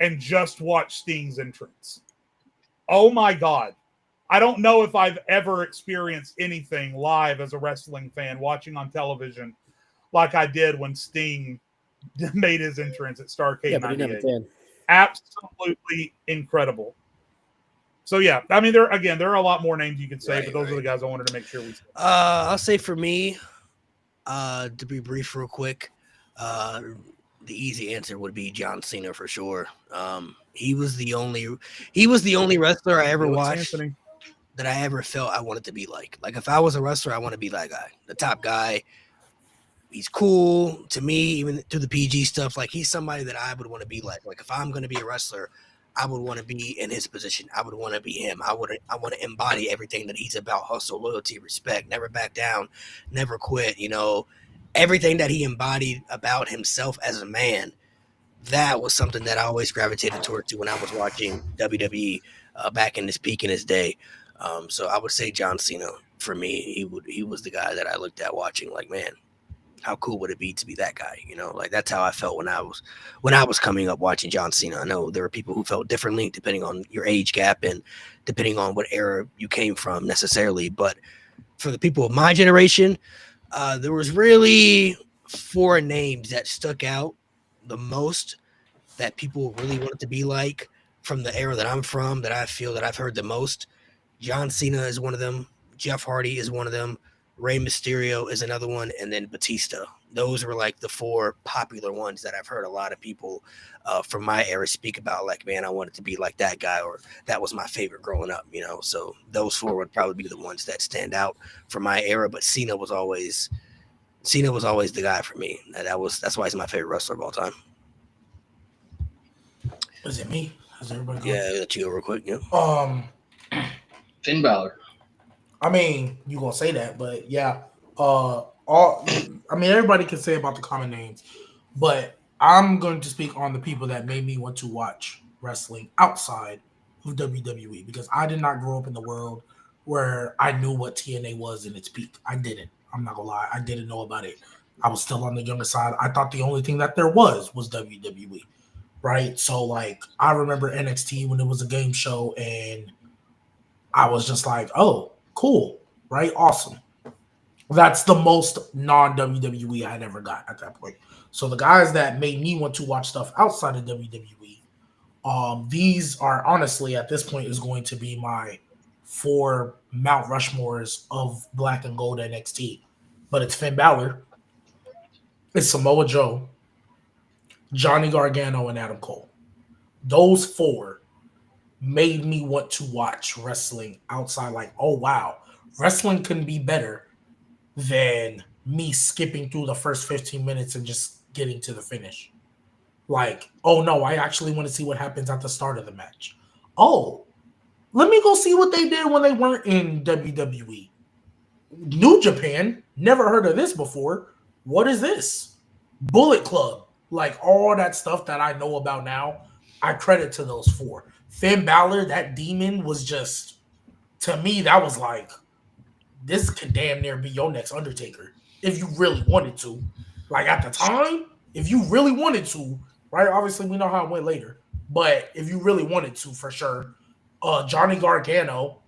and just watch Sting's entrance. Oh my God. I don't know if I've ever experienced anything live as a wrestling fan watching on television like I did when Sting made his entrance at Starrcade 98. Absolutely incredible. So yeah, I mean, there are a lot more names you could say, but those are the guys I wanted to make sure we said. I'll say for me, to be brief real quick, the easy answer would be John Cena for sure. He was the only wrestler I ever watched that I ever felt I wanted to be like. Like if I was a wrestler, I want to be that guy, the top guy. He's cool to me, even through the PG stuff. Like he's somebody that I would want to be like. Like if I'm going to be a wrestler, I would want to be in his position. I would want to be him. I want to embody everything that he's about: hustle, loyalty, respect, never back down, never quit. Everything that he embodied about himself as a man. That was something that I always gravitated towards when I was watching WWE back in his peak in his day. So I would say John Cena for me. He was the guy that I looked at watching. Like, man, how cool would it be to be that guy? You know, like that's how I felt when I was coming up watching John Cena. I know there were people who felt differently depending on your age gap and depending on what era you came from necessarily. But for the people of my generation, there was really 4 names that stuck out the most that people really wanted to be like from the era that I'm from, that I feel that I've heard the most. John Cena is one of them. Jeff Hardy is one of them. Rey Mysterio is another one, and then Batista. Those were like the 4 popular ones that I've heard a lot of people from my era speak about. Like, man, I wanted to be like that guy, or that was my favorite growing up. You know, so those 4 would probably be the ones that stand out from my era. But Cena was always the guy for me. That's why he's my favorite wrestler of all time. Was it me? Has everybody? Yeah, let you go real quick. Yeah. Finn Balor. I mean, you gonna say that, but yeah. Everybody can say about the common names, but I'm going to speak on the people that made me want to watch wrestling outside of WWE, because I did not grow up in the world where I knew what TNA was in its peak. I didn't. I'm not gonna lie. I didn't know about it. I was still on the younger side. I thought the only thing that there was WWE, right? So like, I remember NXT when it was a game show, and I was just like, oh, cool, right? Awesome. That's the most non-WWE I had ever got at that point. So the guys that made me want to watch stuff outside of WWE, these are honestly at this point is going to be my 4 Mount Rushmores of Black and Gold NXT. But it's Finn Balor, it's Samoa Joe, Johnny Gargano, and Adam Cole. Those 4 made me want to watch wrestling outside. Like, oh wow, wrestling can be better than me skipping through the first 15 minutes and just getting to the finish. Like, oh no, I actually want to see what happens at the start of the match. Oh, let me go see what they did when they weren't in WWE. New Japan, never heard of this before. What is this? Bullet Club, like all that stuff that I know about now, I credit to those 4. Finn Balor, that demon was just, to me, that was like, this could damn near be your next Undertaker if you really wanted to. Like at the time, if you really wanted to, right? Obviously, we know how it went later, but if you really wanted to, for sure, Johnny Gargano,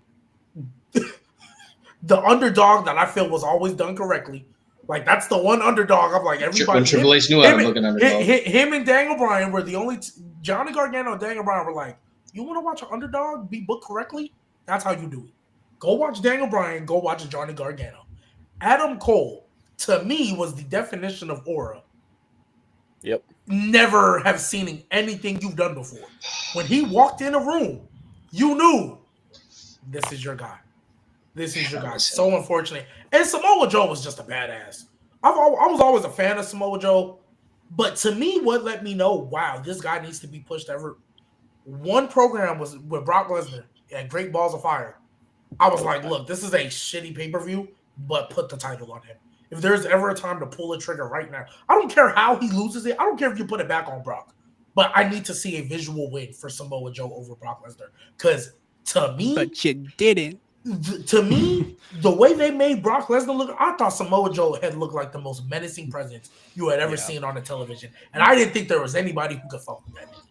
the underdog that I feel was always done correctly. Like that's the one underdog. I'm like everybody. When Triple H knew how to look an underdog. Him and Daniel Bryan were the only. Johnny Gargano and Daniel Bryan were like, you want to watch an underdog be booked correctly? That's how you do it. Go watch Daniel Bryan. Go watch Johnny Gargano. Adam Cole, to me, was the definition of aura. Yep. Never have seen anything you've done before. When he walked in a room, you knew this is your guy. This is your guy. So unfortunate. And Samoa Joe was just a badass. I was always a fan of Samoa Joe. But to me, what let me know, wow, this guy needs to be pushed ever. One program was with Brock Lesnar at Great Balls of Fire. I was like, look, this is a shitty pay-per-view, but put the title on him. If there's ever a time to pull a trigger right now, I don't care how he loses it. I don't care if you put it back on Brock. But I need to see a visual win for Samoa Joe over Brock Lesnar. Because to me... But you didn't. To me, the way they made Brock Lesnar look, I thought Samoa Joe had looked like the most menacing presence you had ever seen on the television. And I didn't think there was anybody who could fuck with that nigga.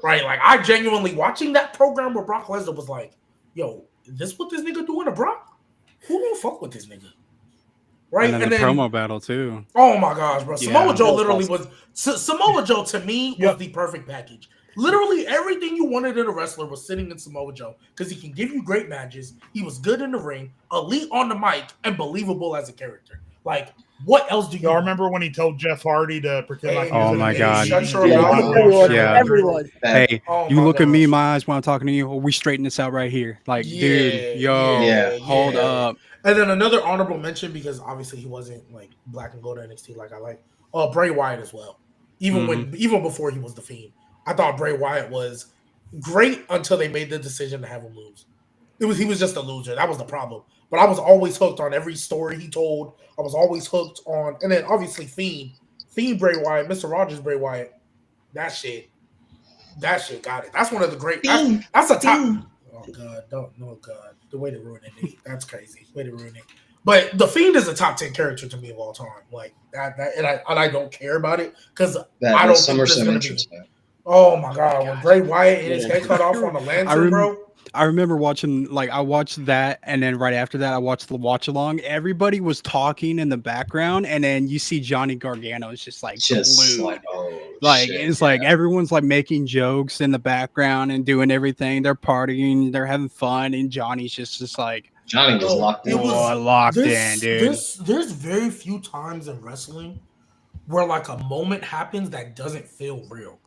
Right? Like, I genuinely, watching that program where Brock Lesnar was like, yo, is this what this nigga doing to Brock? Who gonna fuck with this nigga? Right? And then the promo battle, too. Oh, my gosh, bro. Samoa Joe literally was... Samoa Joe, to me, was the perfect package. Literally everything you wanted in a wrestler was sitting in Samoa Joe because he can give you great matches. He was good in the ring, elite on the mic, and believable as a character. Like, what else do you Y'all remember when he told Jeff Hardy to pretend like he was Oh my God. Everyone. Hey, you look at me in my eyes when I'm talking to you. We straighten this out right here. Like, dude, hold up. And then another honorable mention, because obviously he wasn't like Black and Gold NXT like I like. Bray Wyatt as well. Even before he was the Fiend. I thought Bray Wyatt was great until they made the decision to have him lose. He was just a loser. That was the problem. But I was always hooked on every story he told. I was always hooked on, and then obviously Fiend Bray Wyatt, Mr. Rogers Bray Wyatt. That shit got it. That's one of the great. That's a top. Oh God, God, the way to ruin it. That's crazy. Way to ruin it. But the Fiend is a top 10 character to me of all time. Like that and I don't care about it because I don't think there's going to be. Oh my god! When Bray Wyatt and his head cut off on the lantern, bro. I remember watching, like, I watched that, and then right after that, I watched the watch along. Everybody was talking in the background, and then you see Johnny Gargano is just like, it's like everyone's like making jokes in the background and doing everything. They're partying, they're having fun, and Johnny's just like Johnny was locked in. Locked in, dude. There's very few times in wrestling where like a moment happens that doesn't feel real.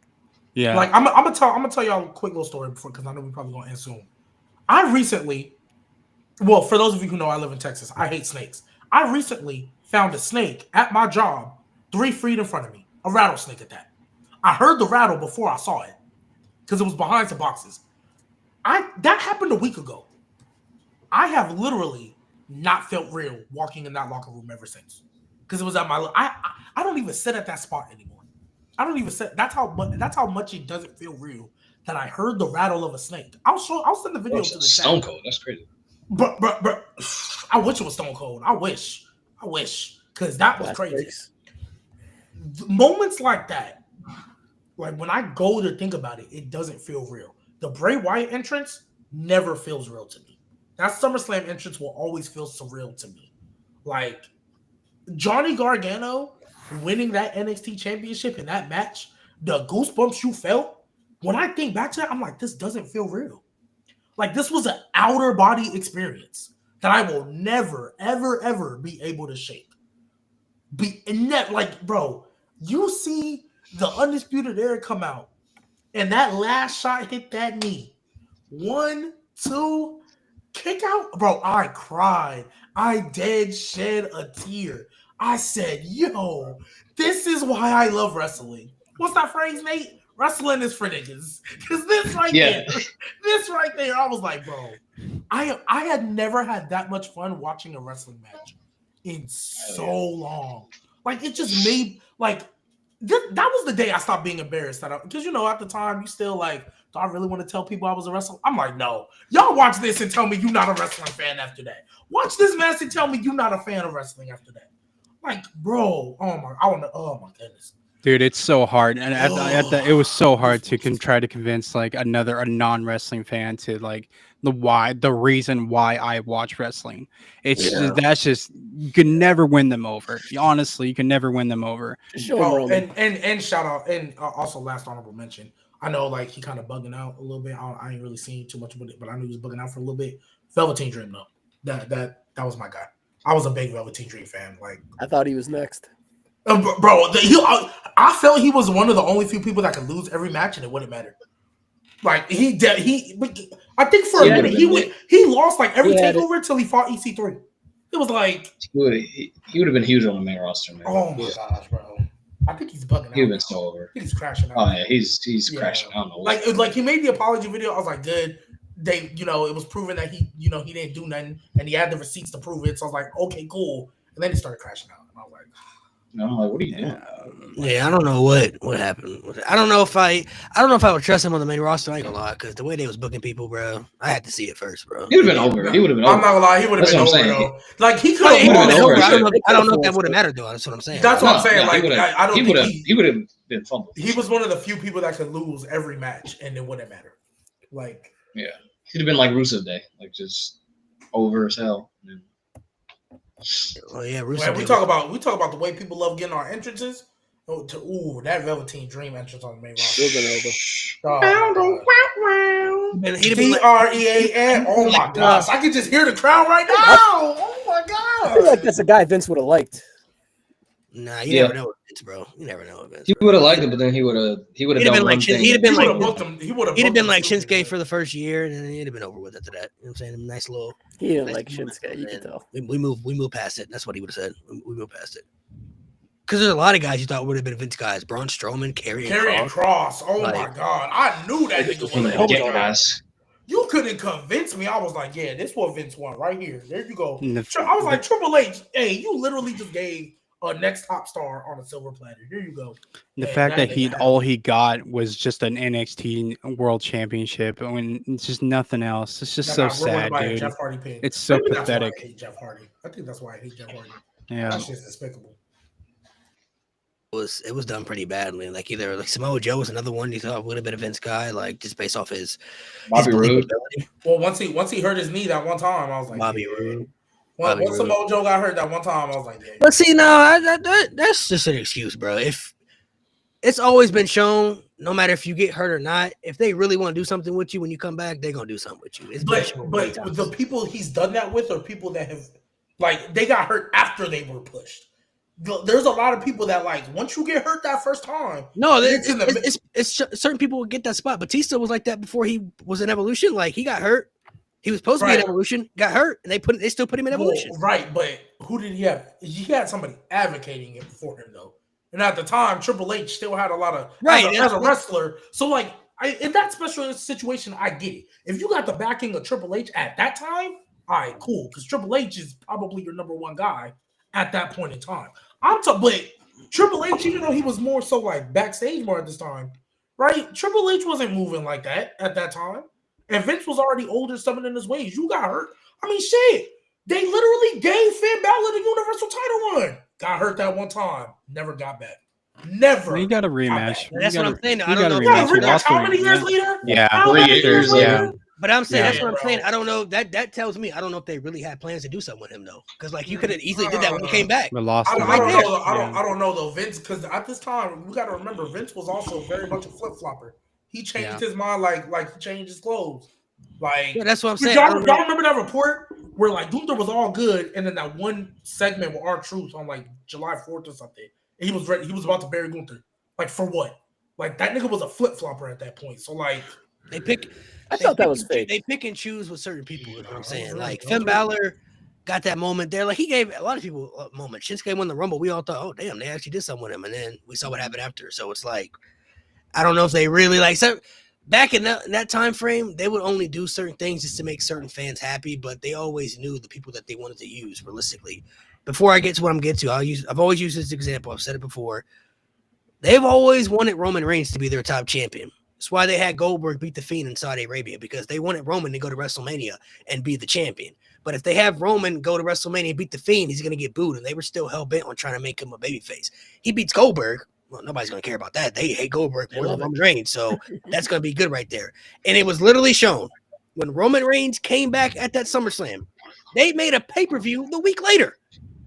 Yeah, like I'm gonna tell y'all a quick little story before because I know we're probably gonna end soon. I recently, well, for those of you who know, I live in Texas. I hate snakes. I recently found a snake at my job, 3 feet in front of me, a rattlesnake at that. I heard the rattle before I saw it because it was behind some boxes. That happened a week ago. I have literally not felt real walking in that locker room ever since because it was at my. I don't even sit at that spot anymore. I don't even sit. That's how much it doesn't feel real. That I heard the rattle of a snake. I'll send the video to the Stone Cold. That's crazy. But I wish it was Stone Cold. I wish, because that was crazy. Moments like that, like when I go to think about it, it doesn't feel real. The Bray Wyatt entrance never feels real to me. That SummerSlam entrance will always feel surreal to me. Like Johnny Gargano winning that NXT championship in that match, the goosebumps you felt. When I think back to it, I'm like, this doesn't feel real. Like this was an outer body experience that I will never, ever, ever be able to shake. Like, bro, you see the Undisputed Era come out, and that last shot hit that knee. 1, 2, kick out, bro. I cried. I dead shed a tear. I said, yo, this is why I love wrestling. What's that phrase, Nate? Wrestling is for niggas. Because this right there, I was like, bro, I had never had that much fun watching a wrestling match in so long. Like, it just made, like, that was the day I stopped being embarrassed. Because, at the time, you still like, do I really want to tell people I was a wrestler? I'm like, no. Y'all watch this and tell me you're not a wrestling fan after that. Watch this match and tell me you're not a fan of wrestling after that. Like, bro, oh my goodness. Dude, it's so hard, and it was so hard to try to convince like a non-wrestling fan to like the reason why I watch wrestling. That's just you can never win them over. Honestly, you can never win them over. And shout out, and also last honorable mention. I know like he kind of bugging out a little bit. I ain't really seen too much about it, but I knew he was bugging out for a little bit. Velveteen Dream though, that was my guy. I was a big Velveteen Dream fan. Like I thought he was next. Bro, I felt he was one of the only few people that could lose every match and it wouldn't matter. Like I think for a minute he lost like every takeover until he fought EC3. It was like he would have been huge on the main roster, man. Oh my gosh, bro! I think he's bugging out. He'd been so over. He's crashing out. Oh yeah, he's crashing. I don't know. Like he made the apology video. I was like, good. They, it was proven that he didn't do nothing, and he had the receipts to prove it. So I was like, okay, cool. And then he started crashing out, and I was like. I'm like, what are you doing? Yeah, I don't know what happened. I don't know if I would trust him on the main roster. I ain't gonna lie, because the way they was booking people, bro, I had to see it first, bro. He would have been over. I'm not gonna lie, he would have been over though. Like he could have been over. I don't know if that would have mattered though. That's what I'm saying. That's what I'm saying. Like I don't think he would have been fumbled. He was one of the few people that could lose every match and it wouldn't matter. Like he'd have been like Rusev Day, like just over as hell. Oh yeah, we talk about the way people love getting our entrances. That Velveteen Dream entrance on the main roster. DREAN. Oh my gosh, I can just hear the crowd right now. Oh my god. I feel like that's a guy Vince would have liked. Nah, you never know with Vince, bro. You never know with Vince. He would have liked it, but then he would have done one thing. He'd have been like Shinsuke for the first year, and then he'd have been over with after that. You know what I'm saying? Nice little. He didn't like Shinsuke. You can tell. We move past it. That's what he would have said. We move past it. Because there's a lot of guys you thought would have been Vince guys. Braun Strowman, Karrion Kross. Oh my god, I knew that nigga was guys. You couldn't convince me. I was like, yeah, this is what Vince want right here. There you go. I was like, Triple H, hey, you literally just gave next top star on a silver platter. Here you go. The fact that he got was just an NXT World Championship, when it's just nothing else. It's just so sad, dude. Jeff Hardy pin. It's so Maybe pathetic. That's why I hate Jeff Hardy. I think that's why I hate Jeff Hardy. Yeah, that shit's despicable. It was done pretty badly. Like either like Samoa Joe was another one you thought would have been a Vince guy, like just based off his Roode. Well, once he hurt his knee that one time, I was like Bobby Roode. Once Samoa Joe got hurt that one time, I was like, yeah. But see, no, that's just an excuse, bro. If it's always been shown, no matter if you get hurt or not, if they really want to do something with you when you come back, they're gonna do something with you. But the people he's done that with are people that have like they got hurt after they were pushed. There's a lot of people that like once you get hurt that first time. No, it's certain people will get that spot. Batista was like that before he was in Evolution. Like he got hurt. He was supposed to be in Evolution, got hurt, and they still put him in Evolution. Right, but who did he have? He had somebody advocating it for him though. And at the time, Triple H still had a lot of as a wrestler. So like in that special situation, I get it. If you got the backing of Triple H at that time, all right, cool. Because Triple H is probably your number one guy at that point in time. But Triple H, even though he was more so like backstage more at this time, right? Triple H wasn't moving like that at that time. And Vince was already older, stubborn in his ways. You got hurt. I mean, shit. They literally gave Finn Balor the Universal title run. Got hurt that one time. Never got back. Never. You got a rematch. That's what I'm saying. I don't know. Rematch how many years later? Yeah. 3 years later. But I'm saying that's what I'm saying. I don't know. That tells me I don't know if they really had plans to do something with him though. Because like you could have easily did that when he came back. But lost. I don't know though. Vince, because at this time we got to remember Vince was also very much a flip flopper. He changed his mind like he changed his clothes. Like that's what I'm saying. Y'all remember that report where like Gunther was all good, and then that one segment with R-Truth on like July 4th or something, and he was ready. He was about to bury Gunther. Like for what? Like that nigga was a flip flopper at that point. So like I thought that was fake. They pick and choose with certain people. Is what I'm saying. Like Finn Balor got that moment there. Like he gave a lot of people a moment. Shinsuke won the Rumble. We all thought, oh damn, they actually did something with him, and then we saw what happened after. So it's like I don't know if they really like. So back in that time frame, they would only do certain things just to make certain fans happy, but they always knew the people that they wanted to use realistically. Before I get to what I'm getting to, I've always used this example. I've said it before. They've always wanted Roman Reigns to be their top champion. That's why they had Goldberg beat the Fiend in Saudi Arabia, because they wanted Roman to go to WrestleMania and be the champion. But if they have Roman go to WrestleMania and beat the Fiend, he's going to get booed, and they were still hell-bent on trying to make him a babyface. He beats Goldberg. Well, nobody's going to care about that. They hate Goldberg more than Roman Reigns, so that's going to be good right there. And it was literally shown when Roman Reigns came back at that SummerSlam, they made a pay-per-view the week later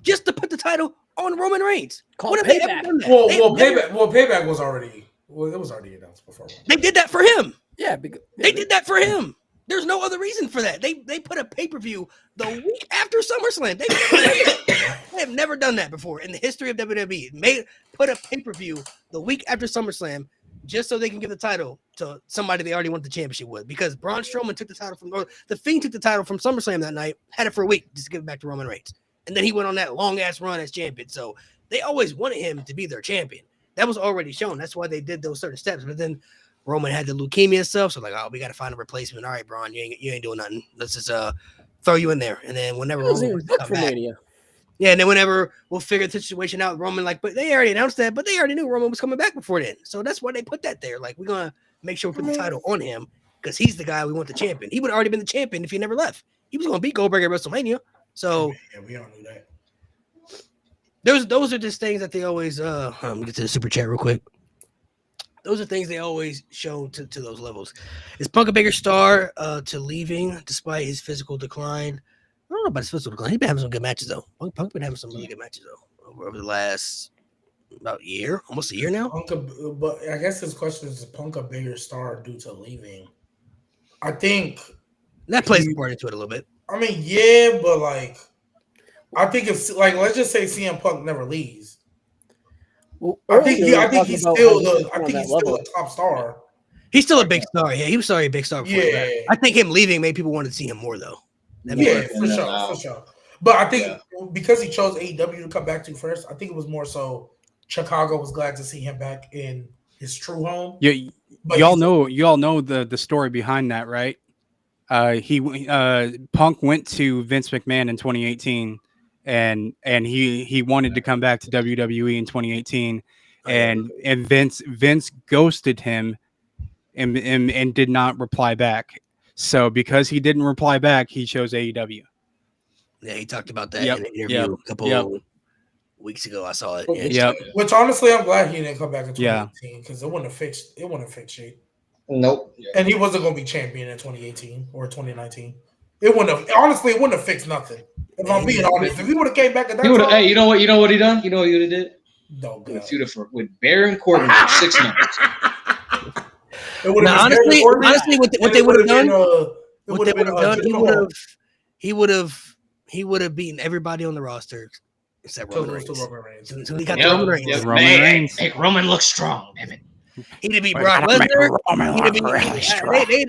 just to put the title on Roman Reigns. What have they ever done that? Payback was already it was already announced before. They did that for him. Yeah, they did that for him. There's no other reason for that. They put a pay-per-view the week after SummerSlam. They have never done that before in the history of WWE. Put a pay-per-view the week after SummerSlam just so they can give the title to somebody they already won the championship with. Because Braun Strowman took the title the Fiend took the title from SummerSlam that night, had it for a week just to give it back to Roman Reigns. And then he went on that long-ass run as champion. So they always wanted him to be their champion. That was already shown. That's why they did those certain steps. But then Roman had the leukemia and stuff. So like, oh, we got to find a replacement. All right, Braun, you ain't doing nothing. Let's just throw you in there. And then whenever Roman wants to come back, yeah, and then whenever we'll figure the situation out, Roman, like, but they already announced that, but they already knew Roman was coming back before then. So that's why they put that there. Like, we're going to make sure we put the title on him because he's the guy we want the champion. He would have already been the champion if he never left. He was going to beat Goldberg at WrestleMania. So yeah, we all knew that. Those are just things that they always let me get to the super chat real quick. Those are things they always show to those levels. Is Punk a bigger star to leaving despite his physical decline? I don't know about his physical decline. He's been having some good matches though. Punk been having some really good matches though over the last about year, almost a year now. But I guess his question is Punk a bigger star due to leaving? I think that plays a part into it a little bit. I mean, yeah, but like I think if like let's just say CM Punk never leaves. Well, I think he's still a top star. He's still a big star. Yeah, he was already a big star before that. I think him leaving made people want to see him more though. For sure. But I think because he chose AEW to come back to first, I think it was more so Chicago was glad to see him back in his true home. Yeah, y'all know the story behind that, right? Punk went to Vince McMahon in 2018 and he wanted to come back to WWE in 2018, and Vince ghosted him and did not reply back. So because he didn't reply back, he chose AEW. Yeah, he talked about that in an interview a couple weeks ago. I saw it. Yeah. Which honestly, I'm glad he didn't come back in 2018 because it wouldn't have fixed shit. Nope. And he wasn't going to be champion in 2018 or 2019. It wouldn't have fixed nothing. If I'm being honest, if he would have came back at that time, hey, you know what he done? You know what he would have did? No, God. With Baron Corbin for 6 months. Honestly, what they would have done, he would have beaten everybody on the roster except Roman Reigns. So he got the Roman Reigns. Make Roman look strong, damn it. He didn't beat Brock Lesnar. They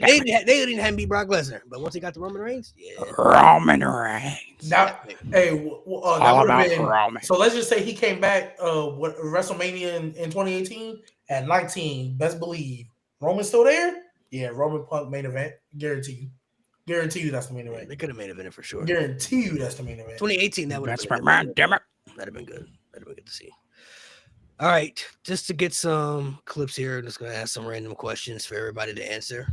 didn't have him beat Brock Lesnar, but once he got the Roman Reigns, Roman Reigns. That would have been. Roman. So let's just say he came back WrestleMania in 2018 at 19. Best believe Roman's still there. Yeah, Roman Punk main event. Guarantee you that's the main event. They could have main evented for sure. Guarantee you that's the main event. 2018 that would have been good. That'd have been good. That'd have been good to see. All right, just to get some clips here, I'm just going to ask some random questions for everybody to answer.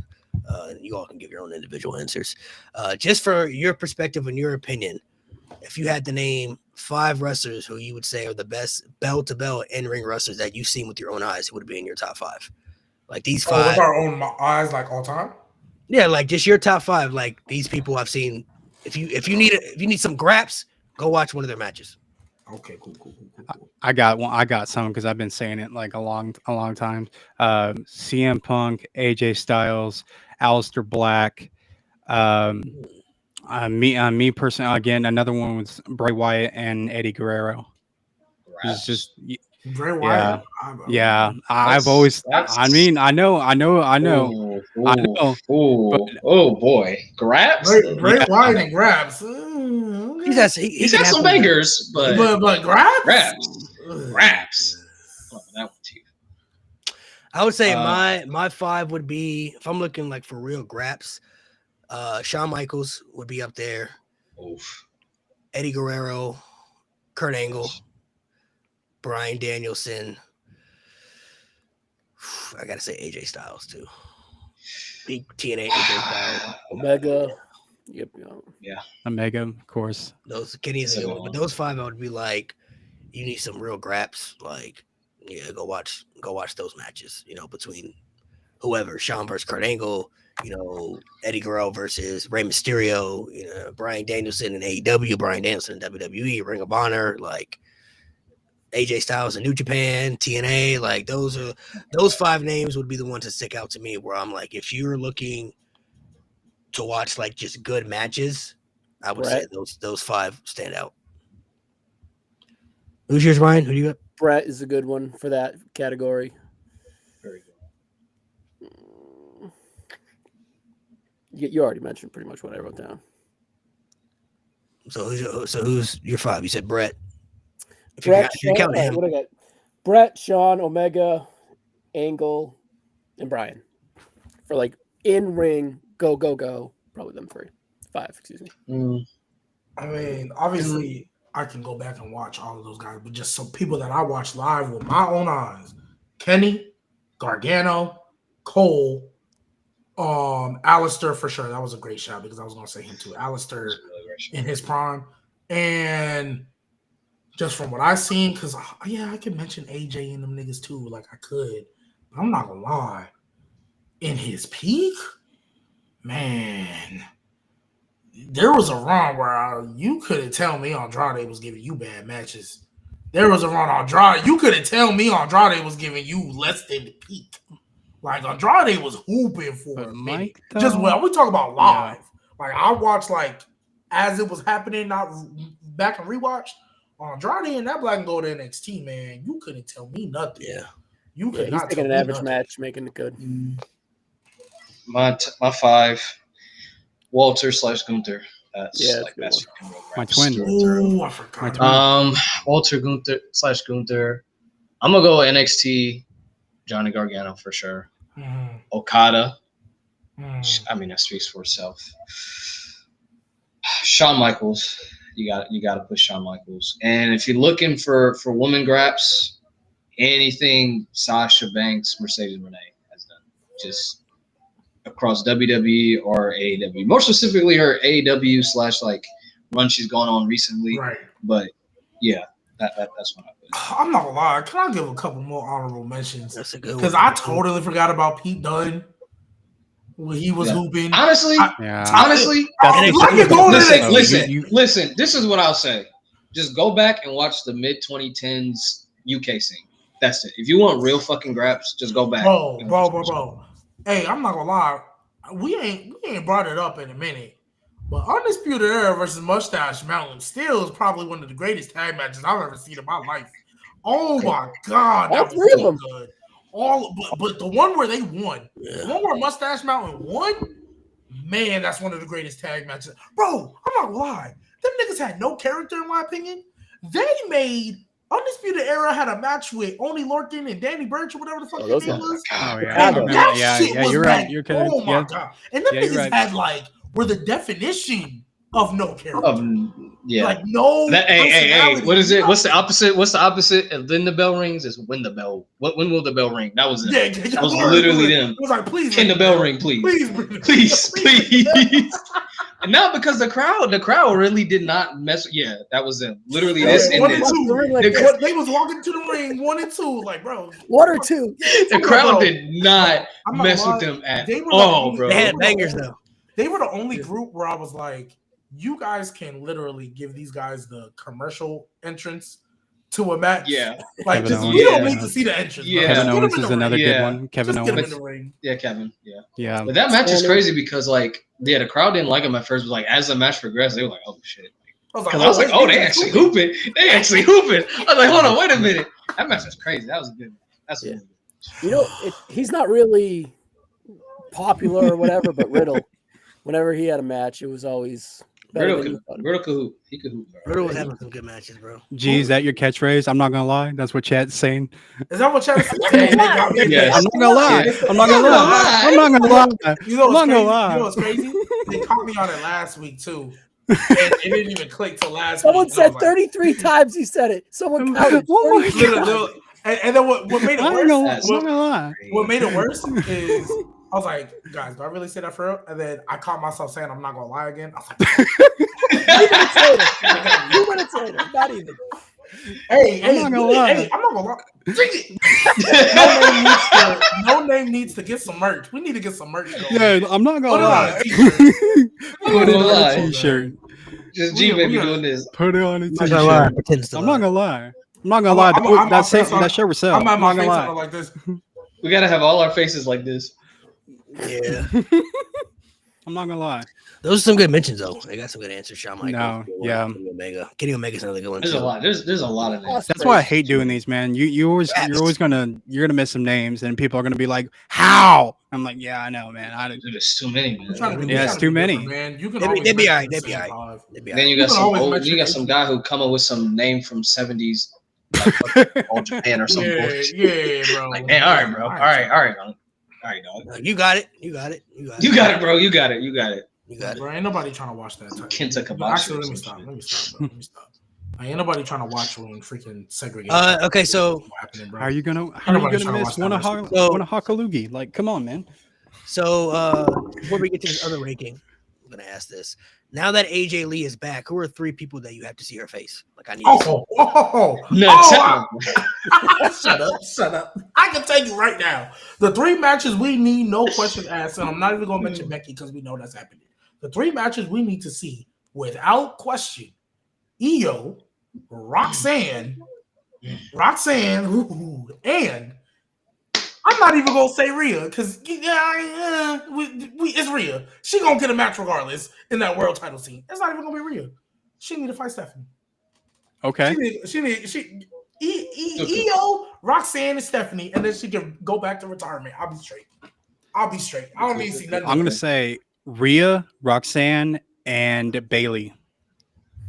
You all can give your own individual answers. Just for your perspective and your opinion, if you had to name 5 wrestlers who you would say are the best bell-to-bell in-ring wrestlers that you've seen with your own eyes, who would be in your top 5? Like these 5. With our own eyes, like all time? Yeah, like just your top 5. Like these people I've seen. If you need some graps, go watch one of their matches. Okay, cool. I got some because I've been saying it like a long time. CM Punk, AJ Styles, Aleister Black. Me personally, again, another one was Bray Wyatt and Eddie Guerrero. It's just Bray Wyatt. Yeah. I've always. I mean, I know. Oh boy, Grabs. Bray Wyatt and Grabs. He's got some bangers, but Grabs. Oh, that one too. I would say my 5 would be, if I'm looking like for real graps, Shawn Michaels would be up there. Oof. Eddie Guerrero, Kurt Angle, Bryan Danielson. I gotta say AJ Styles too. Big TNA AJ Styles. Omega. Yep. Yeah. Omega, of course. Those but those 5 I would be like, you need some real graps. Like, yeah, go watch those matches. Between whoever, Shawn versus Kurt Angle. Eddie Guerrero versus Rey Mysterio. Bryan Danielson in AEW, Bryan Danielson in WWE, Ring of Honor. Like AJ Styles in New Japan, TNA. Like those 5 names would be the ones that stick out to me. Where I'm like, if you're looking to watch like just good matches, I would say those 5 stand out. Who's yours, Ryan? Who do you got? Brett is a good one for that category. Very good. You already mentioned pretty much what I wrote down. So who's your 5? You said Brett. Brett, Sean, what I got? Brett, Shawn, Omega, Angle, and Bryan. For like in ring, go. Probably them 5, excuse me. I mean, obviously, I can go back and watch all of those guys, but just some people that I watched live with my own eyes: Kenny, Gargano, Cole, Alistair for sure. That was a great shot because I was going to say him too. Alistair in his prime, and just from what I've seen, because I could mention AJ and them niggas too. Like I could, but I'm not gonna lie. In his peak, man, there was a run where you couldn't tell me Andrade was giving you bad matches. There was a run Andrade. You couldn't tell me Andrade was giving you less than the peak. Like Andrade was hooping for a minute. Just when we talk about live. Like I watched like as it was happening, not back and rewatched. Andrade and that Black and Gold NXT, man, you couldn't tell me nothing. Yeah. You could not he's taking an average match, making it good. My 5, Walter / Gunther. That's my twin. Oh, I forgot. Walter Gunther / Gunther. I'm gonna go NXT. Johnny Gargano for sure. Okada. I mean, that speaks for itself. Shawn Michaels, you got to push Shawn Michaels. And if you're looking for woman graps, anything Sasha Banks, Mercedes Renee has done, just across WWE or AEW, more specifically her AEW / like run she's gone on recently. Right. But yeah, that's what I put. I'm not gonna lie. Can I give a couple more honorable mentions? That's a good one. Because I totally forgot about Pete Dunne when he was hooping. Honestly, listen. This is what I'll say. Just go back and watch the mid 2010s UK scene. That's it. If you want real fucking graps, just go back. Bro. Hey, I'm not gonna lie. We ain't brought it up in a minute. But Undisputed Era versus Mustache Mountain still is probably one of the greatest tag matches I've ever seen in my life. Oh my god, that was so good. But the one where they won, the one where Mustache Mountain won, man, that's one of the greatest tag matches. Bro, I'm not gonna lie. Them niggas had no character, in my opinion. They made Undisputed Era had a match with Oney Lorcan and Danny Burch or whatever the fuck his name was. That shit was like, oh my god. And them niggas had like were the definition of no character. Like no. Hey, what is it? What's the opposite? What's the opposite of then the bell rings? Is when the bell. When will the bell ring? That was it. That was literally them. It was like, please. Can the bell ring, please? Please. And not because the crowd really did not mess. Yeah, that was them. Literally this and this. They was walking to the ring 1 and 2, like bro. 1 or 2. The crowd did not mess with them at all, bro. They had bangers though. They were the only group where I was like, you guys can literally give these guys the commercial entrance to a match. Yeah. Like, we don't need to see the entrance. Yeah. Kevin Owens is another good one. Kevin Owens. Yeah, Kevin. Yeah. Yeah. But that match is crazy because, like, the crowd didn't like him at first, but, like, as the match progressed, they were like, oh, shit. Because I was like, oh, they actually hooping. They actually hooping. I was like, hold on, wait a minute. That match was crazy. That was a good one. That's a good one. You know, he's not really popular or whatever, but Riddle, whenever he had a match, it was always Riddle could hoop. He could hoop. Riddle was having some good matches, bro. Gee, is that your catchphrase? I'm not gonna lie. That's what Chad's saying. Is that what Chad's saying? Yes. I'm not gonna lie. I'm not gonna lie. I'm not gonna lie. You know what's crazy? They caught me on it last week too. And it didn't even click till last week. Someone said 33 times he said it. Someone counted. And then what made it worse? What made it worse is I was like, guys, do I really say that for real? And then I caught myself saying I'm not gonna lie again. I was like, 2 minutes later, not even. I'm not gonna lie. No name needs to get some merch. We need to get some merch going. Yeah, I'm not gonna lie. Put it on a t-shirt. Just G baby doing this. Put it on a t-shirt. I'm not gonna lie. That shirt was sell. I'm not gonna lie. Like this. We gotta have all our faces like this. Yeah. I'm not gonna lie. Those are some good mentions though. They got some good answers. Shawn Michaels. Kenny Omega's another good one. There's a lot. There's a lot of names. That's why I hate doing these, man. You're always gonna miss some names, and people are gonna be like, "How?" I'm like, "Yeah, I know, man. There's too many, man. Yeah, it's too many. Man, you can they'd be all right. Then you got some guy who come up with some name from 70s, like All Japan or something. Yeah, bro. Like, man, all right, bro. All right, dog. You got it, bro. You got it. Bro, ain't nobody trying to watch that. Kenta Kobashi. Actually, let me stop. Ain't nobody trying to watch when freaking segregate. Okay, so how are you gonna miss one of Hakalugi? Like, come on, man. So before we get to this other ranking, I'm gonna ask this. Now that AJ Lee is back, who are 3 people that you have to see her face? Like I need. Shut up! I can tell you right now, the 3 matches we need, no question asked, and I'm not even gonna mention Becky because we know that's happening. The 3 matches we need to see without question: Io, Roxanne, and I'm not even gonna say Rhea because it's Rhea. She gonna get a match regardless in that world title scene. It's not even gonna be Rhea. She need to fight Stephanie. Okay. Io, Roxanne, and Stephanie, and then she can go back to retirement. I'll be straight. I don't need to see nothing. I'm gonna say Rhea, Roxanne, and Bailey.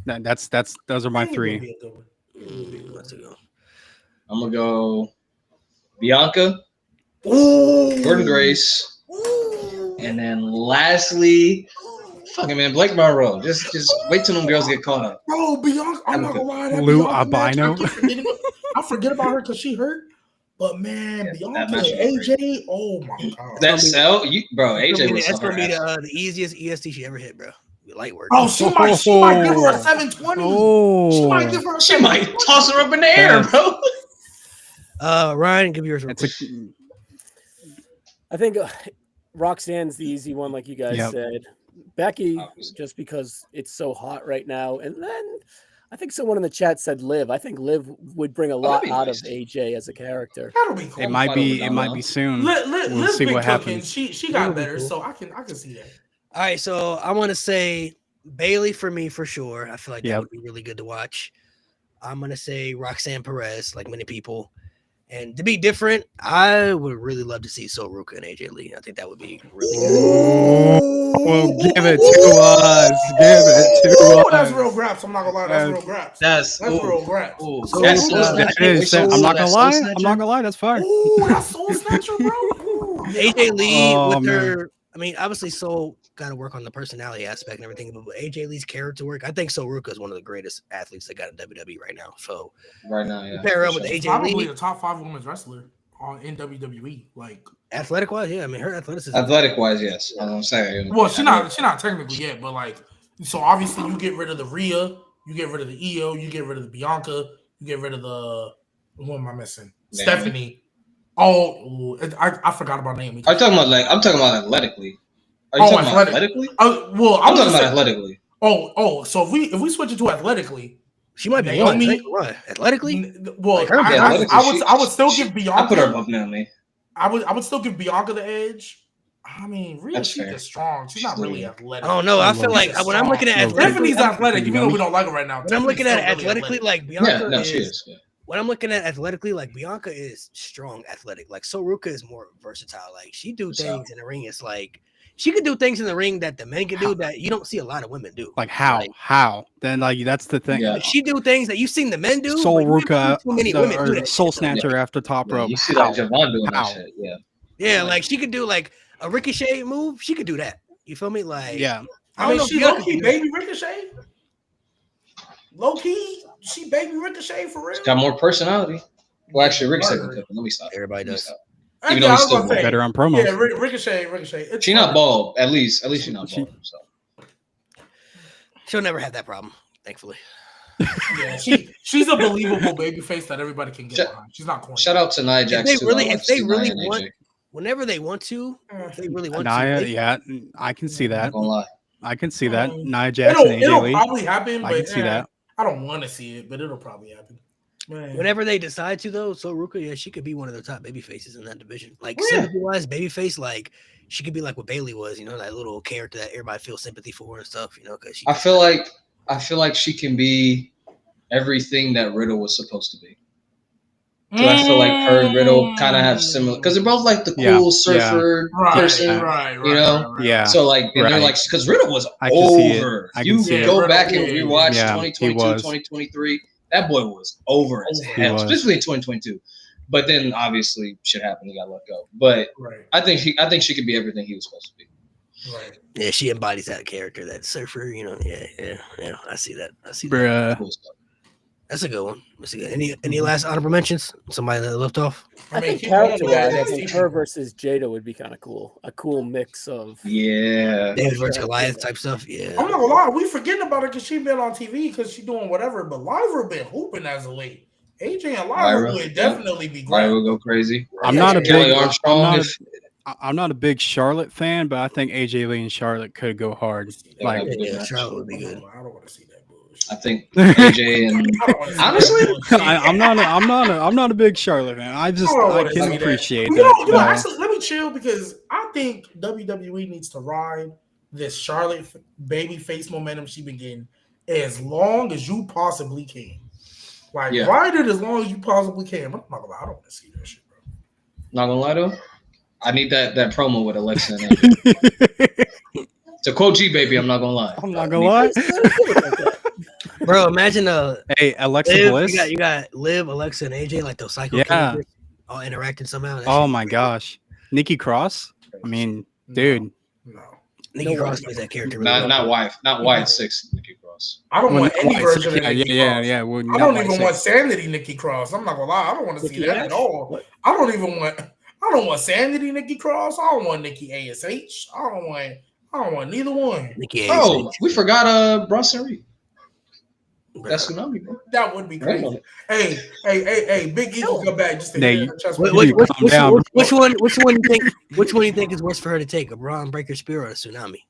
Those are my 3. I'm gonna go Bianca, Gordon Grace, and then lastly, Fucking man, Blake Monroe. Just wait till them girls get caught up. Bro, Bianca, I'm not gonna lie. That Lou Bianca match, Albino. I forget about her because she hurt. But man, Bianca and AJ, oh my god. That cell, bro, AJ was that's gonna be the easiest EST she ever hit, bro. Light work. Oh, she might give her a 720. Oh. She might give her a 720. She might toss her up in the air, bro. Ryan, give yours. I think Roxanne's the easy one, like you guys said. Becky, just because it's so hot right now. And then I think someone in the chat said Liv. I think Liv would bring a lot out of AJ as a character. That'll be cool. It might be soon. We'll see what happens. She got better, so I can see that. All right, so I want to say Bailey for me for sure. I feel like that would be really good to watch. I'm gonna say Roxanne Perez, like many people. And to be different, I would really love to see Sol Ruka and AJ Lee. I think that would be really good. Well, give it to us. Give it to us. That's real graps. I'm not gonna lie. That's real graps. That's real graps. I'm not gonna lie. I'm not gonna lie. That's fine. Ooh, that's Soul Snatcher, bro. AJ Lee with her. I mean, obviously, Soul got to work on the personality aspect and everything, but AJ Lee's character work, I think Sol Ruka is one of the greatest athletes that got in WWE right now. So right now, yeah, pair up with AJ probably Lee, the top 5 women's wrestler in WWE. Like athletic wise, yeah. I mean, her athleticism. Athletic wise, yes. I'm saying. Well, she's not technically yet, but like, so obviously you get rid of the Rhea, you get rid of the Io, you get rid of the Bianca, you get rid of the who am I missing? Man. Stephanie. Oh, I forgot about her name. I'm talking about athletically. Are you talking about athletically? Well, I'm talking about athletically. Oh, so if we switch it to athletically, she might be Naomi. Athletically. Well, like I would still give Bianca. I put her above Naomi. I would still give Bianca the edge. I mean, really, she's just strong. She's not really athletic. Oh no, I feel like when I'm looking at Stephanie's athletic, even though we don't like her right now. When I'm looking at athletically, like Bianca, she is. Yeah. When I'm looking at athletically, like Bianca is strong, athletic. Like Sol Ruka is more versatile. Like she do things in the ring. It's like she could do things in the ring that the men can do that you don't see a lot of women do. Like how? Then like that's the thing. Yeah. She do things that you've seen the men do. Sol Ruka, or Soul Snatcher after top rope. You see like Javon doing that shit. Yeah. Yeah, like she could do like a Ricochet move. She could do that. You feel me? Like I mean, she low key baby Ricochet. Low key, she baby Ricochet for real. She's got more personality. Well, actually, Ricochet. Let me stop. Everybody does. Even though he's still better on promos. Yeah, Ricochet. She's not bald. At least she's not bald. So. She'll never have that problem, thankfully. Yeah, she's a believable baby face that everybody can get behind. She's not corny. Shout out to Nia Jax. If they really want, whenever they want to, if they really want to. I can see that. I can see that. Nia Jax and AJ Lee. It'll probably happen, but I can see that. I don't want to see it, but it'll probably happen. Man. Whenever they decide to, though, Sol Ruka, she could be one of the top baby faces in that division. Like sympathy-wise, baby face, like she could be like what Bailey was, that little character that everybody feels sympathy for and stuff, because I feel like she can be everything that Riddle was supposed to be. So I feel like her and Riddle kind of have similar, because they're both like the cool surfer person, right. So like, and they're like, because Riddle was over. You go back and rewatch 2022, 2023. That boy was over as hell, especially in 2022. But then obviously shit happened. He got let go. But I think she could be everything he was supposed to be. Right. Yeah, she embodies that character, that surfer. Yeah. I see that. Bruh. Cool stuff. That's a good one. Any last honorable mentions? Somebody that left off? I think character-wise, I think her versus Jada would be kind of cool. A cool mix of David versus Goliath type stuff. Yeah. I'm not gonna lie, we forgetting about her because she been on TV because she doing whatever. But Lyra been hooping as of late. AJ and Lyra would definitely be great. Lyra would go crazy. I'm not a big Charlotte fan, but I think AJ Lee and Charlotte could go hard. Charlotte would be good. I don't want to see that. I think AJ and honestly, I'm not a big Charlotte fan. I can appreciate that. Actually, let me chill because I think WWE needs to ride this Charlotte baby face momentum she been getting as long as you possibly can. Ride it as long as you possibly can. I'm not gonna lie, I don't want to see that shit, bro. Not gonna lie though, I need that promo with Alexa and AJ. To quote G Baby, I'm not gonna lie. I'm not gonna lie. Bro, imagine Alexa Liv, Bliss. You got Liv, Alexa, and AJ, like those psycho characters all interacting somehow. Oh my gosh. Nikki Cross? I mean, dude. No. Nikki No Cross way. plays that character. Really Not Wyatt 6 Nikki Cross. I don't want any version of Nikki Cross. Yeah. I don't even want Sanity Nikki Cross. I'm not gonna lie. I don't want to see that at all. What? I don't want Sanity Nikki Cross. I don't want Nikki ASH. I don't want neither one. Nikki Oh, we forgot Bronson Reed. That's Tsunami, bro. That would be crazy. Hey, Big Eagle come back just to Hey, hear her chest. Which one do you think is worse for her to take? A Braun Breaker Spear or a Tsunami?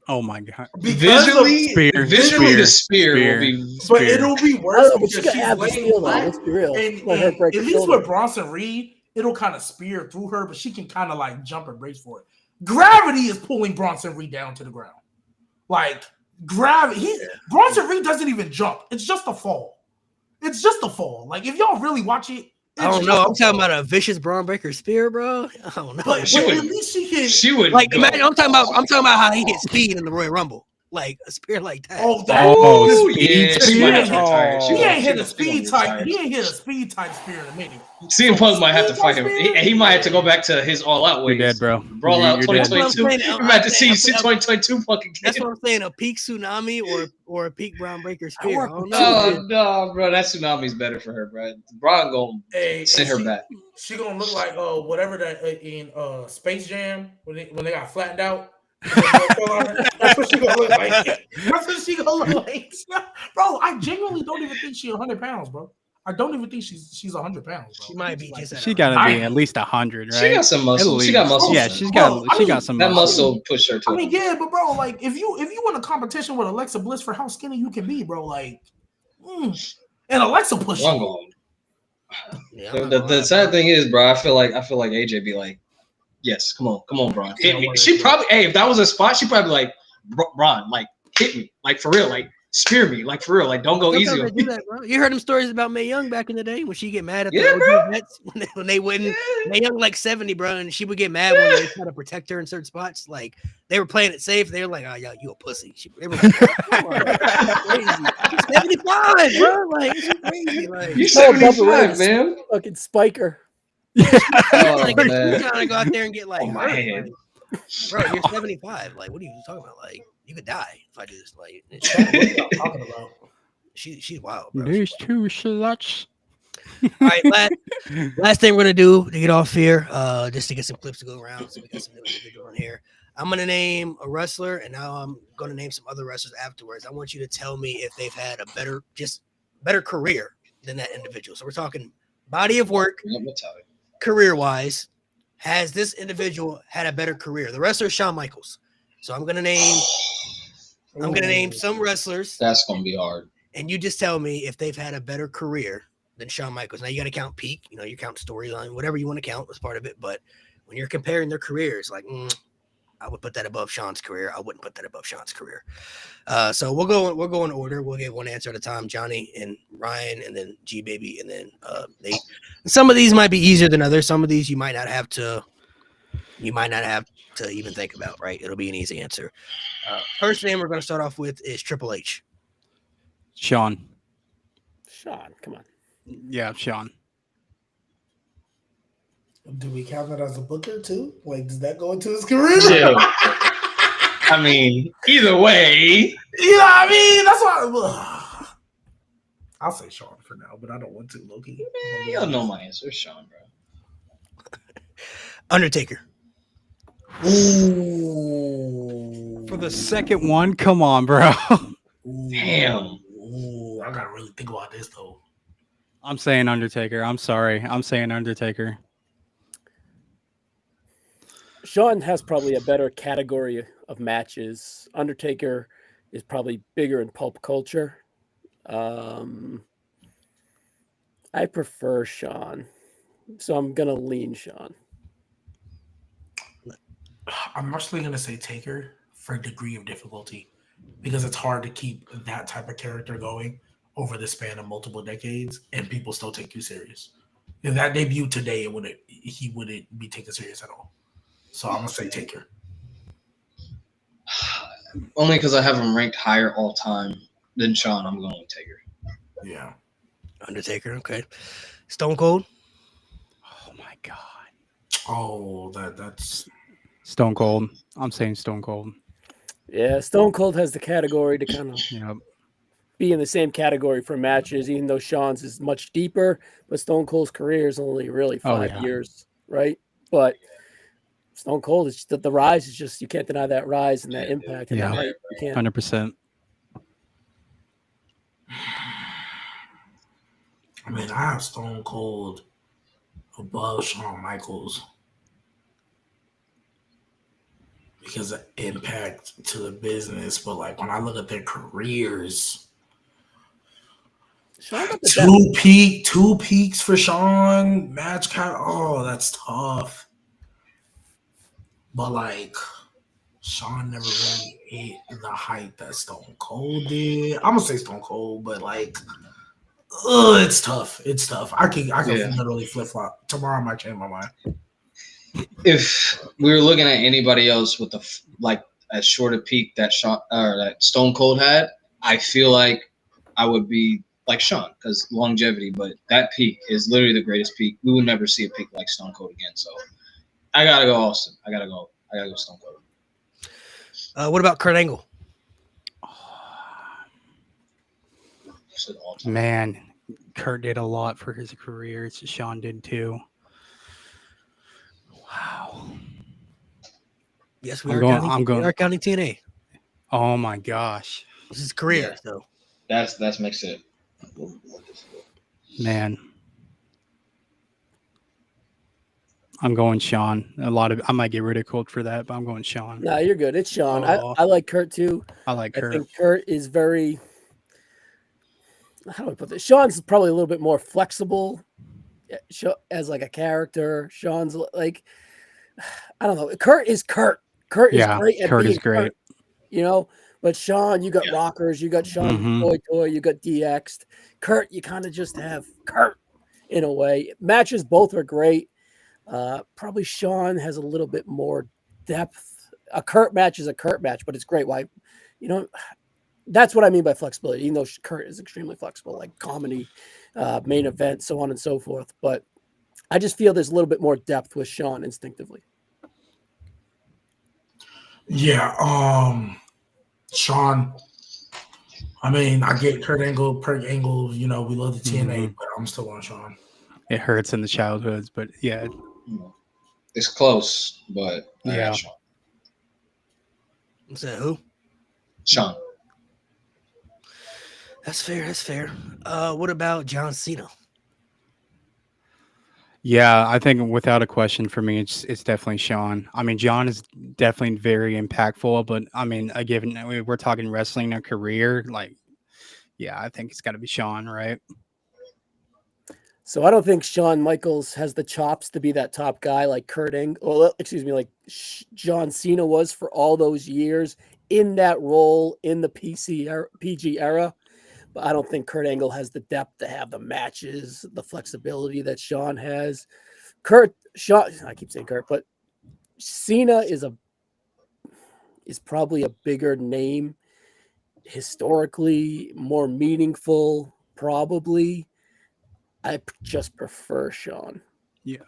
Oh my god! Visually, the spear will be. But it'll be worse because she got abs laying steel, flat. let's be real. And Let her break at her least shoulder. with Bronson Reed, it'll kind of spear through her, but she can kind of like jump and brace for it. Gravity is pulling Bronson Reed down to the ground. Like gravity. Bronson Reed doesn't even jump. It's just a fall. It's just a fall. Like if y'all really watch it, I don't know. I'm talking about a vicious Braun Breaker Spear, bro. I don't know. But at least she can. She would like imagine, I'm talking about how he hits speed in the Royal Rumble, like a spear like that. Yeah, she might have to retire. He ain't hit a speed type. He ain't hit a speed type spear in a minute. CM Punk might have to fight him. He might have to go back to his all out ways. You're dead, bro. Brawl out You're dead. 2022. We're about to see 2022 Punk again. That's what I'm saying. A peak Tsunami or a peak Braun Breaker Spear. I don't know. No, bro. That Tsunami's better for her, bro. Braun gonna send her back. She gonna look like whatever that in Space Jam when they got flattened out. That's what she gonna look like. That's what she gonna look like. Bro, I genuinely don't even think she's 100 pounds, bro. I don't even think she's 100 pounds, bro. She might be just. She gotta be at least 100, right? She got some muscle. She got muscle. Yeah, she got some. That muscle pushed her to. I mean, yeah, but bro, like if you in a competition with Alexa Bliss for how skinny you can be, bro, like, and Alexa pushed. The sad thing is, bro, I feel like AJ be like, yes, come on, Braun, hit me. She probably, if that was a spot, she probably like, Braun, like hit me, like for real, like spear me, like for real, like don't go easy on me. You heard them stories about Mae Young back in the day when she get mad at the OG vets when they wouldn't. Mae Young like 70, bro, and she would get mad when they try to protect her in certain spots. Like they were playing it safe. They were like, "Oh, yeah, you a pussy." They were like, crazy. 75, bro. Like it's crazy. Like you 75, man. Fucking spiker. Like you're trying to go out there and get like, my head. Like, bro, you're 75. Like, what are you talking about? Like, you could die if I do this. Like, what I'm talking about. She's wild, bro. There's two sluts. All right, last thing we're gonna do to get off here, just to get some clips to go around. So we got some new individual on here. I'm gonna name a wrestler, and now I'm gonna name some other wrestlers afterwards. I want you to tell me if they've had a better career than that individual. So we're talking body of work, career-wise. Has this individual had a better career? The wrestler is Shawn Michaels. So I'm gonna name some wrestlers. That's gonna be hard. And you just tell me if they've had a better career than Shawn Michaels. Now you got to count peak, you count storyline, whatever you want to count as part of it. But when you're comparing their careers, like I would put that above Shawn's career. I wouldn't put that above Shawn's career. So we'll go in order. We'll get one answer at a time. Johnny and Ryan, and then G Baby, and then Nate. Some of these might be easier than others. Some of these you might not have to even think about. Right? It'll be an easy answer. First name we're going to start off with is Triple H. Shawn, come on. Yeah, Shawn. Do we count that as a booker too? Like, does that go into his career? Yeah. I mean, either way. You know what I mean? That's why I'll say Shawn for now, but I don't want to, Loki. Man, you don't know my answer. It's Shawn, bro. Undertaker. Ooh. For the second one, come on, bro. Damn. Ooh, I gotta really think about this though. I'm saying Undertaker. I'm sorry. I'm saying Undertaker. Shawn has probably a better category of matches. Undertaker is probably bigger in pulp culture. I prefer Shawn, so I'm gonna lean Shawn. I'm actually gonna say Taker for degree of difficulty because it's hard to keep that type of character going over the span of multiple decades and people still take you serious. If that debuted today, he wouldn't be taken serious at all. So I'm gonna say Taker. Only because I have him ranked higher all time than Shawn, I'm going with Taker. Yeah. Undertaker, okay. Stone Cold. Oh my god. Oh, that's Stone Cold. I'm saying Stone Cold. Yeah, Stone Cold has the category to kind of Yeah. be in the same category for matches, even though Sean's is much deeper. But Stone Cold's career is only really 5 years, right? But Stone Cold is the rise is just you can't deny that rise and that impact and that height. You can't. 100%. I mean, I have Stone Cold above Shawn Michaels because of impact to the business. But like when I look at their careers, two peaks for Shawn, match count. Oh, that's tough. But like Shawn never really hit the height that Stone Cold did. I'm gonna say Stone Cold, but like, it's tough. It's tough. I can literally flip flop. Tomorrow I might change my mind. If we were looking at anybody else with as short a peak that that Stone Cold had, I feel like I would be like Shawn because longevity. But that peak is literally the greatest peak. We would never see a peak like Stone Cold again. So I gotta go Austin. I gotta go Stone Cold. What about Kurt Angle? Man, Kurt did a lot for his career. Shawn did too. Wow. Yes, we are counting TNA. Oh my gosh. This is career, so that makes it. Man. I'm going Shawn. I might get ridiculed for that, but I'm going Shawn. No, you're good. It's Shawn. I like Kurt too. I like Kurt. I think Kurt is very. How do I put this? Shawn's probably a little bit more flexible as like a character. Shawn's like, I don't know. Kurt is Kurt. Kurt is great. Kurt is great. Kurt, but Shawn, you got rockers, you got Shawn Toy, you got DX'd. Kurt, you kind of just have Kurt in a way. Matches both are great. Probably Shawn has a little bit more depth. A Kurt match is a Kurt match, but it's great. Why, that's what I mean by flexibility. Even though Kurt is extremely flexible, like comedy, main event, so on and so forth. But I just feel there's a little bit more depth with Shawn instinctively. Yeah, Shawn. I mean, I get Kurt Angle, we love the TNA, but I'm still on Shawn. It hurts in the childhoods, but yeah. It's close, but yeah. Shawn. Is that who? Shawn. That's fair. What about John Cena? Yeah, I think without a question for me, it's definitely Shawn. I mean, John is definitely very impactful, but I mean, given we're talking wrestling a career, like, yeah, I think it's got to be Shawn, right? So I don't think Shawn Michaels has the chops to be that top guy like like John Cena was for all those years in that role in the PG era. But I don't think Kurt Angle has the depth to have the matches, the flexibility that Shawn has. I keep saying Kurt, but Cena is probably a bigger name historically, more meaningful, probably. I just prefer Shawn. Yeah,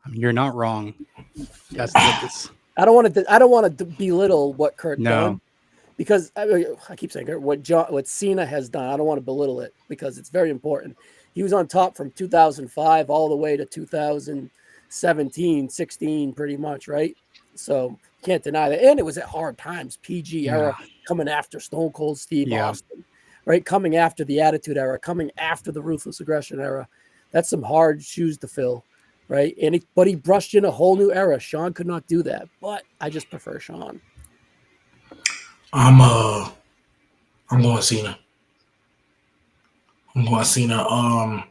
I mean, you're not wrong. That's this. I don't want to belittle what Kurt done because I keep saying what Cena has done. I don't want to belittle it because it's very important. He was on top from 2005 all the way to 2017, 16, pretty much, right? So can't deny that. And it was at hard times, PG era coming after Stone Cold Steve Austin. Right, coming after the Attitude Era, coming after the Ruthless Aggression Era, that's some hard shoes to fill, right? But he brushed in a whole new era. Shawn could not do that, but I just prefer Shawn. I'm going Cena. I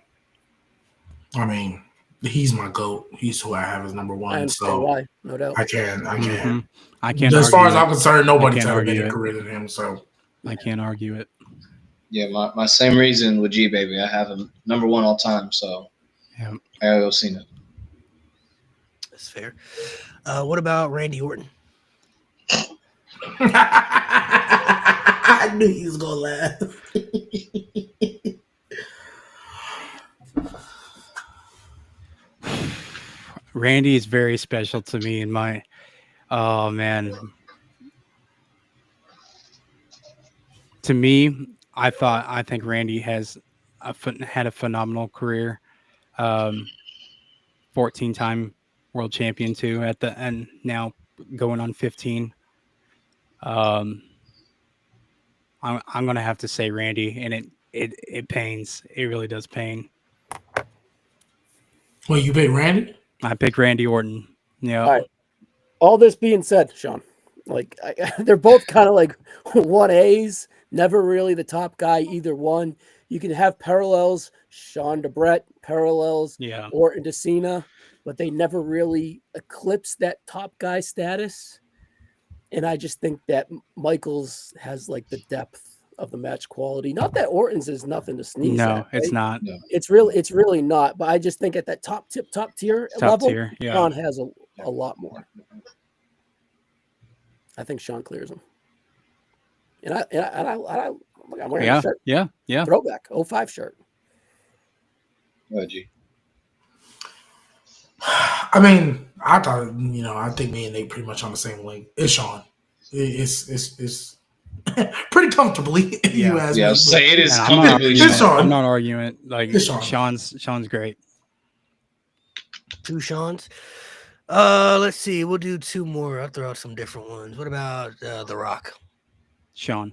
mean, he's my GOAT. He's who I have as number one. I understand why, no doubt. I can't. Mm-hmm. I can't. As far as I'm concerned, nobody's ever made a career than him. So I can't argue it. Yeah, my same reason with G Baby. I have him number one all time, so I gotta go Cena. That's fair. What about Randy Orton? I knew he was gonna laugh. Randy is very special to me in my. Oh man, To me, I think Randy has had a phenomenal career. 14-time world champion too and now going on 15. I'm gonna have to say Randy, and it pains. It really does pain. Well, you pick Randy? I pick Randy Orton. Yeah. All right. All this being said, Sean, like they're both kind of like 1As, never really the top guy, either one. You can have parallels, Sean to Brett, parallels, Yeah. Orton to Cena, but they never really eclipse that top guy status. And I just think that Michaels has like the depth of the match quality. Not that Orton's is nothing to sneeze at. No, Right? it's not. No. It's really not. But I just think at that top tier level, Yeah. Sean has a lot more. I think Sean clears him. And I'm wearing a shirt. Yeah. Throwback 05 shirt. Oh, gee. I mean, I thought, I think me and Nate pretty much on the same link. It's Sean. It's pretty comfortably. You ask Yeah, me. I was saying it is And comfortably It's Sean. I'm not arguing it. Like It's Sean. Sean's great. 2 Sean's. Let's see. We'll do 2 more. I'll throw out some different ones. What about The Rock? Sean.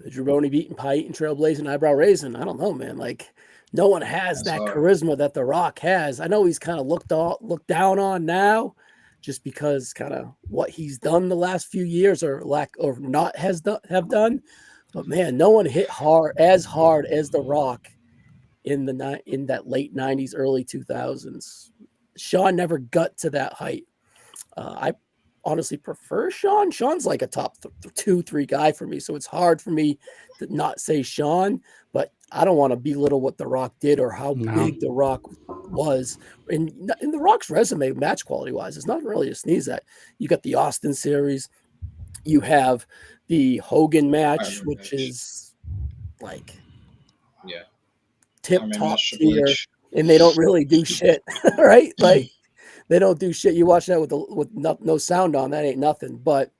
The jabroni beating, pie eating, trailblazing, eyebrow raising. I don't know, man. Like no one has That's that hard. charisma that The Rock has. I know he's kind of looked down on now, just because kind of what he's done the last few years or not have done. But man, no one hit hard as The Rock in that late 90s, early 2000s. Sean never got to that height. I honestly prefer Sean. Sean's like a top 2-3 guy for me, so it's hard for me to not say Sean, but I don't want to belittle what The Rock did or how big The Rock was. In The Rock's resume, match quality wise, it's not really a sneeze at. You got the Austin series, you have the Hogan match, which is like tip top tier, and they don't really do shit, right? Like they don't do shit. You watch that with no sound on, that ain't nothing. But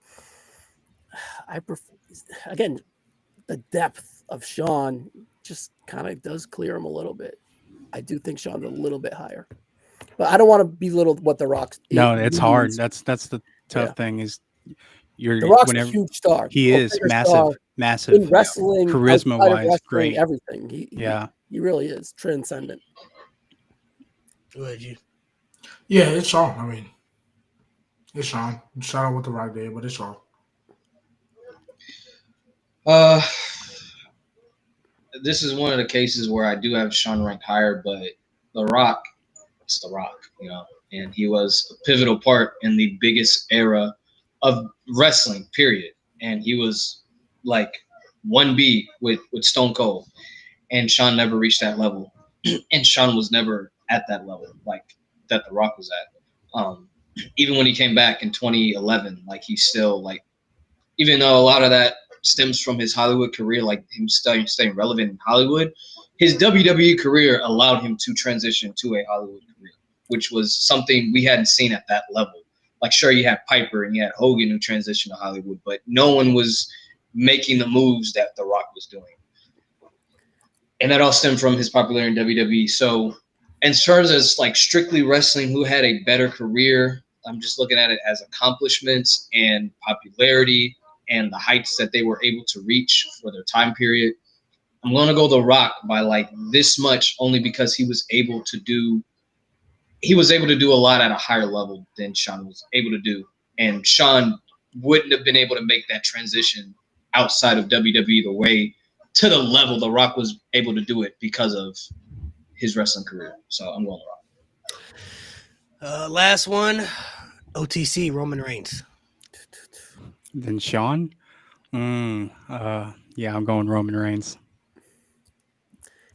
I prefer, again, the depth of Sean just kind of does clear him a little bit. I do think Sean's a little bit higher, but I don't want to belittle what The Rock's. No, it's hard. That's the tough thing is The Rock's a huge star. He is massive in wrestling, charisma wise, great. Everything. He really is transcendent. Go ahead, you. Yeah, it's Sean. I mean, it's Sean. Shout out what The Rock did, but it's Sean. This is one of the cases where I do have Sean ranked higher, but The Rock, it's The Rock, and he was a pivotal part in the biggest era of wrestling, period. And he was like 1B with Stone Cold, and Sean never reached that level. And Sean was never at that level, like that The Rock was at. Even when he came back in 2011, like he still like, even though a lot of that stems from his Hollywood career, like him staying relevant in Hollywood, his WWE career allowed him to transition to a Hollywood career, which was something we hadn't seen at that level. Like, sure, you had Piper and you had Hogan who transitioned to Hollywood, but no one was making the moves that The Rock was doing. And that all stemmed from his popularity in WWE. So, in terms of like strictly wrestling, who had a better career, I'm just looking at it as accomplishments and popularity and the heights that they were able to reach for their time period. I'm going to go The Rock by like this much, only because he was able to do a lot at a higher level than Sean was able to do. And Sean wouldn't have been able to make that transition outside of WWE the way to the level The Rock was able to do it because of his wrestling career. So I'm going The Rock. Last one, OTC, Roman Reigns. Then Sean? Yeah, I'm going Roman Reigns.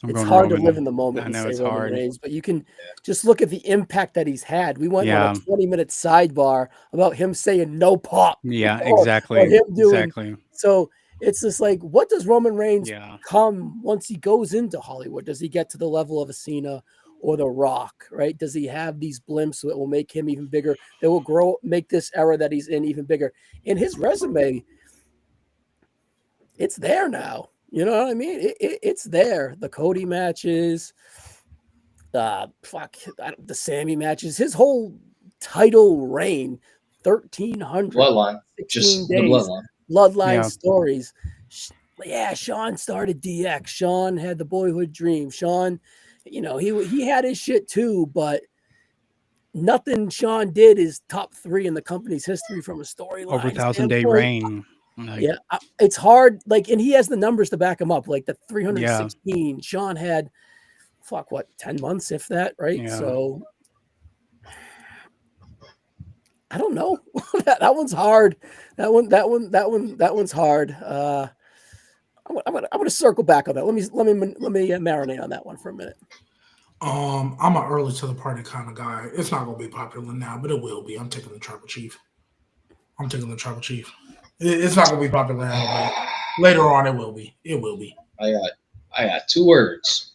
It's hard to live in the moment and say Roman hard. Reigns, but you can just look at the impact that he's had. We went on a 20-minute sidebar about him saying no pop. Yeah, exactly. So it's just like, what does Roman Reigns come once he goes into Hollywood? Does he get to the level of a Cena or The Rock, right? Does he have these blimps that will make him even bigger, that will make this era that he's in even bigger? In his resume, it's there now. You know what I mean? It's there. The Cody matches, the Sammy matches, his whole title reign, 1,300 Bloodline, 16 just days, the bloodline. bloodline stories. Yeah, Sean started DX. Sean had the boyhood dream. Sean, you know, he had his shit too, but nothing Sean did is top 3 in the company's history from a storyline. Over 1,000-day reign. Like, yeah, it's hard. Like, and he has the numbers to back him up. Like the 316, Sean had, 10 months, if that, right? Yeah. So I don't know. that one's hard. That one's hard. I'm gonna circle back on that. Let me marinate on that one for a minute. I'm an early to the party kind of guy. It's not gonna be popular now, but it will be. I'm taking the Tribal Chief. It's not gonna be popular now, but later on it will be. I got 2 words.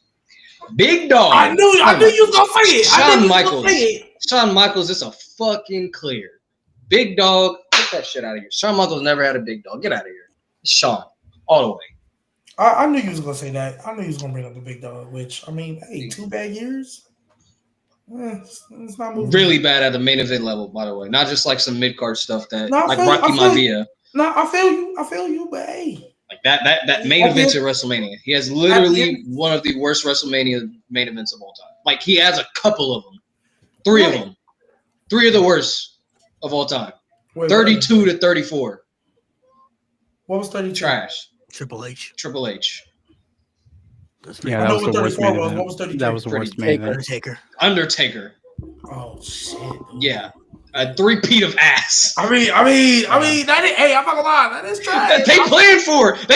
Big Dog. I knew you was gonna say it. Shawn Michaels is a fucking clear. Big Dog, get that shit out of here. Shawn Michaels never had a big dog. Get out of here. It's Shawn, all the way. I knew you was gonna say that. I knew you was gonna bring up the Big Dog, which I mean, hey, 2 bad years. It's not moving. Really bad at the main event level, by the way. Not just like some mid card stuff that like Rocky Maivia. No, I feel you, but hey. Like that main event at WrestleMania. He has literally one of the worst WrestleMania main events of all time. Like he has a couple of them. 3 of them. 3 of the worst of all time. 32 to 34. What was 32? Trash. Triple H. Yeah, that was the worst main event. What was 32? That was the worst main event. Undertaker. Oh shit. Yeah. A 3-peat of ass. I mean, that is, hey, I'm not gonna lie, that is trash. They planned for it.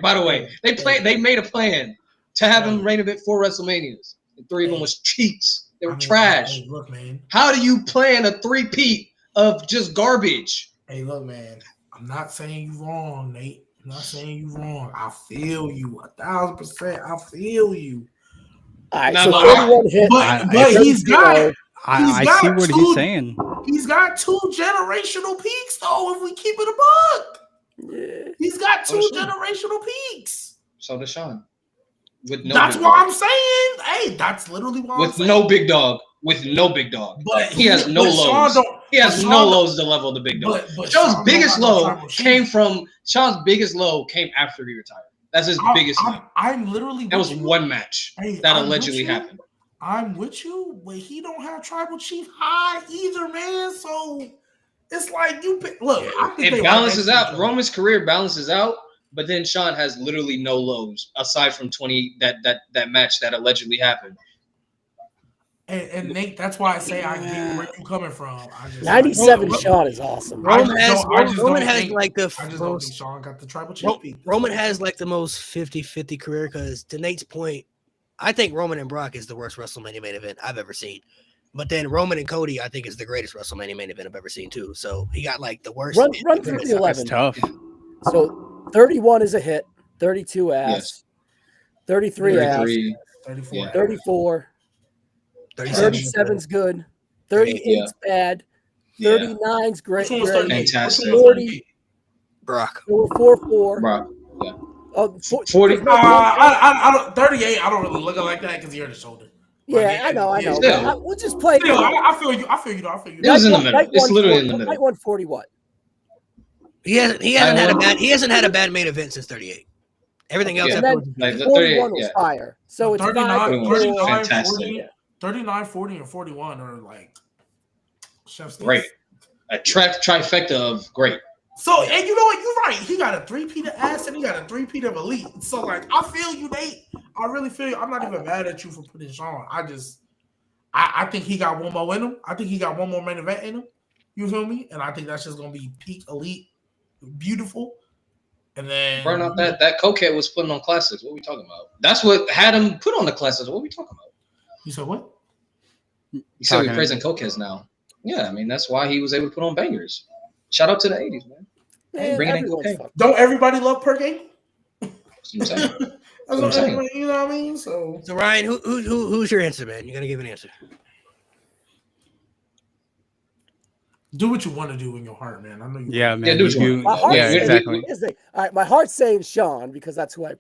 By the way, they made a plan to have him main event 4 WrestleManias. And 3 of them was cheats. They were trash. Hey, look, man. How do you plan a 3-peat of just garbage? Hey, look, man. I'm not saying you wrong, Nate. I'm not saying you wrong. I feel you 1,000%. I feel you. All right, so 31 hit. But he's got. I see what he's saying. He's got 2 generational peaks, though. If we keep it a buck, he's got 2 generational peaks. So does Shawn. That's what I'm saying. Hey, that's literally what I'm saying. With no big dog. But he has no lows. He has no lows to the level of the big dog. Shawn's biggest low came after he retired. That's his biggest low. I'm literally. That was one match that allegedly happened. I'm with you, but he don't have Tribal Chief high either, man. So it's like you pick. Look, it balances out. Roman's career balances out, but then Shawn has literally no lows aside from 20 that match that allegedly happened. And Nate, that's why I say I get where you're coming from. 97 Shawn is awesome. Roman has like the I just don't think Shawn got the Tribal Chief. Roman has like the most 50-50 career because to Nate's point, I think Roman and Brock is the worst WrestleMania main event I've ever seen. But then Roman and Cody, I think, is the greatest WrestleMania main event I've ever seen too. So he got like the worst. Run through the 11. That's tough. So 31 is a hit. 32 ass. Yes. 33 ass. 34. Yeah. 34. 37's good. 38's bad. 39's great. Fantastic. 40. Brock. 4-4. Brock. Yeah. 40. I don't. 38. I don't really look at it like that because he hurt his shoulder. Yeah, I know. We'll just play. I feel you. It was in the middle. It's literally in the middle. Night 140. What? He hasn't had a bad main event since 38. Everything else. Like 41 was fire. So it's 39, 39, 40, and 41 are like great. A trifecta of great. So, and you know what? You're right. He got a 3-peat of ass and he got a 3-peat of elite. So, like, I feel you, Nate. I really feel you. I'm not even mad at you for putting Shawn. I think he got one more in him. I think he got one more main event in him. You feel me? And I think that's just going to be peak elite, beautiful. And then burn out that cokehead was putting on classics. What are we talking about? That's what had him put on the classics. What are we talking about? You said what? You said we're praising cokeheads now. Yeah, I mean, that's why he was able to put on bangers. Shout out to the 80s, man. Bringing in cocaine. Don't everybody love per game? That's what I'm saying. That's what I'm saying. You know what I mean? So Ryan, who's your answer, man? You gotta give an answer. Do what you want to do in your heart, man. I know you. Yeah, man. Yeah, do what you want. Yeah, exactly. All right, my heart's saying Sean because that's who I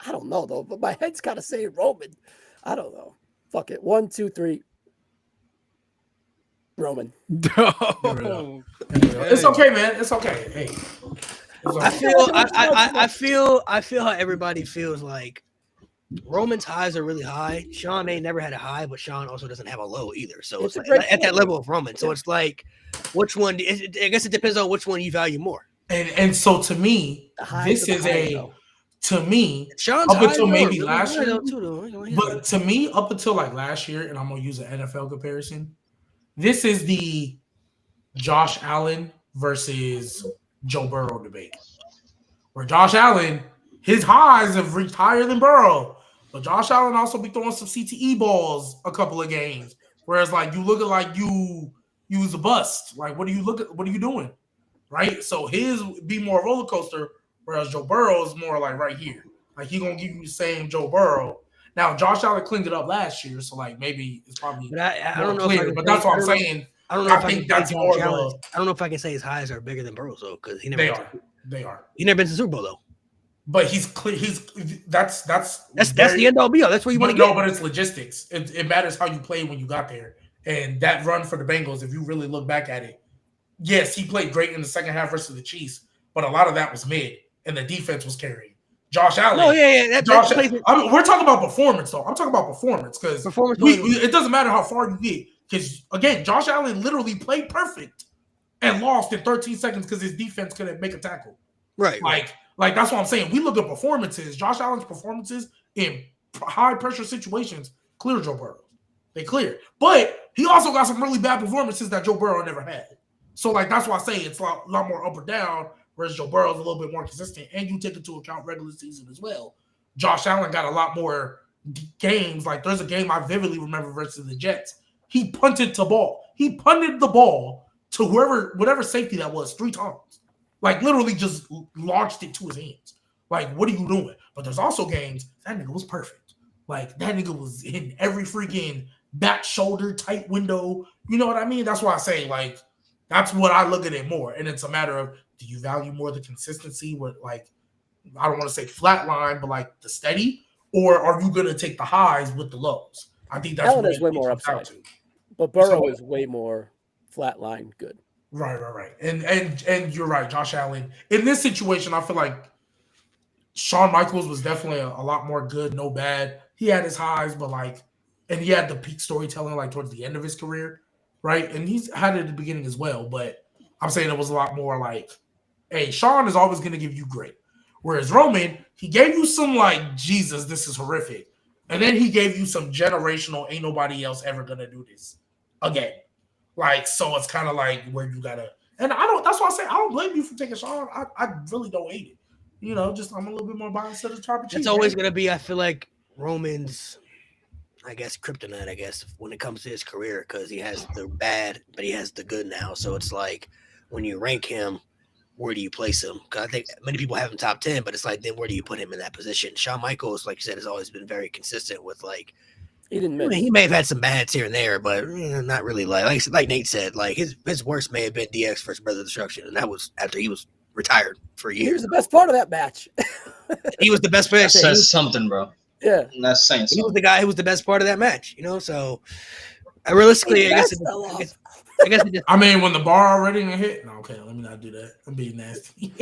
don't know though, but my head's kind of saying Roman. I don't know. Fuck it. 1, 2, 3. Roman. No. It's okay, man. It's okay. Hey. It's okay. I feel how everybody feels like Roman's highs are really high. Sean may never had a high, but Sean also doesn't have a low either. So it's like, at that level of Roman. So it's like, which one? I guess it depends on which one you value more. And so to me, this is to me Sean's up until maybe last year. But to me, up until like last year, and I'm gonna use an NFL comparison. This is the Josh Allen versus Joe Burrow debate, where Josh Allen, his highs have reached higher than Burrow, but Josh Allen also be throwing some CTE balls a couple of games. Whereas like you look at like you was a bust. Like what are you doing? Right? So his be more roller coaster, whereas Joe Burrow is more like right here. Like he gonna give you the same Joe Burrow. Now Josh Allen cleaned it up last year, so like maybe it's probably I don't know clear. But that's what I'm saying. I don't know. I think that's more of a. I don't know if I can say his highs are bigger than Burrow's though, because he never. They are. He never been to the Super Bowl though. But he's clear. That's the end all be all. That's where you want to go. No, but it's logistics. It matters how you played when you got there. And that run for the Bengals, if you really look back at it, yes, he played great in the second half versus the Chiefs, but a lot of that was mid, and the defense was carrying. Josh Allen. Oh yeah. We're talking about performance, though. I'm talking about performance because it doesn't matter how far you get. Because again, Josh Allen literally played perfect and lost in 13 seconds because his defense couldn't make a tackle. Right. Like that's what I'm saying. We look at performances. Josh Allen's performances in high pressure situations clear Joe Burrow. They clear, but he also got some really bad performances that Joe Burrow never had. So like that's why I say it's a lot more up or down. Whereas Joe Burrow is a little bit more consistent, and you take into account regular season as well. Josh Allen got a lot more games. Like there's a game I vividly remember versus the Jets. He punted the ball. He punted the ball to whatever safety that was 3 times. Like literally just launched it to his hands. Like what are you doing? But there's also games that nigga was perfect. Like that nigga was in every freaking back shoulder tight window. You know what I mean? That's why I say like that's what I look at it more. And it's a matter of do you value more the consistency with like I don't want to say flat line, but like the steady, or are you gonna take the highs with the lows? I think that's Allen is way more upside. But Burrow is way more flat line good. Right. And you're right, Josh Allen. In this situation, I feel like Shawn Michaels was definitely a lot more good, no bad. He had his highs, but like, and he had the peak storytelling like towards the end of his career, right? And he's had it at the beginning as well, but I'm saying it was a lot more like, hey, Shawn is always going to give you great. Whereas Roman, he gave you some like, Jesus, this is horrific. And then he gave you some generational, ain't nobody else ever going to do this again. Like, so it's kind of like where you got to, and that's why I say, I don't blame you for taking Shawn. I really don't hate it. You know, just I'm a little bit more biased to the Tribe of Chief. It's always going to be, I feel like, Roman's, I guess, kryptonite, I guess, when it comes to his career, because he has the bad, but he has the good now. So it's like, when you rank him, where do you place him? Because I think many people have him top 10, but it's like, then where do you put him in that position? Shawn Michaels, like you said, has always been very consistent with, like, he may have had some bads here and there, but not really. Like Nate said, like his worst may have been DX versus Brother Destruction, and that was after he was retired for years. He was the best part of that match. He was the best player. Says something, bro. Yeah, and that's saying something. He was the guy who was the best part of that match, you know. So, realistically, I guess it just. I mean, when the bar already hit. No, okay, let me not do that. I'm being nasty.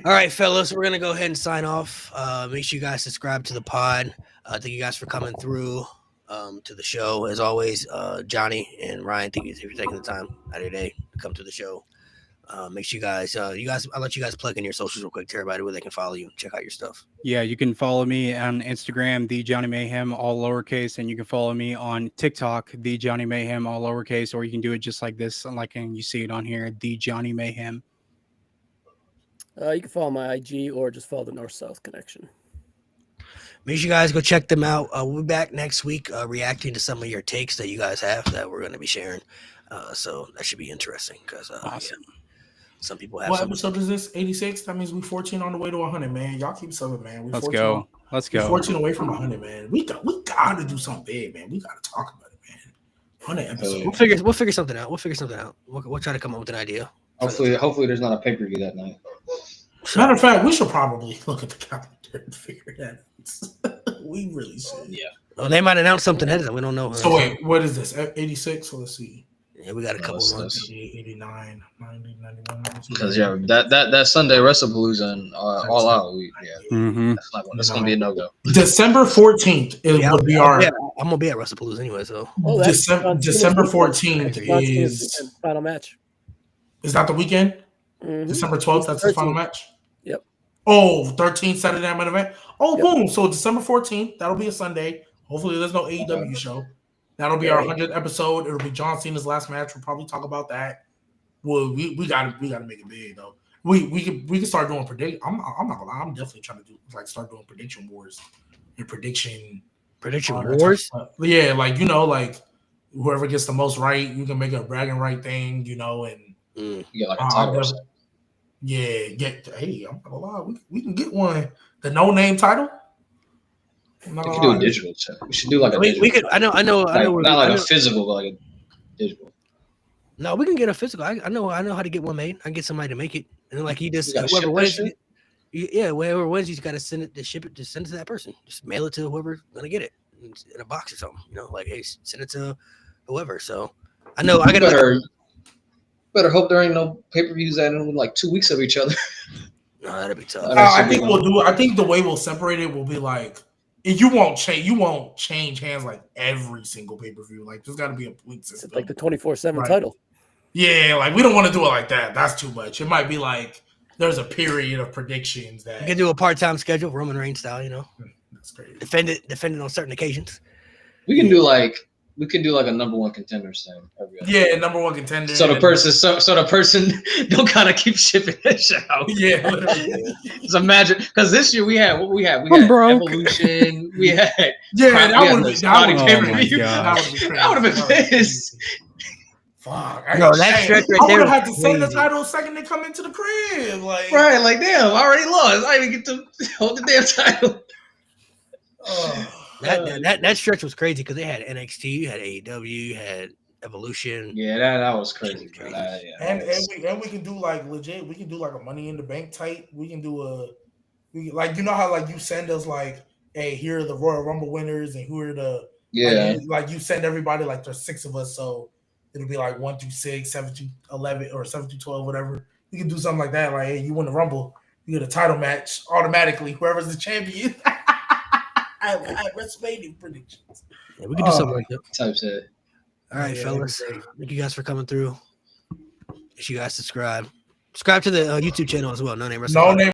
All right, fellas, we're gonna go ahead and sign off. Make sure you guys subscribe to the pod. Thank you guys for coming through to the show. As always, Johnny and Ryan, thank you for taking the time out of your day to come to the show. Make sure you guys, I'll let you guys plug in your socials real quick to everybody where they can follow you, check out your stuff. Yeah, you can follow me on Instagram, the Johnny Mayhem, all lowercase, and you can follow me on TikTok, the Johnny Mayhem, all lowercase, or you can do it just like this, like and you see it on here, the Johnny Mayhem. You can follow my IG or just follow the North-South Connection. Make sure you guys go check them out. We'll be back next week reacting to some of your takes that you guys have that we're going to be sharing. So that should be interesting because awesome. Some people have. What episode is this? 86? That means we're 14 on the way to 100, man. Y'all keep subbing, man. Let's go. Let's go. We're 14 away from 100, man. We got to do something big, man. We got to talk about it, man. 100 episodes. We'll figure something out. We'll try to come up with an idea. Hopefully there's not a pay-per-view that night. Matter of fact, we should probably look at the calendar and figure that out. We really should. Yeah. Well, they might announce something ahead of them. We don't know. So wait, what is this? 86? So let's see. Yeah, we got a couple of months. 89, 90, 91. Because that Sunday WrestlePalooza and All Out, Mm-hmm. that's gonna be a no-go. December 14th would be our. I'm gonna be at WrestlePalooza anyway, so December 14th is final match. Is that the weekend? Mm-hmm. December 12th, that's the final match? Yep. Oh, 13th Saturday Night Main Event? Oh, Yep. Boom. So December 14th, that'll be a Sunday. Hopefully there's no AEW show. That'll be our 100th episode. It'll be John Cena's last match. We'll probably talk about that. Well, we gotta make it big though. We can start doing predict. I'm not gonna lie. I'm definitely trying to start doing prediction wars and prediction wars. Yeah, like whoever gets the most right, you can make a bragging right thing, and you get like a title. Hey, I'm not gonna lie. We can get one. The no name title. We can do a digital check. We should do like a digital. We could. I know. Not like a physical, but like a digital. No, we can get a physical. I know how to get one made. I can get somebody to make it, and like he just whoever wins. Whoever wins, he's got to send it to send it to that person. Just mail it to whoever's gonna get it in a box or something. Like hey, send it to whoever. So I know I got better hope there ain't no pay-per-views that in like 2 weeks of each other. No, that'd be tough. I think we'll do. I think the way we'll separate it will be like. You won't change hands like every single pay-per-view. Like there's got to be a point system. It's like the 24/7 title. Yeah, like we don't want to do it like that. That's too much. It might be like there's a period of predictions that you can do a part-time schedule, Roman Reigns style. That's crazy. Defend it on certain occasions. We can do like a number one contenders thing. Yeah, number one contender. So the person don't kind of keep shipping that shit out. Yeah, just imagine because this year we had Evolution. We had that would have been pissed. Fuck. That stretch right I would there. have had to send the title second they come into the crib. Like damn, I already lost. I didn't get to hold the damn title. That stretch was crazy because they had NXT, you had AEW, you had Evolution. Yeah, that was crazy. And we can do like legit. We can do like a Money in the Bank type. We can do how like you send us like, hey, here are the Royal Rumble winners and who are the like you send everybody like there's 6 of us, so it'll be like 1 through 6, 7 through 11, or 7 through 12, whatever. We can do something like that. Like, hey, you win the Rumble, you get a title match automatically. Whoever's the champion. I have WrestleMania predictions. Yeah, we can do something like that. Type shit. All right, fellas. Thank you guys for coming through. Make sure you guys subscribe. Subscribe to the YouTube channel as well. No Name Wrestling.